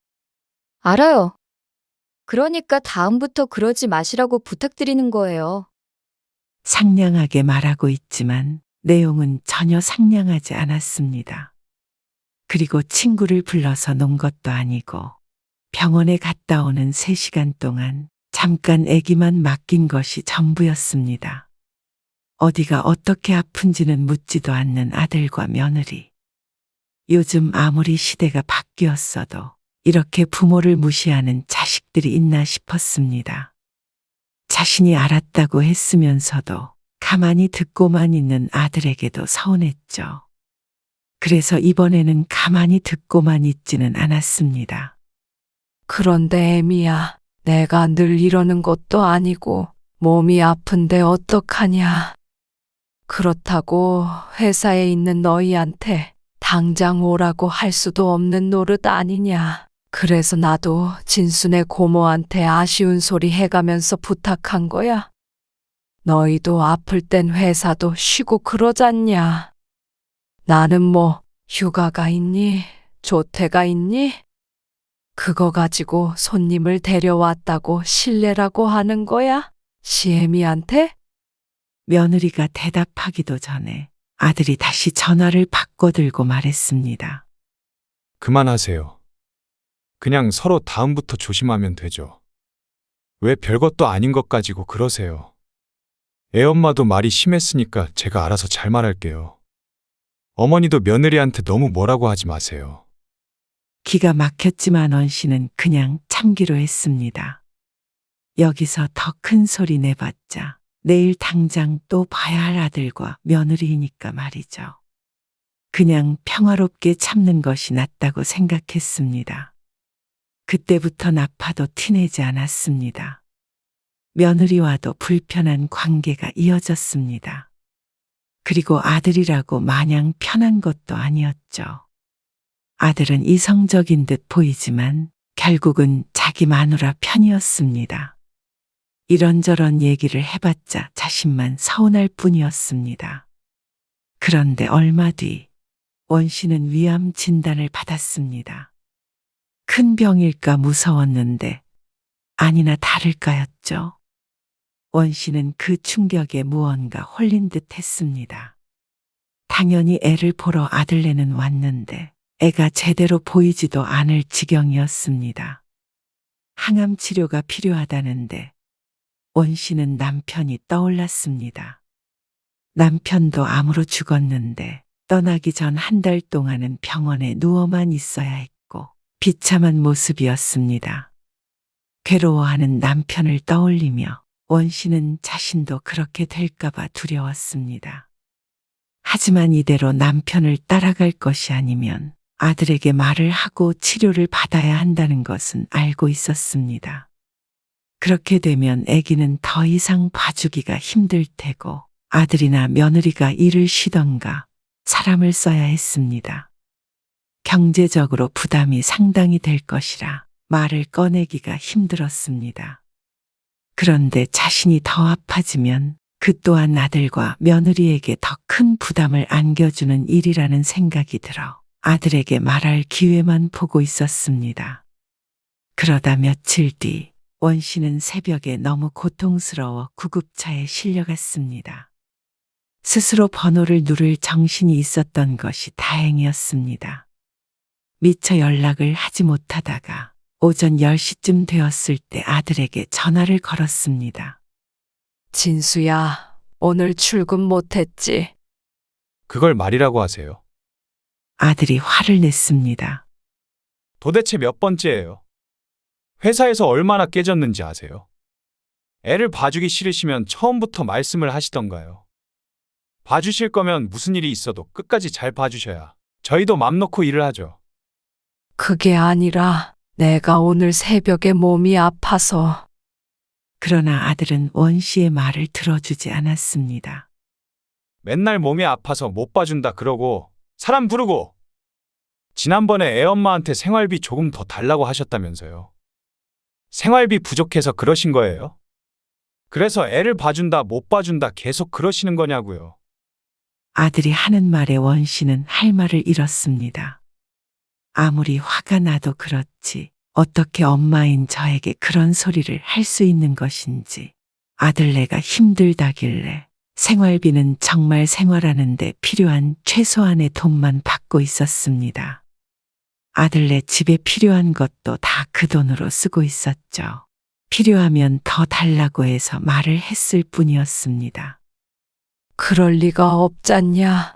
알아요. 그러니까 다음부터 그러지 마시라고 부탁드리는 거예요. 상냥하게 말하고 있지만 내용은 전혀 상냥하지 않았습니다. 그리고 친구를 불러서 논 것도 아니고 병원에 갔다 오는 3시간 동안 잠깐 아기만 맡긴 것이 전부였습니다. 어디가 어떻게 아픈지는 묻지도 않는 아들과 며느리. 요즘 아무리 시대가 바뀌었어도 이렇게 부모를 무시하는 자식들이 있나 싶었습니다. 자신이 알았다고 했으면서도 가만히 듣고만 있는 아들에게도 서운했죠. 그래서 이번에는 가만히 듣고만 있지는 않았습니다. 그런데 애미야, 내가 늘 이러는 것도 아니고 몸이 아픈데 어떡하냐. 그렇다고 회사에 있는 너희한테 당장 오라고 할 수도 없는 노릇 아니냐. 그래서 나도 진순의 고모한테 아쉬운 소리 해가면서 부탁한 거야. 너희도 아플 땐 회사도 쉬고 그러잖냐. 나는 뭐 휴가가 있니? 조퇴가 있니? 그거 가지고 손님을 데려왔다고 실례라고 하는 거야? 시애미한테? 며느리가 대답하기도 전에 아들이 다시 전화를 바꿔들고 말했습니다. 그만하세요. 그냥 서로 다음부터 조심하면 되죠. 왜 별것도 아닌 것 가지고 그러세요. 애엄마도 말이 심했으니까 제가 알아서 잘 말할게요. 어머니도 며느리한테 너무 뭐라고 하지 마세요. 기가 막혔지만 원 씨는 그냥 참기로 했습니다. 여기서 더 큰 소리 내봤자 내일 당장 또 봐야 할 아들과 며느리이니까 말이죠. 그냥 평화롭게 참는 것이 낫다고 생각했습니다. 그때부터 나파도 티내지 않았습니다. 며느리와도 불편한 관계가 이어졌습니다. 그리고 아들이라고 마냥 편한 것도 아니었죠. 아들은 이성적인 듯 보이지만 결국은 자기 마누라 편이었습니다. 이런저런 얘기를 해봤자 자신만 서운할 뿐이었습니다. 그런데 얼마 뒤 원 씨는 위암 진단을 받았습니다. 큰 병일까 무서웠는데 아니나 다를까였죠. 원 씨는 그 충격에 무언가 홀린 듯 했습니다. 당연히 애를 보러 아들네는 왔는데 애가 제대로 보이지도 않을 지경이었습니다. 항암 치료가 필요하다는데 원 씨는 남편이 떠올랐습니다. 남편도 암으로 죽었는데 떠나기 전 한 달 동안은 병원에 누워만 있어야 했고 비참한 모습이었습니다. 괴로워하는 남편을 떠올리며 원 씨는 자신도 그렇게 될까봐 두려웠습니다. 하지만 이대로 남편을 따라갈 것이 아니면 아들에게 말을 하고 치료를 받아야 한다는 것은 알고 있었습니다. 그렇게 되면 아기는 더 이상 봐주기가 힘들 테고 아들이나 며느리가 일을 쉬던가 사람을 써야 했습니다. 경제적으로 부담이 상당히 될 것이라 말을 꺼내기가 힘들었습니다. 그런데 자신이 더 아파지면 그 또한 아들과 며느리에게 더 큰 부담을 안겨주는 일이라는 생각이 들어 아들에게 말할 기회만 보고 있었습니다. 그러다 며칠 뒤 원 씨는 새벽에 너무 고통스러워 구급차에 실려갔습니다. 스스로 번호를 누를 정신이 있었던 것이 다행이었습니다. 미처 연락을 하지 못하다가 오전 10시쯤 되었을 때 아들에게 전화를 걸었습니다. 진수야, 오늘 출근 못했지? 그걸 말이라고 하세요. 아들이 화를 냈습니다. 도대체 몇 번째예요? 회사에서 얼마나 깨졌는지 아세요? 애를 봐주기 싫으시면 처음부터 말씀을 하시던가요. 봐주실 거면 무슨 일이 있어도 끝까지 잘 봐주셔야 저희도 맘 놓고 일을 하죠. 그게 아니라 내가 오늘 새벽에 몸이 아파서. 그러나 아들은 원 씨의 말을 들어주지 않았습니다. 맨날 몸이 아파서 못 봐준다 그러고 사람 부르고 지난번에 애엄마한테 생활비 조금 더 달라고 하셨다면서요. 생활비 부족해서 그러신 거예요? 그래서 애를 봐준다 못 봐준다 계속 그러시는 거냐고요. 아들이 하는 말에 원 씨는 할 말을 잃었습니다. 아무리 화가 나도 그렇지 어떻게 엄마인 저에게 그런 소리를 할 수 있는 것인지 아들네가 힘들다길래 생활비는 정말 생활하는데 필요한 최소한의 돈만 받고 있었습니다. 아들네 집에 필요한 것도 다 그 돈으로 쓰고 있었죠. 필요하면 더 달라고 해서 말을 했을 뿐이었습니다. 그럴 리가 없잖냐.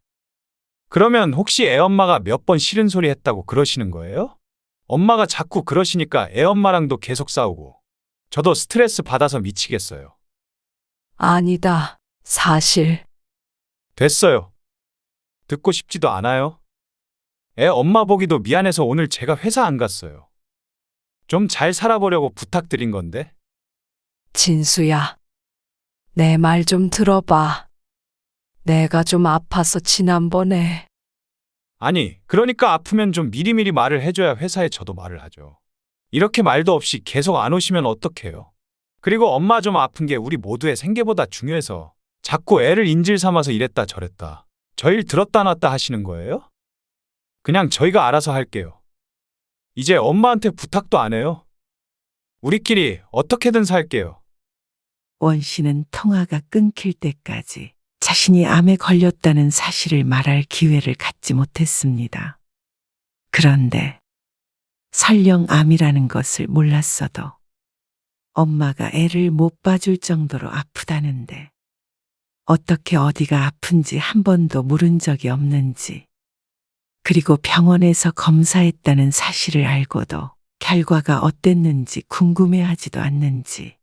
그러면 혹시 애엄마가 몇 번 싫은 소리 했다고 그러시는 거예요? 엄마가 자꾸 그러시니까 애엄마랑도 계속 싸우고 저도 스트레스 받아서 미치겠어요. 아니다. 사실 됐어요. 듣고 싶지도 않아요. 애 엄마 보기도 미안해서 오늘 제가 회사 안 갔어요. 좀 잘 살아보려고 부탁드린 건데. 진수야, 내 말 좀 들어봐. 내가 좀 아파서 지난번에 아니, 그러니까 아프면 좀 미리미리 말을 해줘야 회사에 저도 말을 하죠. 이렇게 말도 없이 계속 안 오시면 어떡해요? 그리고 엄마 좀 아픈 게 우리 모두의 생계보다 중요해서 자꾸 애를 인질 삼아서 이랬다 저랬다. 저 일 들었다 놨다 하시는 거예요? 그냥 저희가 알아서 할게요. 이제 엄마한테 부탁도 안 해요. 우리끼리 어떻게든 살게요. 원 씨는 통화가 끊길 때까지 자신이 암에 걸렸다는 사실을 말할 기회를 갖지 못했습니다. 그런데 설령 암이라는 것을 몰랐어도 엄마가 애를 못 봐줄 정도로 아프다는데 어떻게 어디가 아픈지 한 번도 물은 적이 없는지, 그리고 병원에서 검사했다는 사실을 알고도 결과가 어땠는지 궁금해하지도 않는지,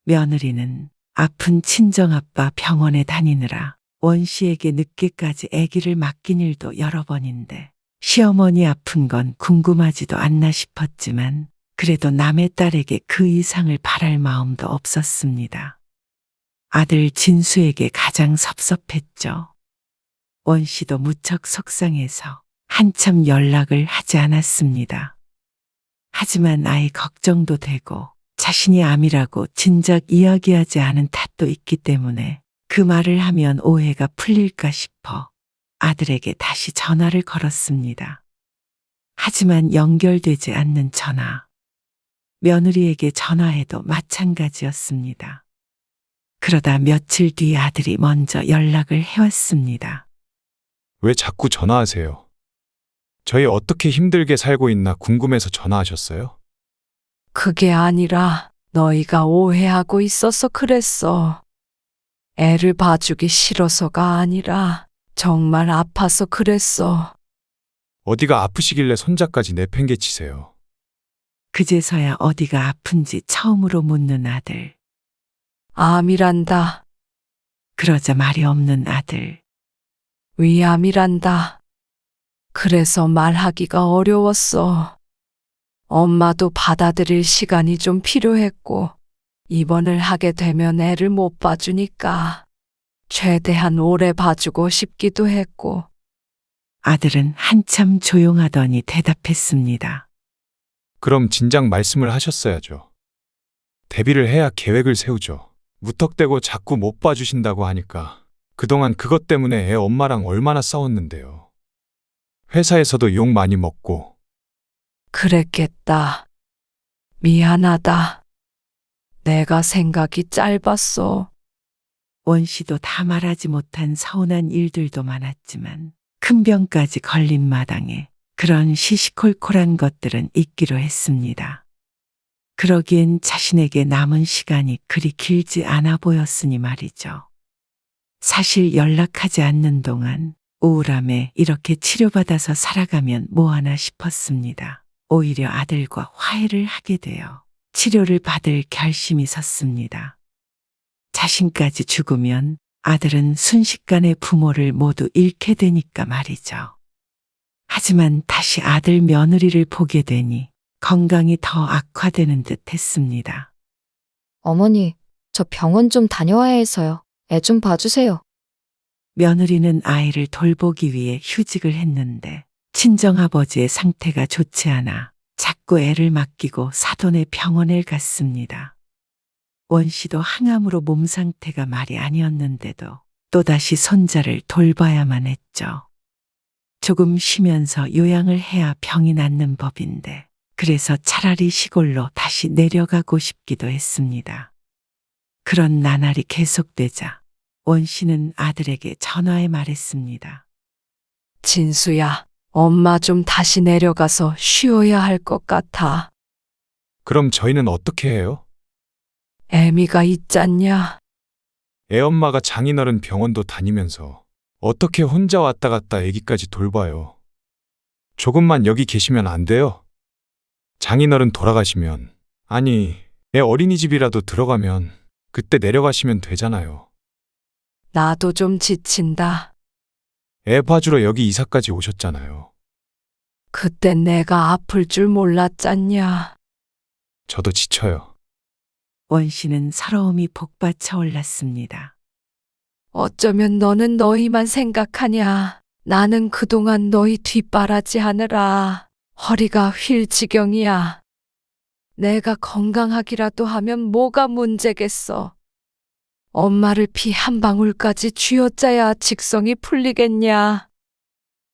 며느리는 아픈 친정아빠 병원에 다니느라 원 씨에게 늦게까지 아기를 맡긴 일도 여러 번인데 시어머니 아픈 건 궁금하지도 않나 싶었지만 그래도 남의 딸에게 그 이상을 바랄 마음도 없었습니다. 아들 진수에게 가장 섭섭했죠. 원 씨도 무척 속상해서 한참 연락을 하지 않았습니다. 하지만 아이 걱정도 되고 자신이 암이라고 진작 이야기하지 않은 탓도 있기 때문에 그 말을 하면 오해가 풀릴까 싶어 아들에게 다시 전화를 걸었습니다. 하지만 연결되지 않는 전화. 며느리에게 전화해도 마찬가지였습니다. 그러다 며칠 뒤 아들이 먼저 연락을 해왔습니다. 왜 자꾸 전화하세요? 저희 어떻게 힘들게 살고 있나 궁금해서 전화하셨어요? 그게 아니라 너희가 오해하고 있어서 그랬어. 애를 봐주기 싫어서가 아니라 정말 아파서 그랬어. 어디가 아프시길래 손자까지 내팽개치세요? 그제서야 어디가 아픈지 처음으로 묻는 아들. 암이란다. 그러자 말이 없는 아들. 위암이란다. 그래서 말하기가 어려웠어. 엄마도 받아들일 시간이 좀 필요했고, 입원을 하게 되면 애를 못 봐주니까 최대한 오래 봐주고 싶기도 했고. 아들은 한참 조용하더니 대답했습니다. 그럼 진작 말씀을 하셨어야죠. 대비를 해야 계획을 세우죠. 무턱대고 자꾸 못 봐주신다고 하니까 그동안 그것 때문에 애 엄마랑 얼마나 싸웠는데요. 회사에서도 욕 많이 먹고. 그랬겠다. 미안하다. 내가 생각이 짧았어. 원 씨도 다 말하지 못한 서운한 일들도 많았지만 큰 병까지 걸린 마당에 그런 시시콜콜한 것들은 잊기로 했습니다. 그러기엔 자신에게 남은 시간이 그리 길지 않아 보였으니 말이죠. 사실 연락하지 않는 동안 우울함에 이렇게 치료받아서 살아가면 뭐하나 싶었습니다. 오히려 아들과 화해를 하게 되어 치료를 받을 결심이 섰습니다. 자신까지 죽으면 아들은 순식간에 부모를 모두 잃게 되니까 말이죠. 하지만 다시 아들 며느리를 보게 되니 건강이 더 악화되는 듯 했습니다. 어머니, 저 병원 좀 다녀와야 해서요. 애 좀 봐주세요. 며느리는 아이를 돌보기 위해 휴직을 했는데 친정아버지의 상태가 좋지 않아 자꾸 애를 맡기고 사돈의 병원에 갔습니다. 원 씨도 항암으로 몸 상태가 말이 아니었는데도 또다시 손자를 돌봐야만 했죠. 조금 쉬면서 요양을 해야 병이 낫는 법인데 그래서 차라리 시골로 다시 내려가고 싶기도 했습니다. 그런 나날이 계속되자 원 씨는 아들에게 전화해 말했습니다. 진수야, 엄마 좀 다시 내려가서 쉬어야 할 것 같아. 그럼 저희는 어떻게 해요? 애미가 있잖냐? 애엄마가 장인어른 병원도 다니면서 어떻게 혼자 왔다 갔다 애기까지 돌봐요. 조금만 여기 계시면 안 돼요? 장인어른 돌아가시면, 아니, 애 어린이집이라도 들어가면 그때 내려가시면 되잖아요. 나도 좀 지친다. 애 봐주러 여기 이사까지 오셨잖아요. 그때 내가 아플 줄 몰랐잖냐. 저도 지쳐요. 원 씨는 서러움이 복받쳐 올랐습니다. 어쩌면 너는 너희만 생각하냐. 나는 그동안 너희 뒷바라지 하느라 허리가 휠 지경이야. 내가 건강하기라도 하면 뭐가 문제겠어. 엄마를 피 한 방울까지 쥐어짜야 직성이 풀리겠냐.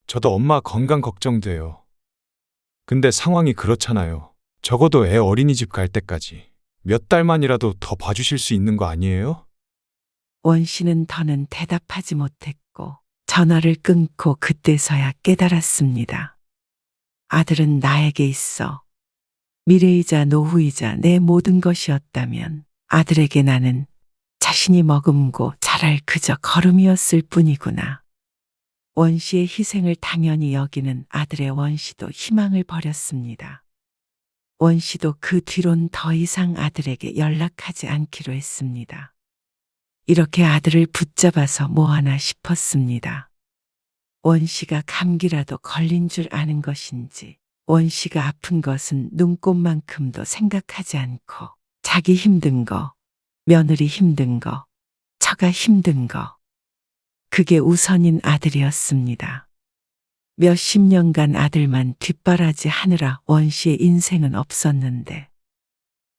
저도 엄마 건강 걱정돼요. 근데 상황이 그렇잖아요. 적어도 애 어린이집 갈 때까지 몇 달만이라도 더 봐주실 수 있는 거 아니에요? 원 씨는 더는 대답하지 못했고 전화를 끊고 그때서야 깨달았습니다. 아들은 나에게 있어 미래이자 노후이자 내 모든 것이었다면 아들에게 나는 자신이 머금고 자랄 그저 걸음이었을 뿐이구나. 원 씨의 희생을 당연히 여기는 아들의 원 씨도 희망을 버렸습니다. 원 씨도 그 뒤론 더 이상 아들에게 연락하지 않기로 했습니다. 이렇게 아들을 붙잡아서 뭐하나 싶었습니다. 원 씨가 감기라도 걸린 줄 아는 것인지 원 씨가 아픈 것은 눈꼽만큼도 생각하지 않고 자기 힘든 거, 며느리 힘든 거, 처가 힘든 거, 그게 우선인 아들이었습니다. 몇십 년간 아들만 뒷바라지 하느라 원 씨의 인생은 없었는데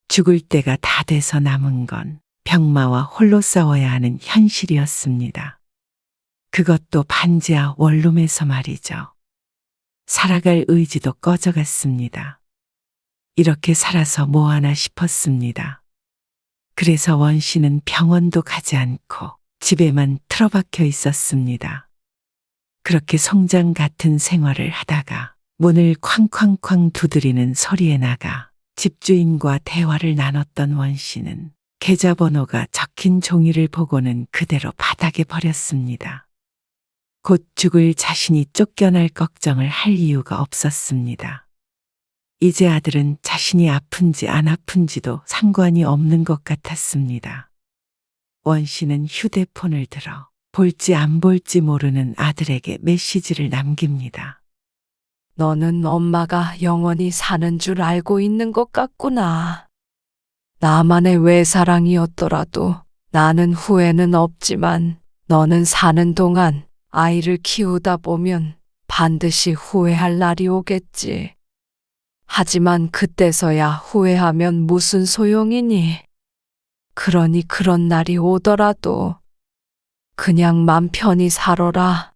죽을 때가 다 돼서 남은 건 병마와 홀로 싸워야 하는 현실이었습니다. 그것도 반지하 원룸에서 말이죠. 살아갈 의지도 꺼져갔습니다. 이렇게 살아서 뭐하나 싶었습니다. 그래서 원 씨는 병원도 가지 않고 집에만 틀어박혀 있었습니다. 그렇게 송장 같은 생활을 하다가 문을 쾅쾅쾅 두드리는 소리에 나가 집주인과 대화를 나눴던 원 씨는 계좌번호가 적힌 종이를 보고는 그대로 바닥에 버렸습니다. 곧 죽을 자신이 쫓겨날 걱정을 할 이유가 없었습니다. 이제 아들은 자신이 아픈지 안 아픈지도 상관이 없는 것 같았습니다. 원 씨는 휴대폰을 들어 볼지 안 볼지 모르는 아들에게 메시지를 남깁니다. 너는 엄마가 영원히 사는 줄 알고 있는 것 같구나. 나만의 외사랑이었더라도 나는 후회는 없지만 너는 사는 동안 아이를 키우다 보면 반드시 후회할 날이 오겠지. 하지만 그때서야 후회하면 무슨 소용이니? 그러니 그런 날이 오더라도 그냥 맘 편히 살아라.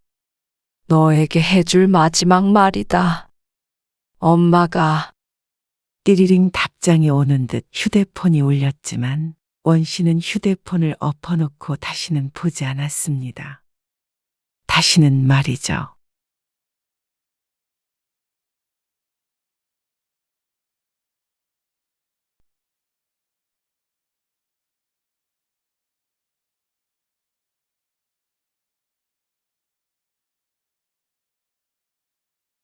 너에게 해줄 마지막 말이다. 엄마가. 띠리링 답장이 오는 듯 휴대폰이 울렸지만 원 씨는 휴대폰을 엎어놓고 다시는 보지 않았습니다. 다시는 말이죠.